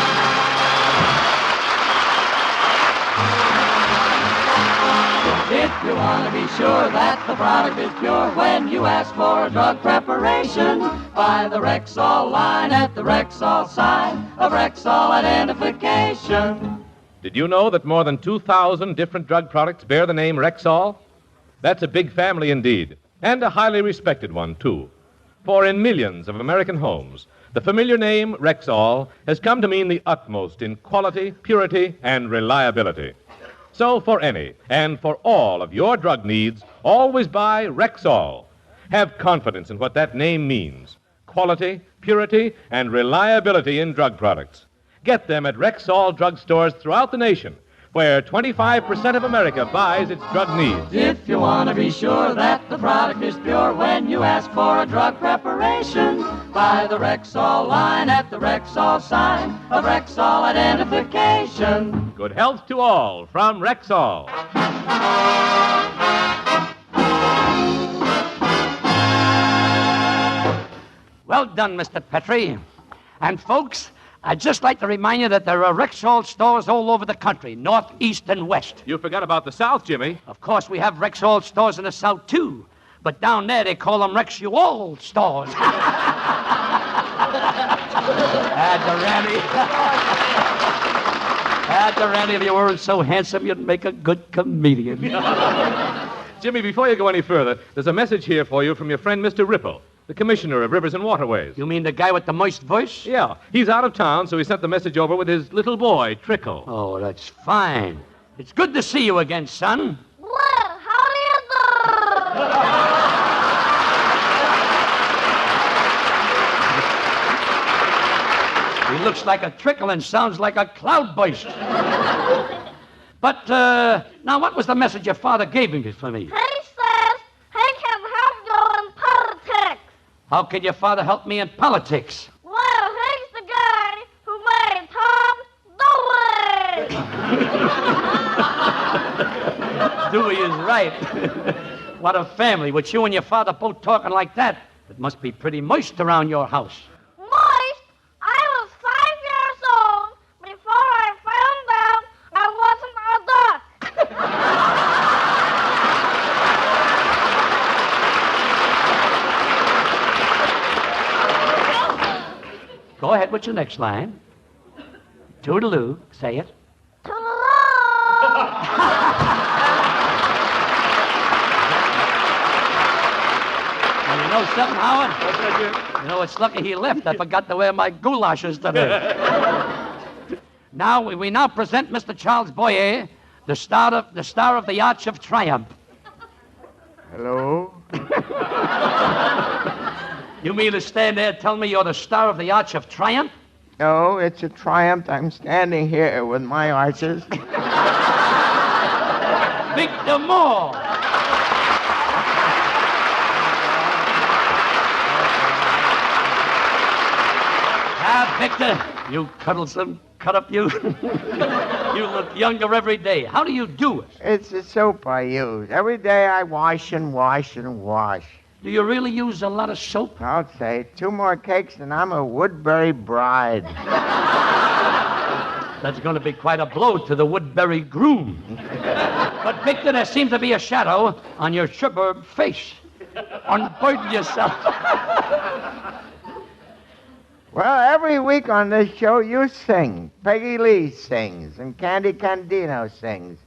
[SPEAKER 5] If you want to be sure that the product is pure when you ask for a drug preparation, buy the Rexall line at the Rexall sign of Rexall identification.
[SPEAKER 17] Did you know that more than 2,000 different drug products bear the name Rexall? That's a big family indeed, and a highly respected one, too. For in millions of American homes, the familiar name Rexall has come to mean the utmost in quality, purity, and reliability. So for any and for all of your drug needs, always buy Rexall. Have confidence in what that name means. Quality, purity, and reliability in drug products. Get them at Rexall drugstores throughout the nation, where 25% of America buys its drug needs.
[SPEAKER 5] If you want to be sure that the product is pure when you ask for a drug preparation, buy the Rexall line at the Rexall sign of Rexall identification.
[SPEAKER 17] Good health to all from Rexall.
[SPEAKER 5] Well done, Mr. Petrie. And folks, I'd just like to remind you that there are Rexall stores all over the country, north, east, and west.
[SPEAKER 17] You forgot about the South, Jimmy.
[SPEAKER 5] Of course, we have Rexall stores in the South, too. But down there, they call them Rexall stores. Durante, if you weren't so handsome, you'd make a good comedian.
[SPEAKER 17] Jimmy, before you go any further, there's a message here for you from your friend, Mr. Ripple, the Commissioner of Rivers and Waterways.
[SPEAKER 5] You mean the guy with the moist voice?
[SPEAKER 17] Yeah. He's out of town, so he sent the message over with his little boy, Trickle.
[SPEAKER 5] Oh, that's fine. It's good to see you again, son.
[SPEAKER 4] Well, how do you do?
[SPEAKER 5] He looks like a trickle and sounds like a cloudburst. But, now, what was the message your father gave me for me?
[SPEAKER 4] He says he can help you in politics.
[SPEAKER 5] How can your father help me in politics?
[SPEAKER 4] Well, he's the guy who made Tom Dewey.
[SPEAKER 5] Dewey is right. What a family. With you and your father both talking like that, it must be pretty moist around your house.
[SPEAKER 4] Moist? I was 5 years old before I found out I wasn't a duck.
[SPEAKER 5] Go ahead with your next line. Toodaloo. Say it. Well, you know something, Howard? You know, it's lucky he left. I forgot to wear my goulashes today. Now, we now present Mr. Charles Boyer, the star of the Arch of Triumph.
[SPEAKER 14] Hello?
[SPEAKER 5] You mean to stand there and tell me you're the star of the Arch of Triumph?
[SPEAKER 14] No, it's a triumph. I'm standing here with my arches.
[SPEAKER 5] Victor Moore. Victor, you cuddlesome cut-up you. You look younger every day. How do you do it?
[SPEAKER 14] It's the soap I use. Every day I wash and wash and wash.
[SPEAKER 5] Do you really use a lot of soap?
[SPEAKER 14] I'll say 2 more cakes and I'm a Woodbury bride.
[SPEAKER 5] That's going to be quite a blow to the Woodbury groom. But, Victor, there seems to be a shadow on your suburb face. Unburden yourself.
[SPEAKER 14] Well, every week on this show you sing. Peggy Lee sings and Candy Candino sings.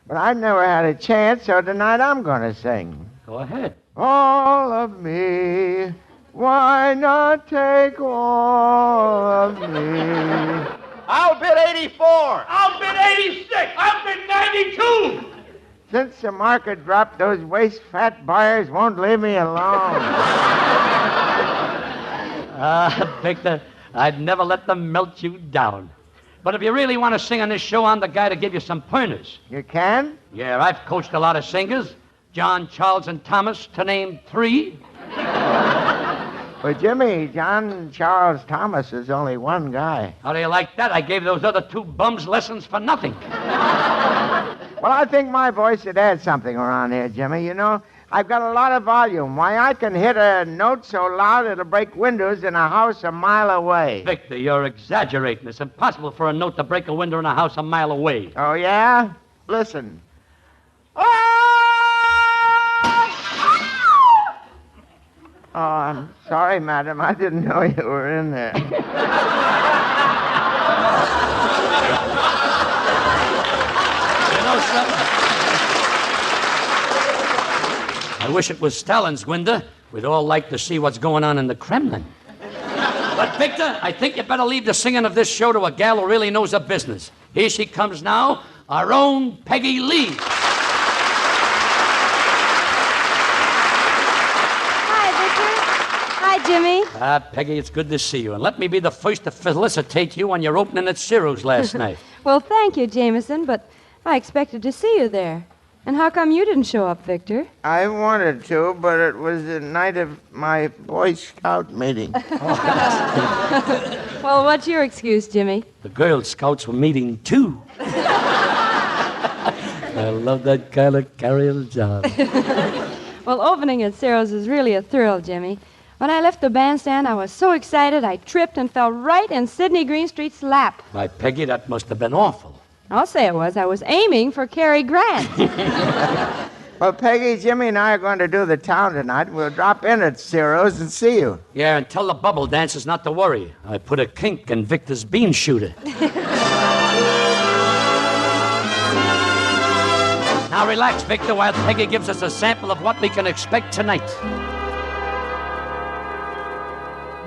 [SPEAKER 14] But I've never had a chance, so tonight I'm going to sing.
[SPEAKER 5] Go ahead.
[SPEAKER 14] All of me, why not take all of me?
[SPEAKER 10] I'll bid 84. I'll bid 86. I'll bid 92.
[SPEAKER 14] Since the market dropped, those waist-fat buyers won't leave me alone.
[SPEAKER 5] Victor, I'd never let them melt you down. But if you really want to sing on this show, I'm the guy to give you some pointers.
[SPEAKER 14] You can?
[SPEAKER 5] Yeah, I've coached a lot of singers. John, Charles, and Thomas, to name 3.
[SPEAKER 14] Well, Jimmy, John Charles Thomas is only one guy.
[SPEAKER 5] How do you like that? I gave those other 2 bums lessons for nothing.
[SPEAKER 14] Well, I think my voice would add something around here, Jimmy. You know, I've got a lot of volume. Why, I can hit a note so loud it'll break windows in a house a mile away.
[SPEAKER 5] Victor, you're exaggerating. It's impossible for a note to break a window in a house a mile away.
[SPEAKER 14] Oh, yeah? Listen. Oh, I'm sorry, madam. I didn't know you were in there.
[SPEAKER 5] You know something? I wish it was Stalin's window. We'd all like to see what's going on in the Kremlin. But, Victor, I think you better leave the singing of this show to a gal who really knows her business. Here she comes now, our own Peggy Lee.
[SPEAKER 2] Hi, Jimmy.
[SPEAKER 5] Peggy, it's good to see you. And let me be the first to felicitate you on your opening at Ciro's last night.
[SPEAKER 2] Well, thank you, Jameson, but I expected to see you there. And how come you didn't show up, Victor?
[SPEAKER 14] I wanted to, but it was the night of my Boy Scout meeting.
[SPEAKER 2] Well, what's your excuse, Jimmy?
[SPEAKER 5] The Girl Scouts were meeting, too. I love that kind of carrying job.
[SPEAKER 2] Well, opening at Ciro's is really a thrill, Jimmy. When I left the bandstand, I was so excited I tripped and fell right in Sidney Greenstreet's lap.
[SPEAKER 5] Why, Peggy, that must have been awful.
[SPEAKER 2] I'll say it was. I was aiming for Cary Grant.
[SPEAKER 14] Well, Peggy, Jimmy and I are going to do the town tonight. We'll drop in at Ciro's and see you.
[SPEAKER 5] Yeah, and tell the bubble dancers not to worry. I put a kink in Victor's bean shooter. Now relax, Victor, while Peggy gives us a sample of what we can expect tonight.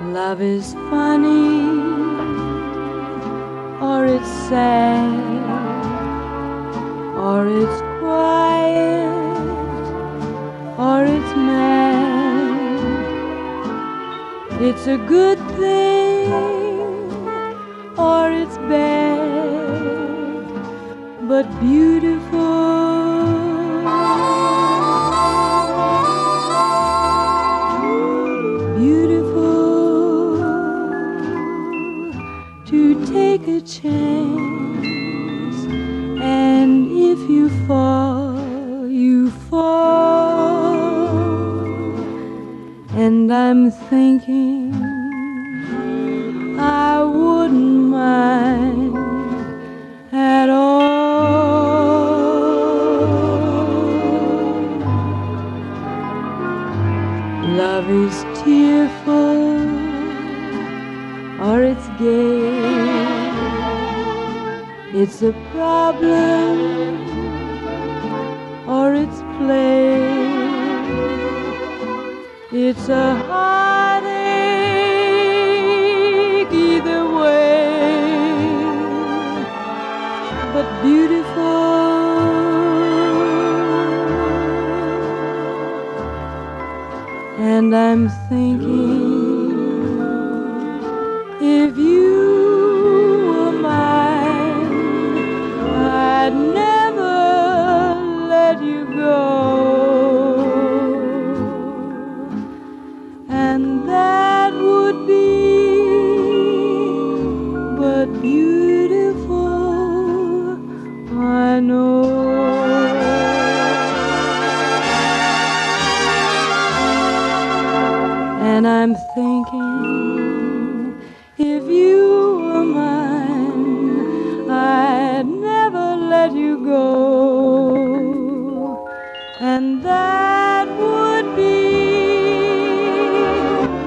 [SPEAKER 2] Love is funny, or it's sad, or it's quiet, or it's mad. It's a good thing, or it's bad, but beautiful. Take a chance, and if you fall, you fall. And I'm thinking I wouldn't mind at all. Love is tearful, or it's gay. It's a problem or it's play. It's a heartache either way, but beautiful. And I'm thinking, if you were mine, I'd never let you go. And that would be but beautiful, I know. And I'm thinking, if you were mine, I'd never let you go. And that would be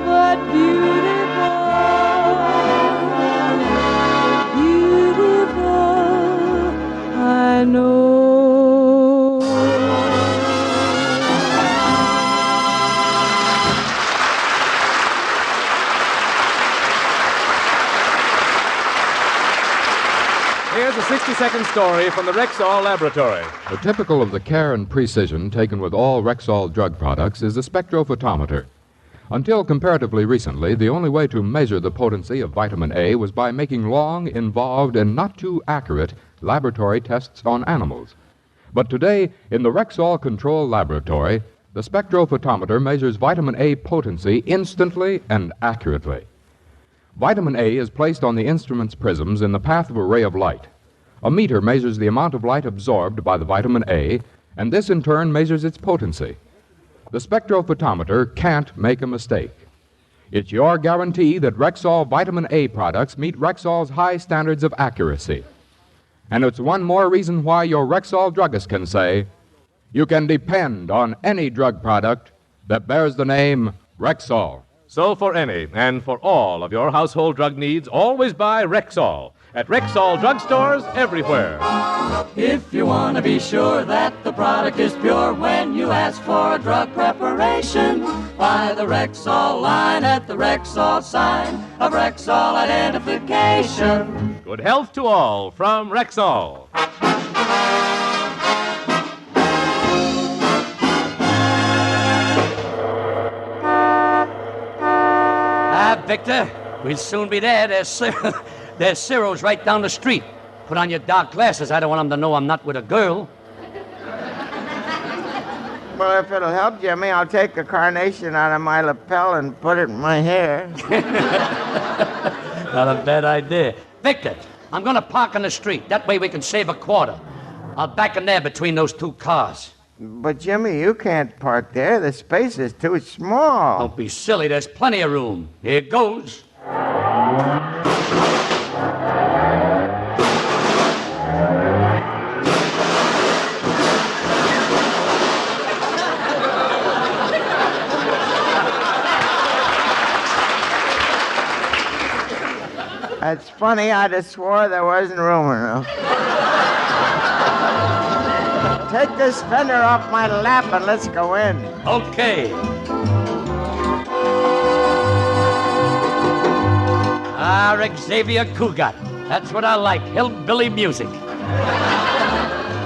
[SPEAKER 2] but beautiful, beautiful, I know.
[SPEAKER 17] Here's a 60-second story from the Rexall Laboratory.
[SPEAKER 3] Typical of the care and precision taken with all Rexall drug products is the spectrophotometer. Until comparatively recently, the only way to measure the potency of vitamin A was by making long, involved, and not too accurate laboratory tests on animals. But today, in the Rexall Control Laboratory, the spectrophotometer measures vitamin A potency instantly and accurately. Vitamin A is placed on the instrument's prisms in the path of a ray of light. A meter measures the amount of light absorbed by the vitamin A, and this in turn measures its potency. The spectrophotometer can't make a mistake. It's your guarantee that Rexall vitamin A products meet Rexall's high standards of accuracy. And it's one more reason why your Rexall druggist can say, you can depend on any drug product that bears the name Rexall.
[SPEAKER 17] So for any and for all of your household drug needs, always buy Rexall at Rexall drugstores everywhere.
[SPEAKER 1] If you want to be sure that the product is pure when you ask for a drug preparation, buy the Rexall line at the Rexall sign of Rexall identification.
[SPEAKER 17] Good health to all from Rexall.
[SPEAKER 5] Victor, we'll soon be there. There's Ciro's right down the street. Put on your dark glasses. I don't want him to know I'm not with a girl.
[SPEAKER 14] Well, if it'll help, Jimmy, I'll take a carnation out of my lapel and put it in my hair.
[SPEAKER 5] Not a bad idea. Victor, I'm going to park on the street. That way we can save a quarter. I'll back in there between those two cars.
[SPEAKER 14] But, Jimmy, you can't park there. The space is too small.
[SPEAKER 5] Don't be silly. There's plenty of room. Here goes.
[SPEAKER 14] That's funny. I just swore there wasn't room enough. Take this fender off my lap and let's go in.
[SPEAKER 5] Okay. Xavier Cugat. That's what I like, hillbilly music.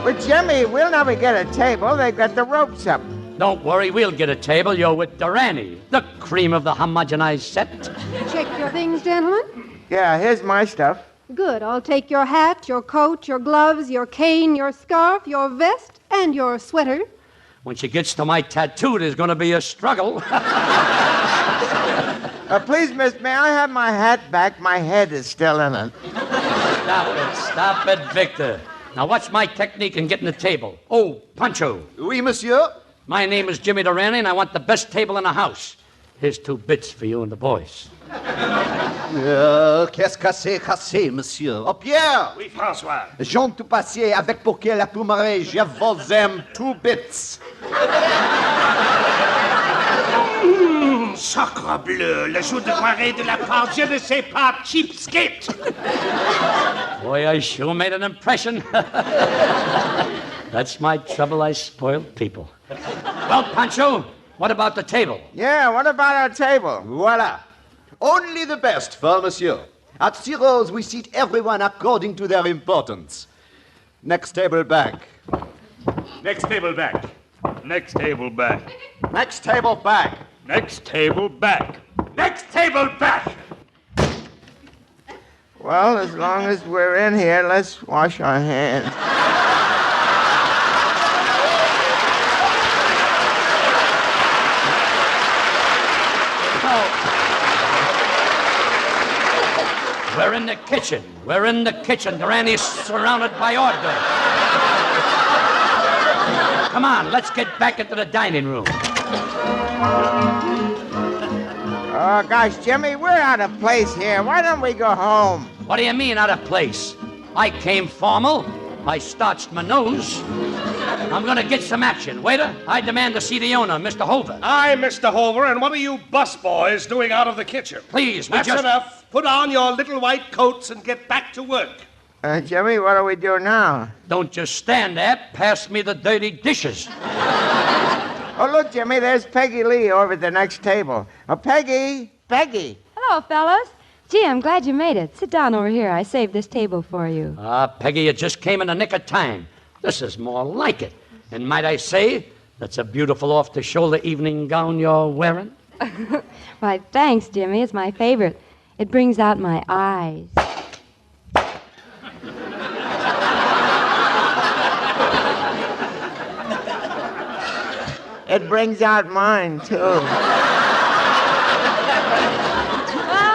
[SPEAKER 14] But, Jimmy, we'll never get a table. They've got the ropes up.
[SPEAKER 5] Don't worry, we'll get a table. You're with Durante, the cream of the homogenized set.
[SPEAKER 18] Check your things, gentlemen.
[SPEAKER 14] Yeah, here's my stuff.
[SPEAKER 18] Good. I'll take your hat, your coat, your gloves, your cane, your scarf, your vest, and your sweater.
[SPEAKER 5] When she gets to my tattoo, there's going to be a struggle.
[SPEAKER 14] Please, miss, may I have my hat back? My head is still in it.
[SPEAKER 5] Stop it, Victor. Now watch my technique in getting the table. Oh, Pancho.
[SPEAKER 19] Oui, monsieur.
[SPEAKER 5] My name is Jimmy Durante, and I want the best table in the house. Here's 2 bits for you and the boys.
[SPEAKER 19] Qu'est-ce que c'est cassé, monsieur? Oh, Pierre!
[SPEAKER 10] Oui, François.
[SPEAKER 19] Jean tout passier avec bouquet la plumerie, je vous aime 2 bits.
[SPEAKER 10] Sacre bleu, le jour de soirée de la part, je ne sais pas, cheapskate.
[SPEAKER 5] Boy, I sure made an impression. That's my trouble, I spoiled people. Well, Pancho, what about the table?
[SPEAKER 14] Yeah, what about our table?
[SPEAKER 19] Voila. Only the best for monsieur. At Ciro's, we seat everyone according to their importance. Next table back.
[SPEAKER 13] Next table back. Next table back.
[SPEAKER 19] Next table back.
[SPEAKER 13] Next table back.
[SPEAKER 10] Next table back.
[SPEAKER 14] Well, as long as we're in here, let's wash our hands.
[SPEAKER 5] We're in the kitchen. We're in the kitchen. Durante's surrounded by hors d'oeuvres. Come on, let's get back into the dining room.
[SPEAKER 14] Oh, gosh, Jimmy, we're out of place here. Why don't we go home?
[SPEAKER 5] What do you mean, out of place? I came formal. I starched my nose. I'm going to get some action. Waiter, I demand to see the owner, Mr. Hover.
[SPEAKER 8] Aye, Mr. Hover, and what are you busboys doing out of the kitchen?
[SPEAKER 5] Please,
[SPEAKER 8] That's enough. Put on your little white coats and get back to work.
[SPEAKER 14] Jimmy, what do we do now?
[SPEAKER 5] Don't just stand there. Pass me the dirty dishes.
[SPEAKER 14] Oh, look, Jimmy, there's Peggy Lee over at the next table. Oh, Peggy!
[SPEAKER 2] Hello, fellas. Gee, I'm glad you made it. Sit down over here. I saved this table for you.
[SPEAKER 5] Peggy, you just came in the nick of time. This is more like it. And might I say, that's a beautiful off-the-shoulder evening gown you're wearing.
[SPEAKER 2] Why, thanks, Jimmy. It's my favorite. It brings out my eyes.
[SPEAKER 14] It brings out mine, too.
[SPEAKER 2] Well,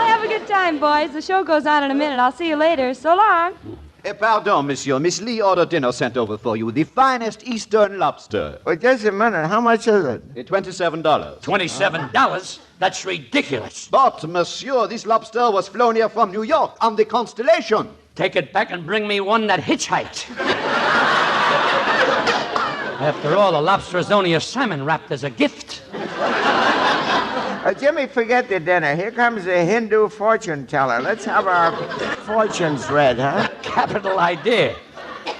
[SPEAKER 2] have a good time, boys. The show goes on in a minute. I'll see you later. So long.
[SPEAKER 19] Pardon, monsieur. Miss Lee ordered dinner sent over for you. The finest Eastern lobster.
[SPEAKER 14] Well, just a minute. How much is it?
[SPEAKER 19] $27.
[SPEAKER 5] $27? That's ridiculous.
[SPEAKER 19] But, monsieur, this lobster was flown here from New York on the Constellation.
[SPEAKER 5] Take it back and bring me one that hitchhiked. After all, the lobster is only a salmon wrapped as a gift.
[SPEAKER 14] Jimmy, forget the dinner. Here comes the Hindu fortune teller. Let's have our fortunes read, huh?
[SPEAKER 5] Capital idea.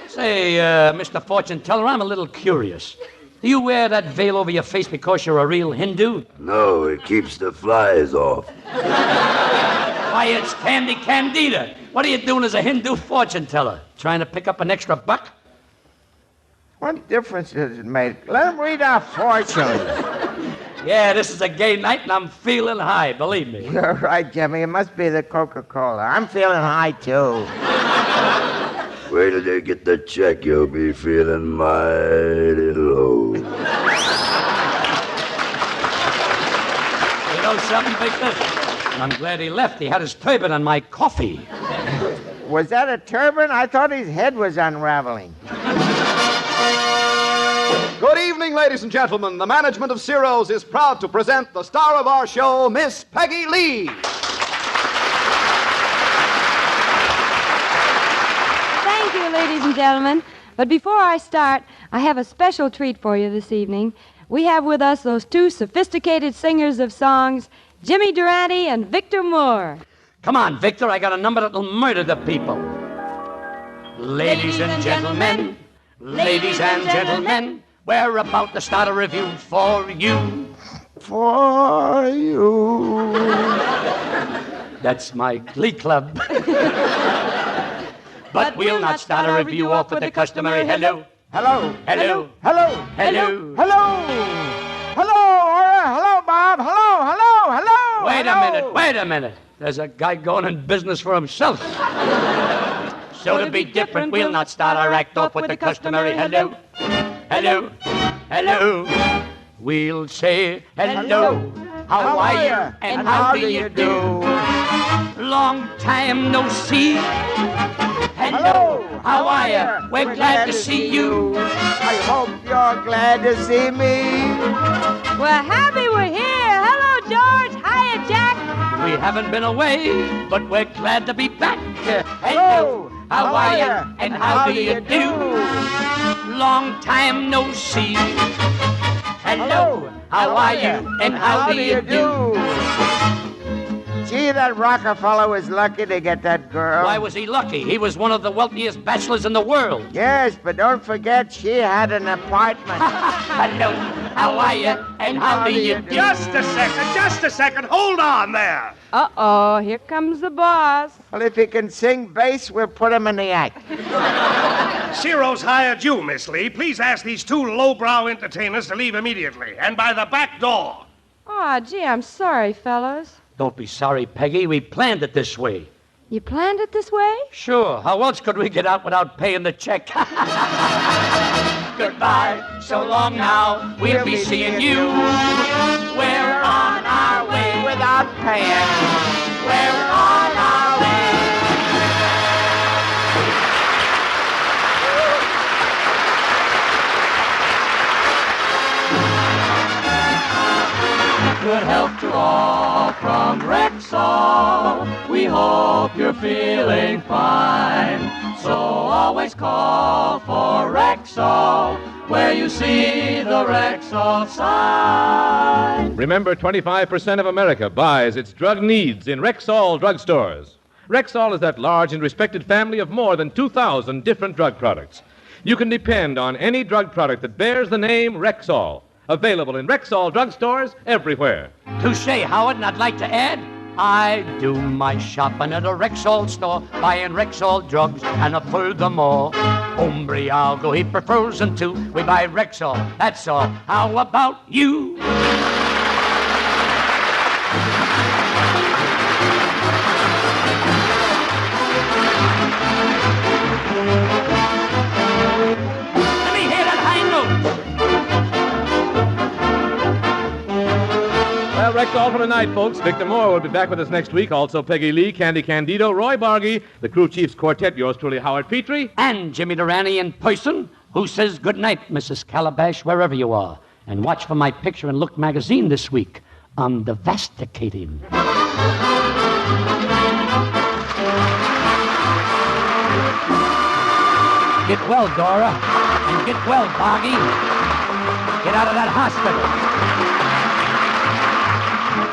[SPEAKER 5] Say, Mr. Fortune Teller, I'm a little curious. Do you wear that veil over your face because you're a real Hindu?
[SPEAKER 7] No, it keeps the flies off.
[SPEAKER 5] Why, it's Candy Candida. What are you doing as a Hindu fortune teller? Trying to pick up an extra buck?
[SPEAKER 14] What difference does it make? Let him read our fortunes.
[SPEAKER 5] Yeah, this is a gay night, and I'm feeling high, believe me.
[SPEAKER 14] You're right, Jimmy. It must be the Coca-Cola. I'm feeling high, too.
[SPEAKER 7] Wait till they get the check, you'll be feeling mighty low.
[SPEAKER 5] You know something, Victor? I'm glad he left. He had his turban on my coffee.
[SPEAKER 14] Was that a turban? I thought his head was unraveling.
[SPEAKER 19] Good evening, ladies and gentlemen. The management of Ciro's is proud to present the star of our show, Miss Peggy Lee.
[SPEAKER 2] Thank you, ladies and gentlemen. But before I start, I have a special treat for you this evening. We have with us those two sophisticated singers of songs, Jimmy Durante and Victor Moore.
[SPEAKER 5] Come on, Victor, I got a number that'll murder the people. Ladies and gentlemen, ladies and gentlemen, we're about to start a review for you.
[SPEAKER 14] For you.
[SPEAKER 5] That's my glee club. But we'll not start a review off with the customary hello.
[SPEAKER 14] Hello.
[SPEAKER 5] Hello.
[SPEAKER 14] Hello.
[SPEAKER 5] Hello.
[SPEAKER 14] Hello. Hello, Ora. Hello, Bob. Hello.
[SPEAKER 5] Wait a minute. There's a guy going in business for himself. So to be different, we'll not start our act off with the customary hello. Hello. Hello. We'll say hello. How are you? And how do you do? Long time no see. Hello. How are you? We're glad to see you.
[SPEAKER 14] I hope you're glad to see me.
[SPEAKER 2] We're happy we're here. Hello, George. Hiya, Jack.
[SPEAKER 5] We haven't been away, but we're glad to be back. Hello. How are you? And how do you do? Long time no see. Hello, how are you, and how do you do?
[SPEAKER 14] Gee, that Rockefeller was lucky to get that girl.
[SPEAKER 5] Why was he lucky? He was one of the wealthiest bachelors in the world.
[SPEAKER 14] Yes, but don't forget she had an apartment.
[SPEAKER 5] Hello, how are you, and how do you do?
[SPEAKER 8] Just a second. Hold on there.
[SPEAKER 2] Uh-oh, here comes the boss.
[SPEAKER 14] Well, if he can sing bass, we'll put him in the act.
[SPEAKER 8] Ciro's hired you, Miss Lee. Please ask these two lowbrow entertainers to leave immediately, and by the back door.
[SPEAKER 2] Oh, gee, I'm sorry, fellows.
[SPEAKER 5] Don't be sorry, Peggy. We planned it this way.
[SPEAKER 2] You planned it this way?
[SPEAKER 5] Sure. How else could we get out without paying the check? Goodbye. So long now. We'll be seeing you. We're on our way
[SPEAKER 14] without paying.
[SPEAKER 5] We're on our way. Good health to all from Rexall. We hope you're feeling fine. So always call for Rexall where you see the Rexall sign.
[SPEAKER 17] Remember, 25% of America buys its drug needs in Rexall drugstores. Rexall is that large and respected family of more than 2,000 different drug products. You can depend on any drug product that bears the name Rexall. Available in Rexall drugstores everywhere.
[SPEAKER 5] Touché, Howard, and I'd like to add, I do my shopping at a Rexall store, buying Rexall drugs, and furthermore, hombre, I'll go he prefers them too. We buy Rexall, that's all. How about you? Let me hear that high note.
[SPEAKER 17] Well, Rexall for tonight, folks. Victor Moore will be back with us next week. Also, Peggy Lee, Candy Candido, Roy Bargy, the Crew Chiefs Quartet, yours truly, Howard Petrie.
[SPEAKER 5] And Jimmy Durante in person, who says good night, Mrs. Calabash, wherever you are. And watch for my picture in Look magazine this week. I'm devastating. Get well, Dora. And get well, Bargy. Get out of that hospital.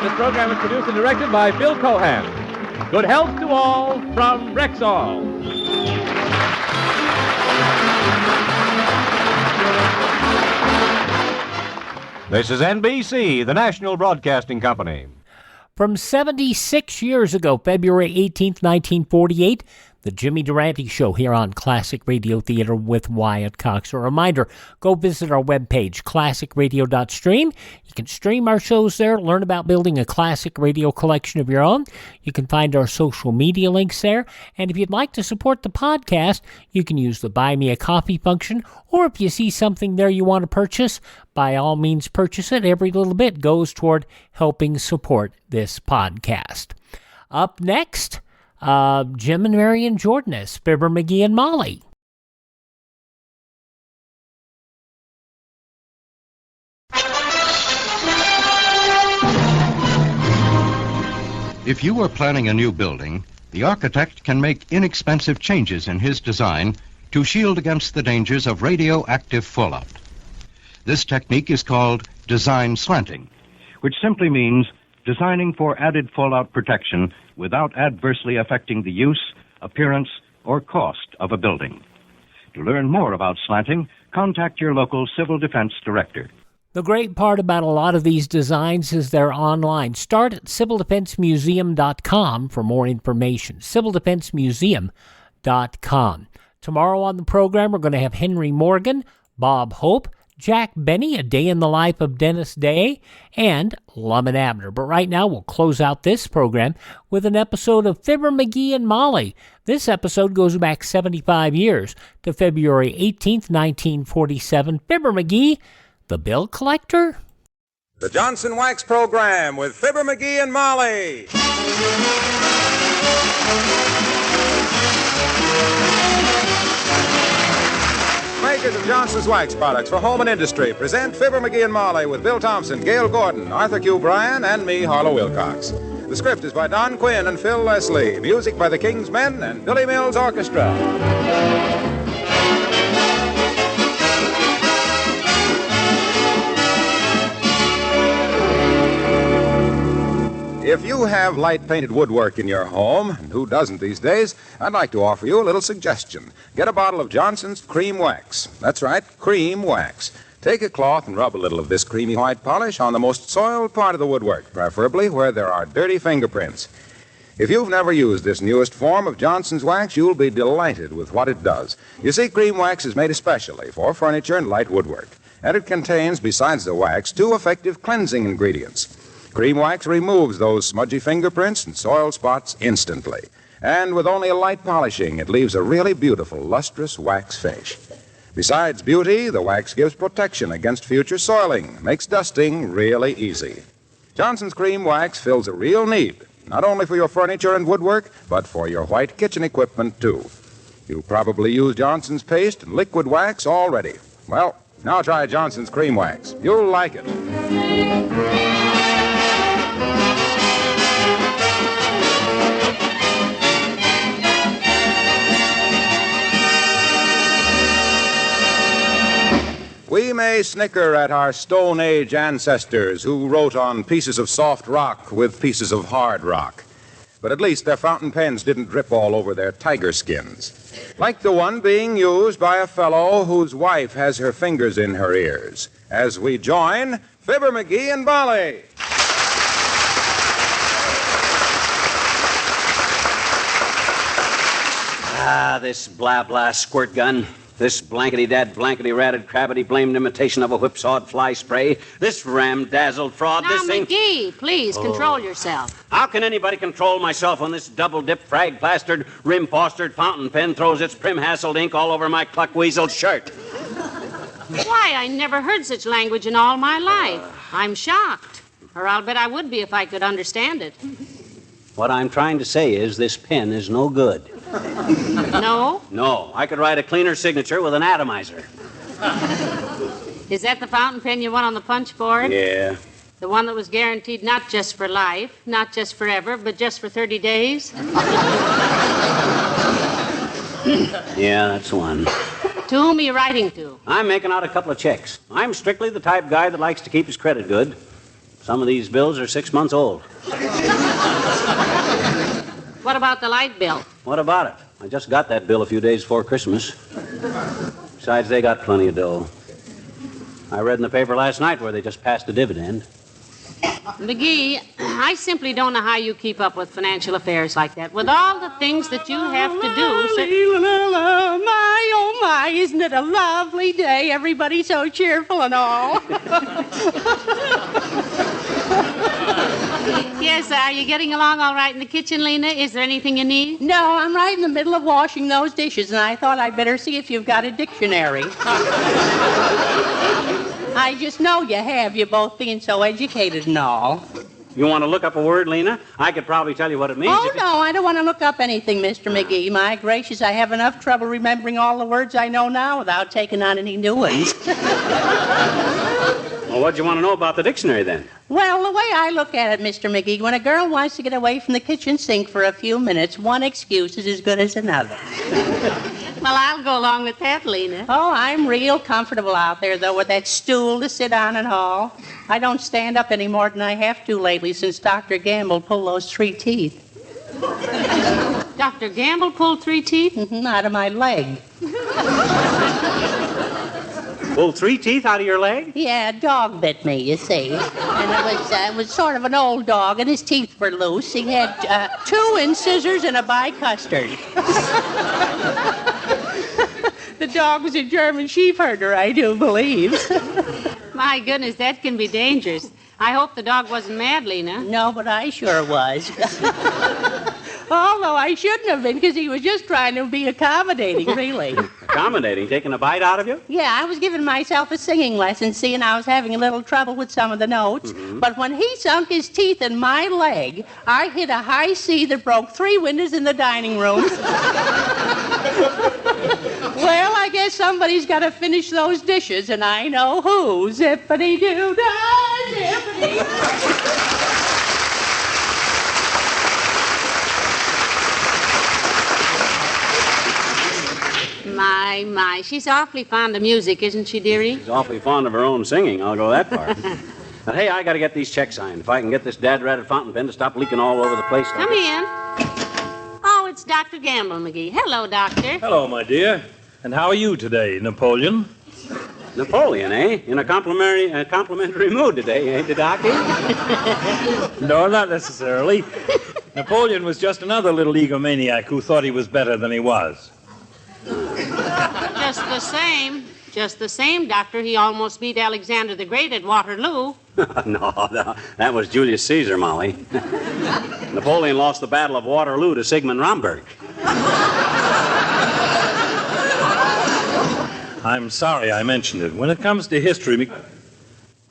[SPEAKER 17] This program is produced and directed by Phil Cohan. Good health to all from Rexall.
[SPEAKER 16] This is NBC, the National Broadcasting Company.
[SPEAKER 6] From 76 years ago, February 18th, 1948, the Jimmy Durante Show here on Classic Radio Theater with Wyatt Cox. A reminder, go visit our webpage, classicradio.stream. You can stream our shows there, learn about building a classic radio collection of your own. You can find our social media links there. And if you'd like to support the podcast, you can use the Buy Me a Coffee function. Or if you see something there you want to purchase, by all means purchase it. Every little bit goes toward helping support this podcast. Up next, Jim and Marion Jordan as Fibber McGee and Molly.
[SPEAKER 21] If you are planning a new building, the architect can make inexpensive changes in his design to shield against the dangers of radioactive fallout. This technique is called design slanting, which simply means designing for added fallout protection without adversely affecting the use, appearance, or cost of a building. To learn more about slanting, contact your local civil defense director.
[SPEAKER 6] The great part about a lot of these designs is they're online. Start at civildefensemuseum.com for more information. civildefensemuseum.com. Tomorrow on the program, we're going to have Henry Morgan, Bob Hope, Jack Benny, A Day in the Life of Dennis Day, and Lum and Abner. But right now, we'll close out this program with an episode of Fibber McGee and Molly. This episode goes back 75 years to February 18th, 1947. Fibber McGee, the bill collector?
[SPEAKER 22] The Johnson Wax Program with Fibber McGee and Molly. Makers of Johnson's Wax products for home and industry present Fibber McGee and Molly with Bill Thompson, Gail Gordon, Arthur Q. Bryan, and me, Harlow Wilcox. The script is by Don Quinn and Phil Leslie. Music by the King's Men and Billy Mills Orchestra. If you have light painted woodwork in your home, and who doesn't these days, I'd like to offer you a little suggestion. Get a bottle of Johnson's Cream Wax. That's right, Cream Wax. Take a cloth and rub a little of this creamy white polish on the most soiled part of the woodwork, preferably where there are dirty fingerprints. If you've never used this newest form of Johnson's Wax, you'll be delighted with what it does. You see, Cream Wax is made especially for furniture and light woodwork, and it contains, besides the wax, 2 effective cleansing ingredients. Cream Wax removes those smudgy fingerprints and soil spots instantly. And with only a light polishing, it leaves a really beautiful, lustrous wax finish. Besides beauty, the wax gives protection against future soiling, makes dusting really easy. Johnson's Cream Wax fills a real need, not only for your furniture and woodwork, but for your white kitchen equipment, too. You probably use Johnson's paste and liquid wax already. Well, now try Johnson's Cream Wax. You'll like it. We may snicker at our Stone Age ancestors who wrote on pieces of soft rock with pieces of hard rock. But at least their fountain pens didn't drip all over their tiger skins. Like the one being used by a fellow whose wife has her fingers in her ears. As we join Fibber McGee and Molly.
[SPEAKER 5] This blah-blah squirt gun. This blankety-dad, blankety-ratted, crabbity-blamed imitation of a whipsawed fly spray. This ram-dazzled fraud.
[SPEAKER 9] Now,
[SPEAKER 5] this thing...
[SPEAKER 9] McGee, please, control yourself.
[SPEAKER 5] How can anybody control myself when this double-dip, frag-plastered, rim-fostered fountain pen throws its prim-hassled ink all over my cluck-weasel shirt?
[SPEAKER 9] Why, I never heard such language in all my life. I'm shocked. Or I'll bet I would be if I could understand it.
[SPEAKER 5] What I'm trying to say is this pen is no good.
[SPEAKER 9] No?
[SPEAKER 5] No. I could write a cleaner signature with an atomizer.
[SPEAKER 9] Is that the fountain pen you want on the punch board?
[SPEAKER 5] Yeah.
[SPEAKER 9] The one that was guaranteed not just for life, not just forever, but just for 30 days?
[SPEAKER 5] Yeah, that's the one.
[SPEAKER 9] To whom are you writing to?
[SPEAKER 5] I'm making out a couple of checks. I'm strictly the type guy that likes to keep his credit good. Some of these bills are 6 months old.
[SPEAKER 9] What about the light bill?
[SPEAKER 5] What about it? I just got that bill a few days before Christmas. Besides, they got plenty of dough. I read in the paper last night where they just passed a dividend.
[SPEAKER 9] McGee, I simply don't know how you keep up with financial affairs like that. With all the things that you have to do...
[SPEAKER 11] My, oh my, isn't it a lovely day? Everybody's so cheerful and all.
[SPEAKER 9] Yes, are you getting along all right in the kitchen, Lena? Is there anything you need?
[SPEAKER 11] No, I'm right in the middle of washing those dishes, and I thought I'd better see if you've got a dictionary. I just know you have, you both being so educated and all.
[SPEAKER 5] You want to look up a word, Lena? I could probably tell you what it means.
[SPEAKER 11] Oh, no, I don't want to look up anything, Mr. McGee. My gracious, I have enough trouble remembering all the words I know now without taking on any new ones.
[SPEAKER 5] Well, what do you want to know about the dictionary, then?
[SPEAKER 11] Well, the way I look at it, Mr. McGee, when a girl wants to get away from the kitchen sink for a few minutes, one excuse is as good as another.
[SPEAKER 9] Well, I'll go along with that, Lena.
[SPEAKER 11] Oh, I'm real comfortable out there, though, with that stool to sit on and all. I don't stand up any more than I have to lately since Dr. Gamble pulled those 3 teeth.
[SPEAKER 9] Dr. Gamble pulled 3 teeth?
[SPEAKER 11] Mm-hmm, out of my leg.
[SPEAKER 5] Pulled 3 teeth out of your leg?
[SPEAKER 11] Yeah, a dog bit me, you see. And it was sort of an old dog, and his teeth were loose. He had 2 incisors and a bicustard. The dog was a German sheepherder, I do believe.
[SPEAKER 9] My goodness, that can be dangerous. I hope the dog wasn't mad, Lena.
[SPEAKER 11] No, but I sure was. Although I shouldn't have been, because he was just trying to be accommodating, really.
[SPEAKER 5] Accommodating? Taking a bite out of you?
[SPEAKER 11] Yeah, I was giving myself a singing lesson, seeing I was having a little trouble with some of the notes. Mm-hmm. But when he sunk his teeth in my leg, I hit a high C that broke 3 windows in the dining room. Well, I guess somebody's got to finish those dishes, and I know who. Zippity-doo-dah, zippity.
[SPEAKER 9] My. She's awfully fond of music, isn't she, dearie?
[SPEAKER 5] She's awfully fond of her own singing. I'll go that far.
[SPEAKER 12] But hey, I gotta get these checks signed. If I can get this dad-ratted fountain pen to stop leaking all over the place.
[SPEAKER 9] Come in. Oh, it's Dr. Gamble, McGee. Hello, Doctor.
[SPEAKER 20] Hello, my dear. And how are you today, Napoleon?
[SPEAKER 12] Napoleon, eh? In a complimentary mood today, ain't the doctor?
[SPEAKER 20] No, not necessarily. Napoleon was just another little egomaniac who thought he was better than he was.
[SPEAKER 9] Just the same, Doctor. He almost beat Alexander the Great at Waterloo.
[SPEAKER 12] No, that was Julius Caesar, Molly. Napoleon lost the Battle of Waterloo to Sigmund Romberg.
[SPEAKER 20] I'm sorry I mentioned it. When it comes to history,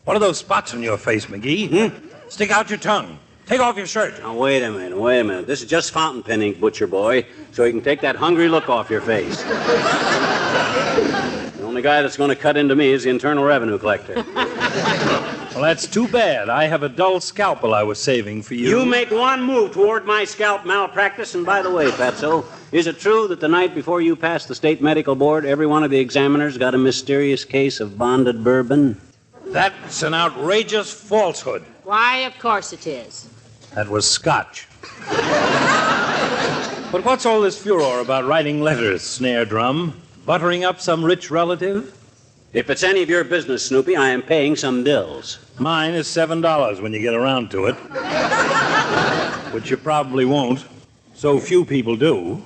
[SPEAKER 20] what are those spots on your face, McGee? Stick out your tongue. Take off your shirt.
[SPEAKER 12] Now, wait a minute. This is just fountain pen ink, butcher boy, so you can take that hungry look off your face. The only guy that's going to cut into me is the Internal Revenue Collector.
[SPEAKER 20] Well, that's too bad. I have a dull scalpel I was saving for you.
[SPEAKER 12] You make one move toward my scalp malpractice, and by the way, Fatso, is it true that the night before you passed the state medical board, every one of the examiners got a mysterious case of bonded bourbon?
[SPEAKER 20] That's an outrageous falsehood.
[SPEAKER 9] Why, of course it is.
[SPEAKER 20] That was scotch. But what's all this furor about writing letters, Snare Drum? Buttering up some rich relative?
[SPEAKER 12] If it's any of your business, Snoopy, I am paying some bills.
[SPEAKER 20] Mine is $7 when you get around to it. Which you probably won't. So few people do.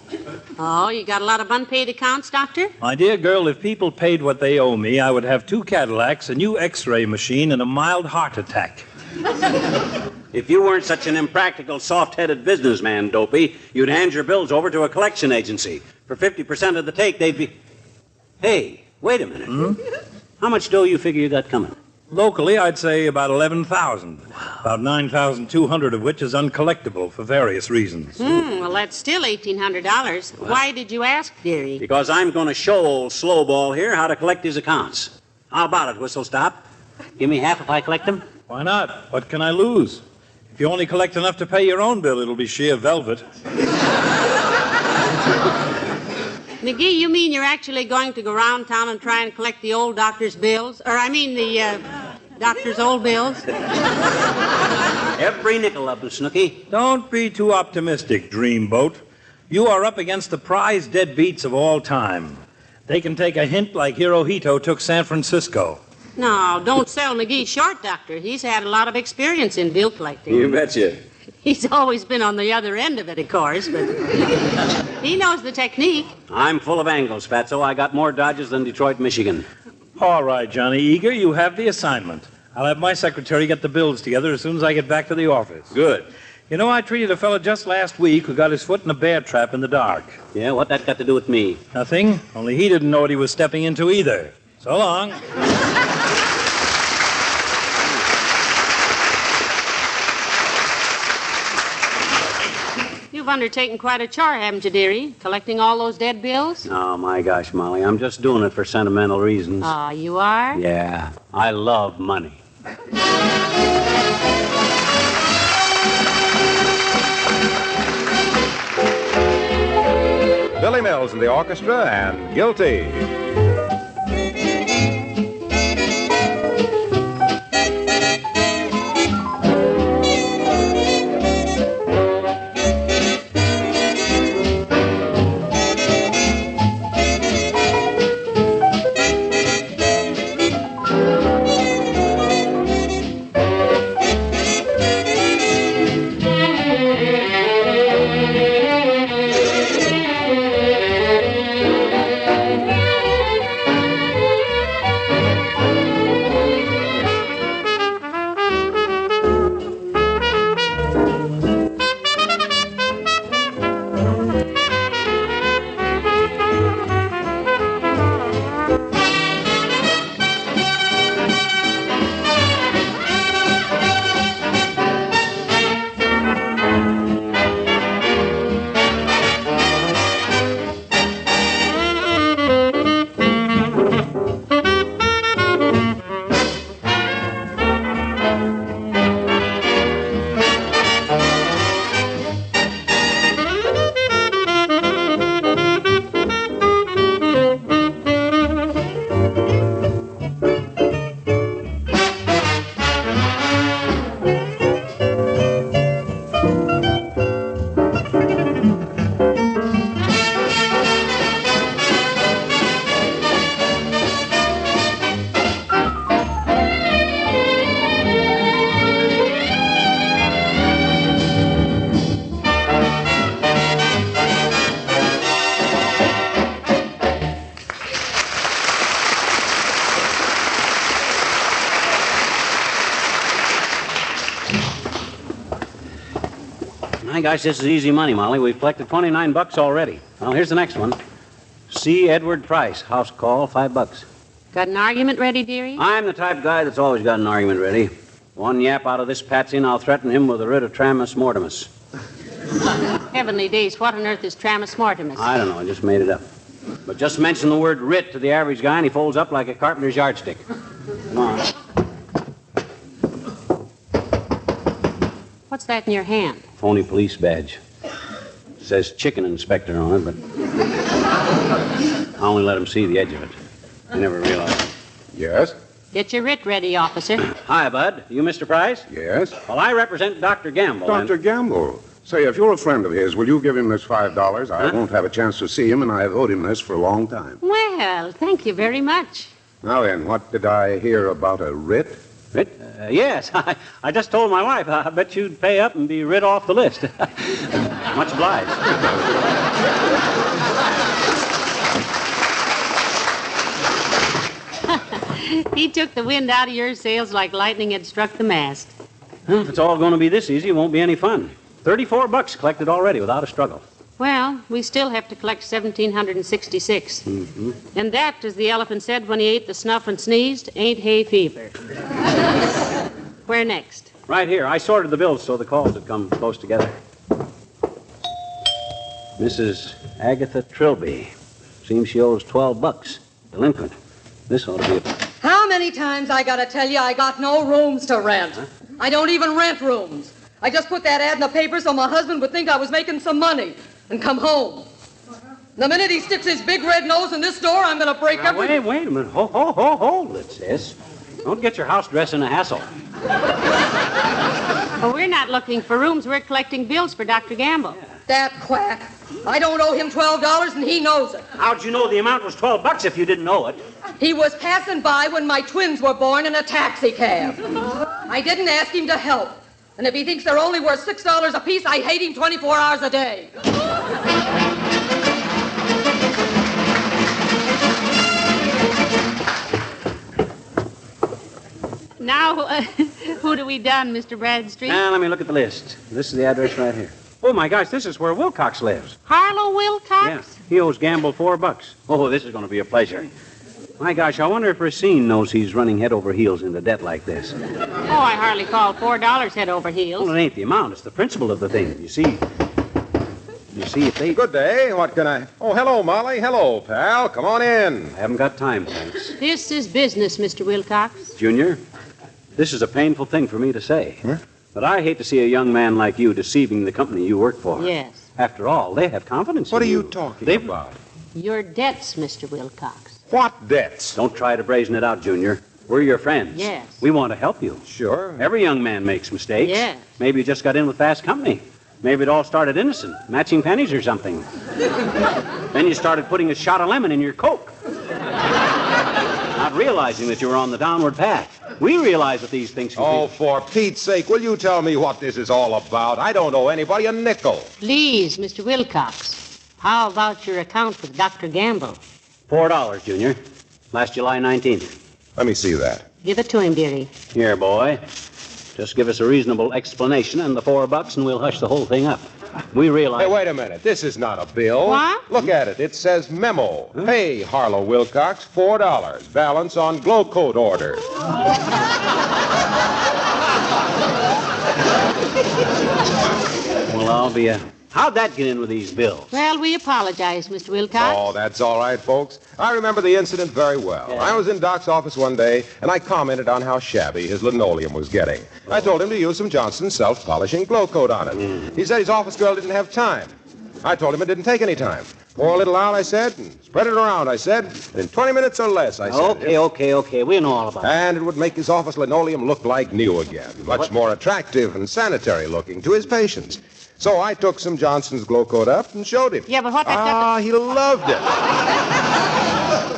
[SPEAKER 9] Oh, you got a lot of unpaid accounts, Doctor?
[SPEAKER 20] My dear girl, if people paid what they owe me, I would have 2 Cadillacs, a new X-ray machine, and a mild heart attack.
[SPEAKER 12] If you weren't such an impractical, soft-headed businessman, Dopey, you'd hand your bills over to a collection agency. For 50% of the take, they'd be... Hey, wait a minute. How much dough you figure you got coming?
[SPEAKER 20] Locally, I'd say about 11,000. About 9,200 of which is uncollectible for various reasons.
[SPEAKER 9] Well, that's still $1,800. Why did you ask, dearie?
[SPEAKER 12] Because I'm going to show old Slowball here how to collect his accounts. How about it, Whistle Stop? Give me half if I collect them?
[SPEAKER 20] Why not? What can I lose? If you only collect enough to pay your own bill, it'll be sheer velvet.
[SPEAKER 9] McGee, you mean you're actually going to go around town and try and collect the old doctor's bills? The doctor's old bills?
[SPEAKER 12] Every nickel of them, Snooky.
[SPEAKER 20] Don't be too optimistic, Dreamboat. You are up against the prize deadbeats of all time. They can take a hint like Hirohito took San Francisco.
[SPEAKER 9] No, don't sell McGee short, Doctor. He's had a lot of experience in bill collecting.
[SPEAKER 12] You betcha.
[SPEAKER 9] He's always been on the other end of it, of course, but he knows the technique.
[SPEAKER 12] I'm full of angles, Fatso. I got more dodges than Detroit, Michigan.
[SPEAKER 20] All right, Johnny Eager, you have the assignment. I'll have my secretary get the bills together as soon as I get back to the office.
[SPEAKER 12] Good.
[SPEAKER 20] You know, I treated a fellow just last week who got his foot in a bear trap in the dark.
[SPEAKER 12] Yeah, what that got to do with me?
[SPEAKER 20] Nothing, only he didn't know what he was stepping into either. So long.
[SPEAKER 9] You've undertaken quite a chore, haven't you, dearie? Collecting all those dead bills?
[SPEAKER 12] Oh, my gosh, Molly. I'm just doing it for sentimental reasons.
[SPEAKER 9] Ah, you are?
[SPEAKER 12] Yeah. I love money.
[SPEAKER 22] Billy Mills and the orchestra and Guilty.
[SPEAKER 12] My gosh, this is easy money, Molly. We've collected $29 already. Well, here's the next one. C. Edward Price, house call, $5.
[SPEAKER 9] Got an argument ready, dearie?
[SPEAKER 12] I'm the type of guy that's always got an argument ready. One yap out of this patsy, and I'll threaten him with a writ of tramus mortimus.
[SPEAKER 9] Heavenly days, what on earth is tramus mortimus?
[SPEAKER 12] I don't know, I just made it up. But just mention the word writ to the average guy, and he folds up like a carpenter's yardstick. Come on.
[SPEAKER 9] What's that in your hand?
[SPEAKER 12] Phony police badge. Says chicken inspector on it, but I only let him see the edge of it. I never realized.
[SPEAKER 19] Yes?
[SPEAKER 9] Get your writ ready, officer.
[SPEAKER 12] Hi, Bud. You Mr. Price?
[SPEAKER 19] Yes?
[SPEAKER 12] Well, I represent Dr. Gamble.
[SPEAKER 4] Dr. Gamble? Say, if you're a friend of his, will you give him this $5? I won't have a chance to see him, and I've owed him this for a long time.
[SPEAKER 9] Well, thank you very much.
[SPEAKER 4] Now then, what did I hear about a writ?
[SPEAKER 12] Writ? Yes. I just told my wife. I bet you'd pay up and be writ off the list. Much obliged.
[SPEAKER 9] He took the wind out of your sails like lightning had struck the mast.
[SPEAKER 12] Well, if it's all going to be this easy, it won't be any fun. $34 collected already without a struggle.
[SPEAKER 9] Well, we still have to collect 1,766.
[SPEAKER 12] Mm-hmm.
[SPEAKER 9] And that, as the elephant said when he ate the snuff and sneezed, ain't hay fever. Where next?
[SPEAKER 12] Right here. I sorted the bills so the calls would come close together. Mrs. Agatha Trilby. Seems she owes $12. Delinquent. This ought to be a...
[SPEAKER 15] How many times I gotta tell you I got no rooms to rent? Huh? I don't even rent rooms. I just put that ad in the paper so my husband would think I was making some money and come home. The minute he sticks his big red nose in this door, I'm gonna break every...
[SPEAKER 12] Wait a minute. Hold it, sis. Don't get your house dress in a hassle.
[SPEAKER 9] Well, we're not looking for rooms. We're collecting bills for Dr. Gamble.
[SPEAKER 15] Yeah. That quack. I don't owe him $12, and he knows it.
[SPEAKER 12] How'd you know the amount was $12 if you didn't know it?
[SPEAKER 15] He was passing by when my twins were born in a taxi cab. I didn't ask him to help. And if he thinks they're only worth $6 apiece, I hate him 24 hours a day.
[SPEAKER 9] Now, who do we done, Mr. Bradstreet?
[SPEAKER 12] Now, let me look at the list. This is the address right here. Oh, my gosh, this is where Wilcox lives.
[SPEAKER 9] Harlow Wilcox?
[SPEAKER 12] Yeah, he owes Gamble $4. Oh, this is going to be a pleasure. My gosh, I wonder if Racine knows he's running head over heels into debt like this.
[SPEAKER 9] Oh, I hardly call $4 head over heels.
[SPEAKER 12] Well, it ain't the amount. It's the principle of the thing. You see, if they...
[SPEAKER 22] Good day. What can I... Oh, hello, Molly. Hello, pal. Come on in.
[SPEAKER 12] I haven't got time, thanks.
[SPEAKER 9] This is business, Mr. Wilcox.
[SPEAKER 12] Junior, this is a painful thing for me to say. Huh? But I hate to see a young man like you deceiving the company you work for.
[SPEAKER 9] Yes.
[SPEAKER 12] After all, they have confidence in you.
[SPEAKER 22] What are you talking about?
[SPEAKER 9] Your debts, Mr. Wilcox.
[SPEAKER 22] What debts?
[SPEAKER 12] Don't try to brazen it out, Junior. We're your friends.
[SPEAKER 9] Yes.
[SPEAKER 12] We want to help you.
[SPEAKER 22] Sure.
[SPEAKER 12] Every young man makes mistakes.
[SPEAKER 9] Yes.
[SPEAKER 12] Maybe you just got in with fast company. Maybe it all started innocent, matching pennies or something. Then you started putting a shot of lemon in your Coke. Not realizing that you were on the downward path. We realize that these things...
[SPEAKER 22] Oh, for Pete's sake, will you tell me what this is all about? I don't owe anybody a nickel.
[SPEAKER 9] Please, Mr. Wilcox, how about your account with Dr. Gamble?
[SPEAKER 12] $4, Junior. Last July 19th.
[SPEAKER 22] Let me see that.
[SPEAKER 9] Give it to him, dearie.
[SPEAKER 12] Here, boy. Just give us a reasonable explanation and the $4, and we'll hush the whole thing up. We realize...
[SPEAKER 22] Hey, wait a minute. This is not a bill.
[SPEAKER 9] What?
[SPEAKER 22] Look at it. It says memo. Huh? Pay Harlow Wilcox $4. Balance on glow coat order.
[SPEAKER 12] Well, I'll be How'd that get in with these bills?
[SPEAKER 9] Well, we apologize, Mr. Wilcox.
[SPEAKER 22] Oh, that's all right, folks. I remember the incident very well. Yeah. I was in Doc's office one day, and I commented on how shabby his linoleum was getting. I told him to use some Johnson's self-polishing glow coat on it. He said his office girl didn't have time. I told him it didn't take any time. Pour a little out, I said, and spread it around, I said. In 20 minutes or less, I said.
[SPEAKER 12] Okay. We know all about it.
[SPEAKER 22] And it would make his office linoleum look like new again. Much more attractive and sanitary looking to his patients. So I took some Johnson's glow coat up and showed him.
[SPEAKER 9] Yeah, but what that...
[SPEAKER 22] he loved it.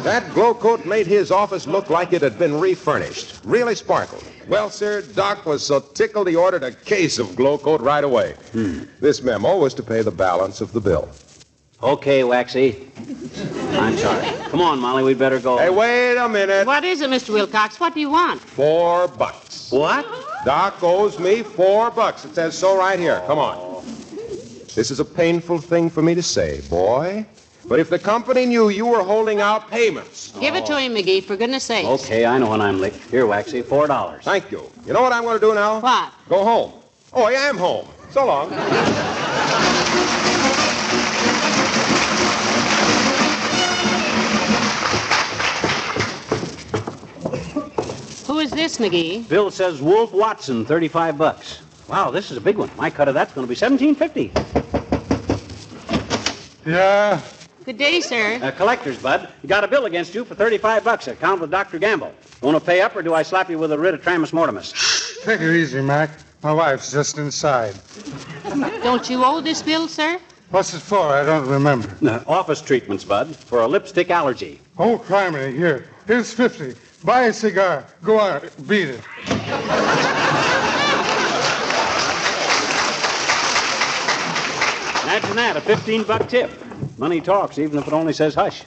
[SPEAKER 22] That glow coat made his office look like it had been refurnished. Really sparkled. Well, sir, Doc was so tickled he ordered a case of glow coat right away. This memo was to pay the balance of the bill.
[SPEAKER 12] Okay, Waxy. I'm sorry. Come on, Molly, we'd better go.
[SPEAKER 22] Hey, wait a minute.
[SPEAKER 9] What is it, Mr. Wilcox? What do you want?
[SPEAKER 22] $4.
[SPEAKER 12] What?
[SPEAKER 22] Doc owes me $4. It says so right here. Come on.
[SPEAKER 1] This is a painful thing for me to say, boy. But if the company knew you were holding out payments...
[SPEAKER 9] Give it to him, McGee, for goodness sake.
[SPEAKER 12] Okay, I know when I'm licked. Here, Waxy, $4.
[SPEAKER 1] Thank you. You know what I'm going to do now?
[SPEAKER 9] What?
[SPEAKER 1] Go home. Oh, I am home. So long.
[SPEAKER 9] Who is this, McGee?
[SPEAKER 12] Bill says Wolf Watson, $35. Wow, this is a big one. My cut of that's going to be $17.50.
[SPEAKER 3] Yeah.
[SPEAKER 9] Good day, sir.
[SPEAKER 12] Collectors, Bud. You got a bill against you for $35. Account with Dr. Gamble. Want to pay up, or do I slap you with a writ of tramus mortimus?
[SPEAKER 3] Take it easy, Mac. My wife's just inside.
[SPEAKER 9] Don't you owe this bill, sir?
[SPEAKER 3] What's it for? I don't remember.
[SPEAKER 12] Office treatments, Bud, for a lipstick allergy.
[SPEAKER 3] Oh, criminy. Here's 50. Buy a cigar. Go on. Beat it.
[SPEAKER 12] Imagine that, a $15 tip. Money talks, even if it only says hush.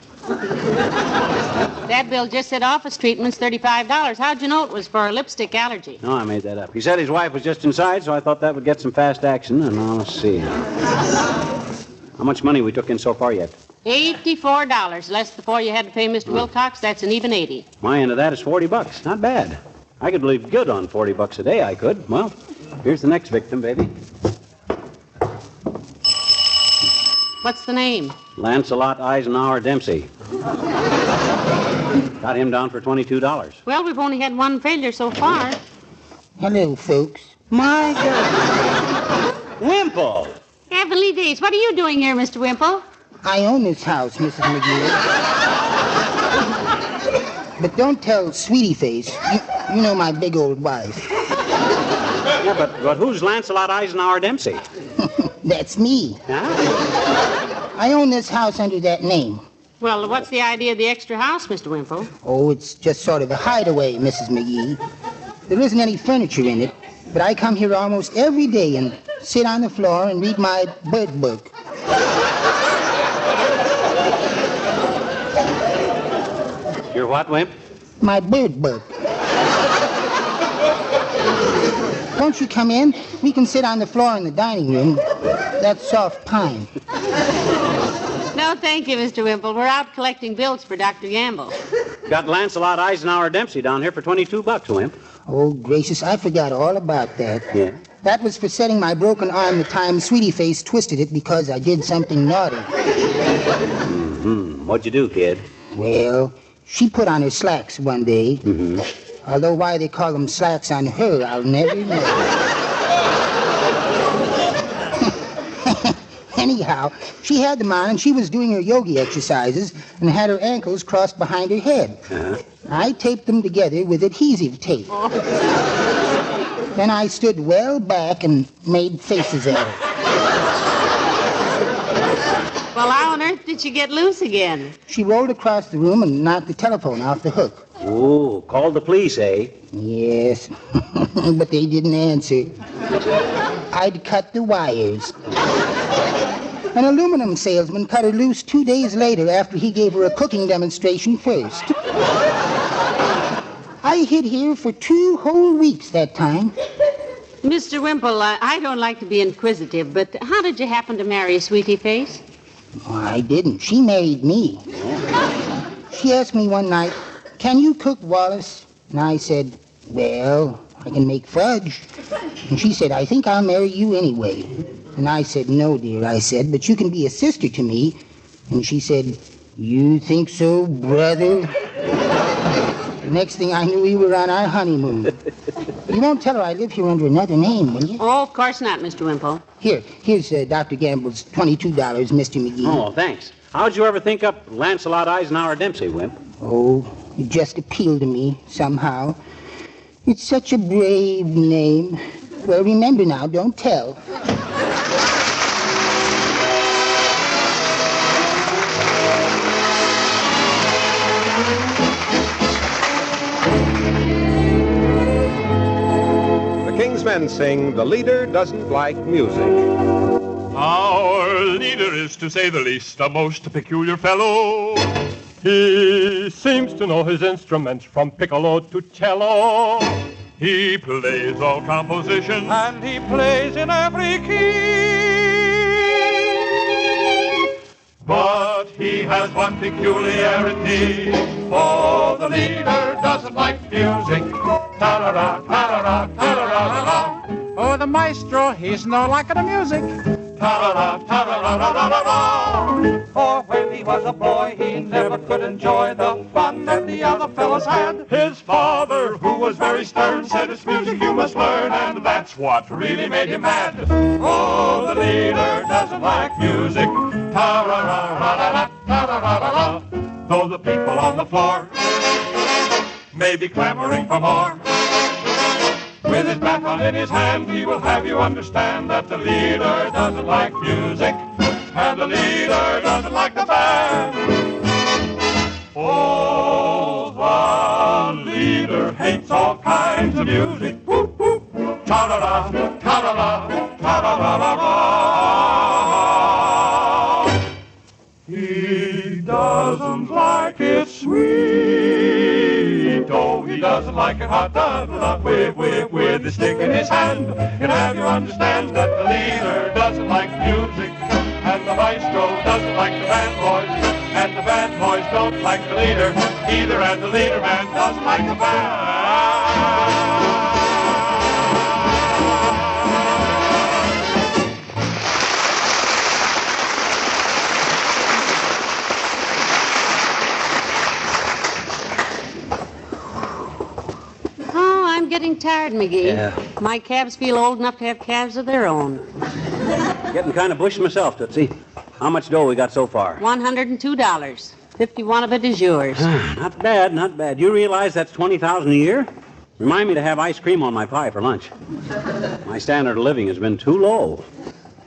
[SPEAKER 9] That bill just said office treatment's $35. How'd you know it was for a lipstick allergy?
[SPEAKER 12] No, I made that up. He said his wife was just inside, so I thought that would get some fast action. And now, let's see. How much money we took in so far yet?
[SPEAKER 9] $84. Less before you had to pay Mr. Wilcox. That's an even 80.
[SPEAKER 12] My end of that is $40. Not bad. I could believe good on $40 a day, I could. Well, here's the next victim, baby.
[SPEAKER 9] What's the name?
[SPEAKER 12] Lancelot Eisenhower Dempsey. Got him down for $22.
[SPEAKER 9] Well, we've only had one failure so far.
[SPEAKER 23] Hello, folks. My God.
[SPEAKER 12] Wimple!
[SPEAKER 9] Heavenly days. What are you doing here, Mr. Wimple?
[SPEAKER 23] I own this house, Mrs. McGee. But don't tell Sweetie Face. You know my big old wife.
[SPEAKER 12] Yeah, but who's Lancelot Eisenhower Dempsey?
[SPEAKER 23] That's me.
[SPEAKER 12] Huh?
[SPEAKER 23] I own this house under that name.
[SPEAKER 9] Well, what's the idea of the extra house, Mr. Wimple?
[SPEAKER 23] Oh, it's just sort of a hideaway, Mrs. McGee. There isn't any furniture in it, but I come here almost every day and sit on the floor and read my bird book.
[SPEAKER 12] Your what, Wimp?
[SPEAKER 23] My bird book. Won't you come in? We can sit on the floor in the dining room. That's soft pine.
[SPEAKER 9] No, thank you, Mr. Wimple. We're out collecting bills for Dr. Gamble.
[SPEAKER 12] Got Lancelot Eisenhower Dempsey down here for $22, Wimp.
[SPEAKER 23] Oh, gracious, I forgot all about that.
[SPEAKER 12] Yeah?
[SPEAKER 23] That was for setting my broken arm the time Sweetie Face twisted it because I did something naughty.
[SPEAKER 12] Mm-hmm. What'd you do, kid?
[SPEAKER 23] Well, she put on her slacks one day.
[SPEAKER 12] Mm-hmm.
[SPEAKER 23] Although why they call them slacks on her, I'll never know. Anyhow, she had them on and she was doing her yogi exercises and had her ankles crossed behind her head.
[SPEAKER 12] Uh-huh.
[SPEAKER 23] I taped them together with adhesive tape. Then I stood well back and made faces at her.
[SPEAKER 9] Well, how on earth did she get loose again?
[SPEAKER 23] She rolled across the room and knocked the telephone off the hook.
[SPEAKER 12] Ooh, called the police, eh?
[SPEAKER 23] Yes, but they didn't answer. I'd cut the wires. An aluminum salesman cut her loose 2 days later after he gave her a cooking demonstration first. I hid here for 2 whole weeks that time.
[SPEAKER 9] Mr. Wimple, I don't like to be inquisitive, but how did you happen to marry Sweetie Face?
[SPEAKER 23] Oh, I didn't. She married me. She asked me one night, "Can you cook, Wallace?" And I said, "Well, I can make fudge." And she said, "I think I'll marry you anyway." And I said, "No, dear," I said, "but you can be a sister to me." And she said, "You think so, brother?" The next thing I knew, we were on our honeymoon. You won't tell her I live here under another name, will you?
[SPEAKER 9] Oh, of course not, Mr. Wimple.
[SPEAKER 23] Here's Dr. Gamble's $22, Mr. McGee.
[SPEAKER 12] Oh, thanks. How'd you ever think up Lancelot Eisenhower Dempsey, Wimp?
[SPEAKER 23] Oh, it just appealed to me somehow. It's such a brave name. Well, remember now, don't tell.
[SPEAKER 1] The King's Men sing, "The Leader Doesn't Like Music."
[SPEAKER 24] Our leader is, to say the least, a most peculiar fellow. He seems to know his instruments from piccolo to cello. He plays all compositions, and he plays in every key. has one peculiarity. Oh, the leader doesn't like music. Ta-ra-ra, ta-ra-ra, ta-ra-ra-ra-ra.
[SPEAKER 7] Oh, the maestro, he's no like the music.
[SPEAKER 24] Ta-ra-ra, ta-ra-ra-ra-ra-ra.
[SPEAKER 7] For when he was a boy, he never could enjoy the fun that the other fellows had.
[SPEAKER 24] His father, who was very stern, said it's music you must learn, and that's what really made him mad. Oh, the leader doesn't like music. Ta-ra-ra-ra-ra-ra, ta-ra-ra-ra-ra. Though the people on the floor may be clamoring for more, with his baton in his hand, he will have you understand that the leader doesn't like music, and the leader doesn't like the band. Oh, the leader hates all kinds of music. Whoop, whoop. Ta-da-da, ta-da-da, ta-da-da-da-da. He doesn't like it sweet. Oh, he doesn't like it hot, da-da-da, with the stick in his hand. He'll have you understand that the leader doesn't like music, and the maestro doesn't like the band boys, and the band boys don't like the leader either, and the leader man doesn't like the band.
[SPEAKER 9] I'm getting tired, McGee.
[SPEAKER 12] Yeah.
[SPEAKER 9] My calves feel old enough to have calves of their own.
[SPEAKER 12] Getting kind of bushy myself, Tootsie. How much dough we got so far?
[SPEAKER 9] $102. 51 of it is yours.
[SPEAKER 12] Not bad, not bad. You realize that's $20,000 a year? Remind me to have ice cream on my pie for lunch. My standard of living has been too low.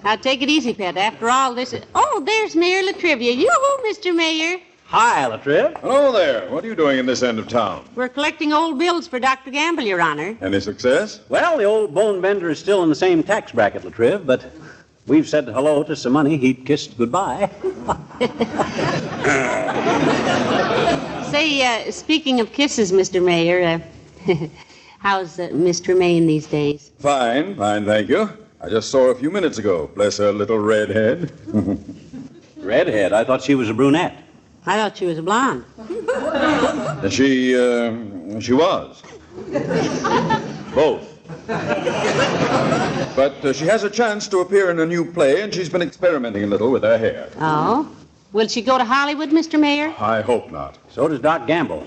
[SPEAKER 9] Now, take it easy, Pet. After all this... Oh, there's Mayor Latrivia. Yoo-hoo, Mr. Mayor.
[SPEAKER 12] Hi, Latriv.
[SPEAKER 10] Hello there. What are you doing in this end of town?
[SPEAKER 9] We're collecting old bills for Dr. Gamble, Your Honor.
[SPEAKER 10] Any success?
[SPEAKER 12] Well, the old bone bender is still in the same tax bracket, Latriv, but we've said hello to some money he'd kissed goodbye.
[SPEAKER 9] Say, speaking of kisses, Mr. Mayor, how's Miss Tremaine these days?
[SPEAKER 10] Fine, thank you. I just saw her a few minutes ago. Bless her little red head.
[SPEAKER 12] Redhead? I thought she was a brunette.
[SPEAKER 9] I thought she was a blonde.
[SPEAKER 10] She was. Both. But she has a chance to appear in a new play, and she's been experimenting a little with her hair.
[SPEAKER 9] Oh? Will she go to Hollywood, Mr. Mayor?
[SPEAKER 10] I hope not.
[SPEAKER 12] So does Doc Gamble.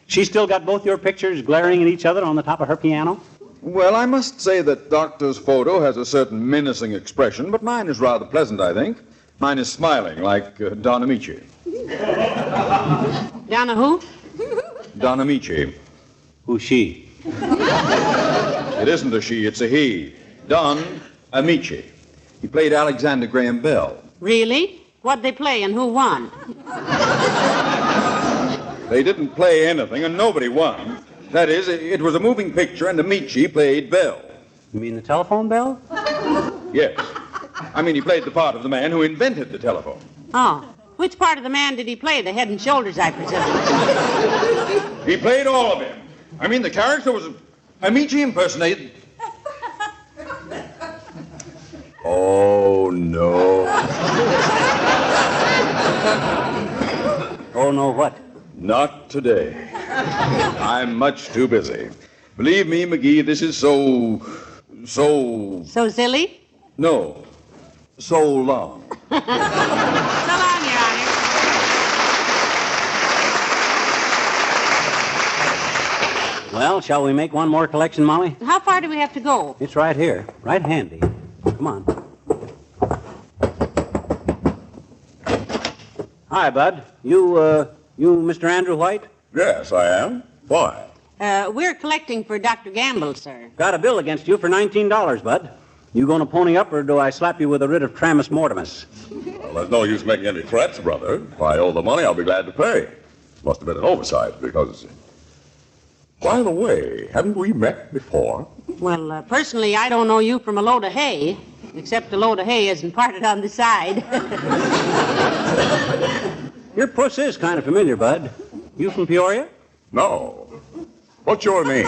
[SPEAKER 12] She still got both your pictures glaring at each other on the top of her piano?
[SPEAKER 10] Well, I must say that Doctor's photo has a certain menacing expression, but mine is rather pleasant, I think. Mine is smiling, like Don Amici.
[SPEAKER 9] Donna who?
[SPEAKER 10] Don Amici.
[SPEAKER 12] Who's she?
[SPEAKER 10] It isn't a she, it's a he. Don Amici. He played Alexander Graham Bell.
[SPEAKER 9] Really? What'd they play and who won?
[SPEAKER 10] They didn't play anything and nobody won. That is, it was a moving picture and Amici played Bell.
[SPEAKER 12] You mean the telephone bell?
[SPEAKER 10] Yes. I mean, he played the part of the man who invented the telephone.
[SPEAKER 9] Oh. Which part of the man did he play? The head and shoulders, I presume.
[SPEAKER 10] He played all of him. I mean, the character was Amici impersonated. Oh, no.
[SPEAKER 12] Oh, no, what?
[SPEAKER 10] Not today. I'm much too busy. Believe me, McGee, this is so...
[SPEAKER 9] So silly?
[SPEAKER 10] No. So long.
[SPEAKER 9] So long, Your Honor.
[SPEAKER 12] Well, shall we make one more collection, Molly?
[SPEAKER 9] How far do we have to go?
[SPEAKER 12] It's right here. Right handy. Come on. Hi, Bud. You Mr. Andrew White?
[SPEAKER 10] Yes, I am. Why?
[SPEAKER 9] We're collecting for Dr. Gamble, sir.
[SPEAKER 12] Got a bill against you for $19, Bud. You going to pony up, or do I slap you with a writ of tramus mortimus?
[SPEAKER 10] Well, there's no use making any threats, brother. If I owe the money, I'll be glad to pay. Must have been an oversight, because... By the way, haven't we met before?
[SPEAKER 9] Well, personally, I don't know you from a load of hay, except the load of hay isn't parted on the side.
[SPEAKER 12] Your puss is kind of familiar, Bud. You from Peoria?
[SPEAKER 10] No. What's your name?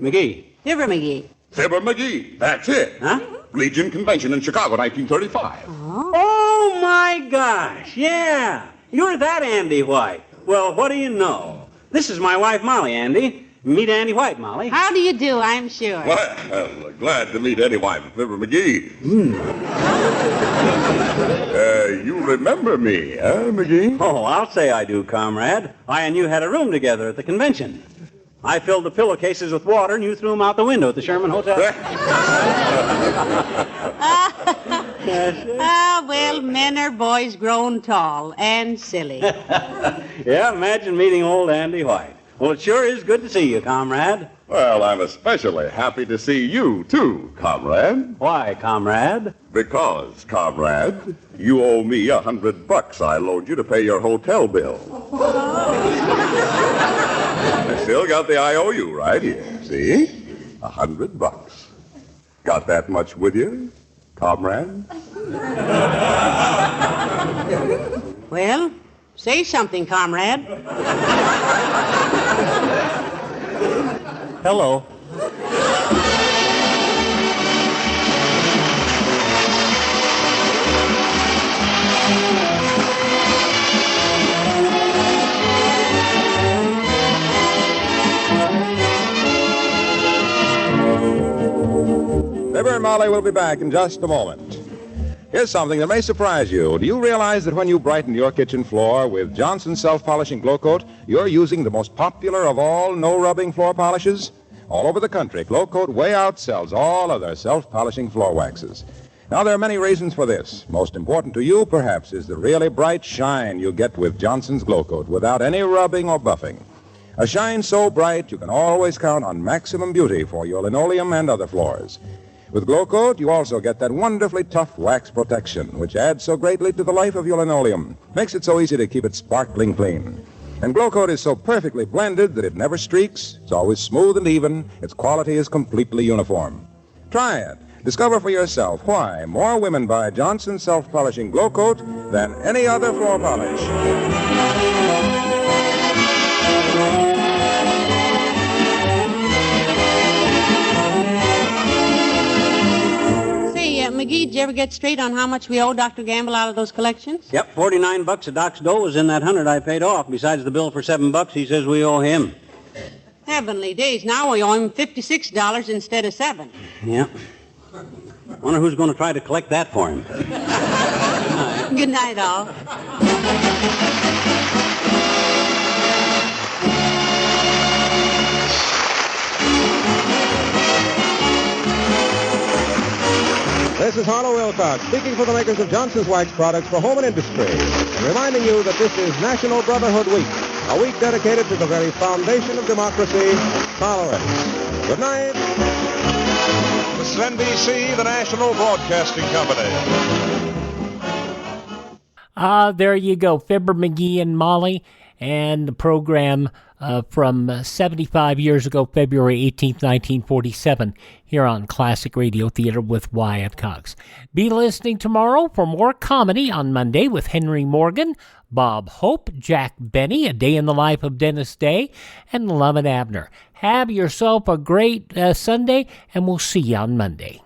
[SPEAKER 12] McGee.
[SPEAKER 9] Fibber McGee.
[SPEAKER 10] Fibber McGee. That's it.
[SPEAKER 12] Huh?
[SPEAKER 10] Legion Convention in Chicago, 1935.
[SPEAKER 12] Oh, my gosh. Yeah. You're that Andy White. Well, what do you know? This is my wife, Molly, Andy. Meet Andy White, Molly.
[SPEAKER 9] How do you do, I'm sure.
[SPEAKER 10] Well, glad to meet Eddie White and Fibber McGee. You remember me, huh, McGee?
[SPEAKER 12] Oh, I'll say I do, comrade. I and you had a room together at the convention. I filled the pillowcases with water, and you threw them out the window at the Sherman Hotel.
[SPEAKER 9] Well, men are boys grown tall and silly.
[SPEAKER 12] Yeah, imagine meeting old Andy White. Well, it sure is good to see you, comrade.
[SPEAKER 10] Well, I'm especially happy to see you, too, comrade.
[SPEAKER 12] Why, comrade?
[SPEAKER 10] Because, comrade, you owe me $100 I loaned you to pay your hotel bill. I still got the IOU right here, see? $100. Got that much with you, comrade?
[SPEAKER 9] Well, say something, comrade.
[SPEAKER 12] Hello.
[SPEAKER 22] Fibber and Molly will be back in just a moment. Here's something that may surprise you. Do you realize that when you brighten your kitchen floor with Johnson's self-polishing Glow Coat, you're using the most popular of all no-rubbing floor polishes? All over the country, Glow Coat way outsells all other self-polishing floor waxes. Now, there are many reasons for this. Most important to you, perhaps, is the really bright shine you get with Johnson's Glow Coat without any rubbing or buffing. A shine so bright you can always count on maximum beauty for your linoleum and other floors. With Glow Coat, you also get that wonderfully tough wax protection, which adds so greatly to the life of your linoleum. Makes it so easy to keep it sparkling clean. And Glow Coat is so perfectly blended that it never streaks. It's always smooth and even. Its quality is completely uniform. Try it. Discover for yourself why more women buy Johnson's self-polishing Glow Coat than any other floor polish.
[SPEAKER 9] McGee, did you ever get straight on how much we owe Dr. Gamble out of those collections?
[SPEAKER 12] Yep, $49 of Doc's dough was in that $100 I paid off. Besides the bill for $7 he says we owe him.
[SPEAKER 9] Heavenly days, now we owe him $56 instead of $7.
[SPEAKER 12] Yep. Wonder who's going to try to collect that for him.
[SPEAKER 9] Good night, all.
[SPEAKER 22] This is Harlow Wilcox, speaking for the makers of Johnson's Wax products for home and industry, and reminding you that this is National Brotherhood Week, a week dedicated to the very foundation of democracy, tolerance. Good night.
[SPEAKER 2] This is NBC, the National Broadcasting Company.
[SPEAKER 6] There you go, Fibber McGee and Molly, and the program from 75 years ago, February 18th, 1947, here on Classic Radio Theater with Wyatt Cox. Be listening tomorrow for more comedy on Monday with Henry Morgan, Bob Hope, Jack Benny, A Day in the Life of Dennis Day, and Love and Abner. Have yourself a great Sunday, and we'll see you on Monday.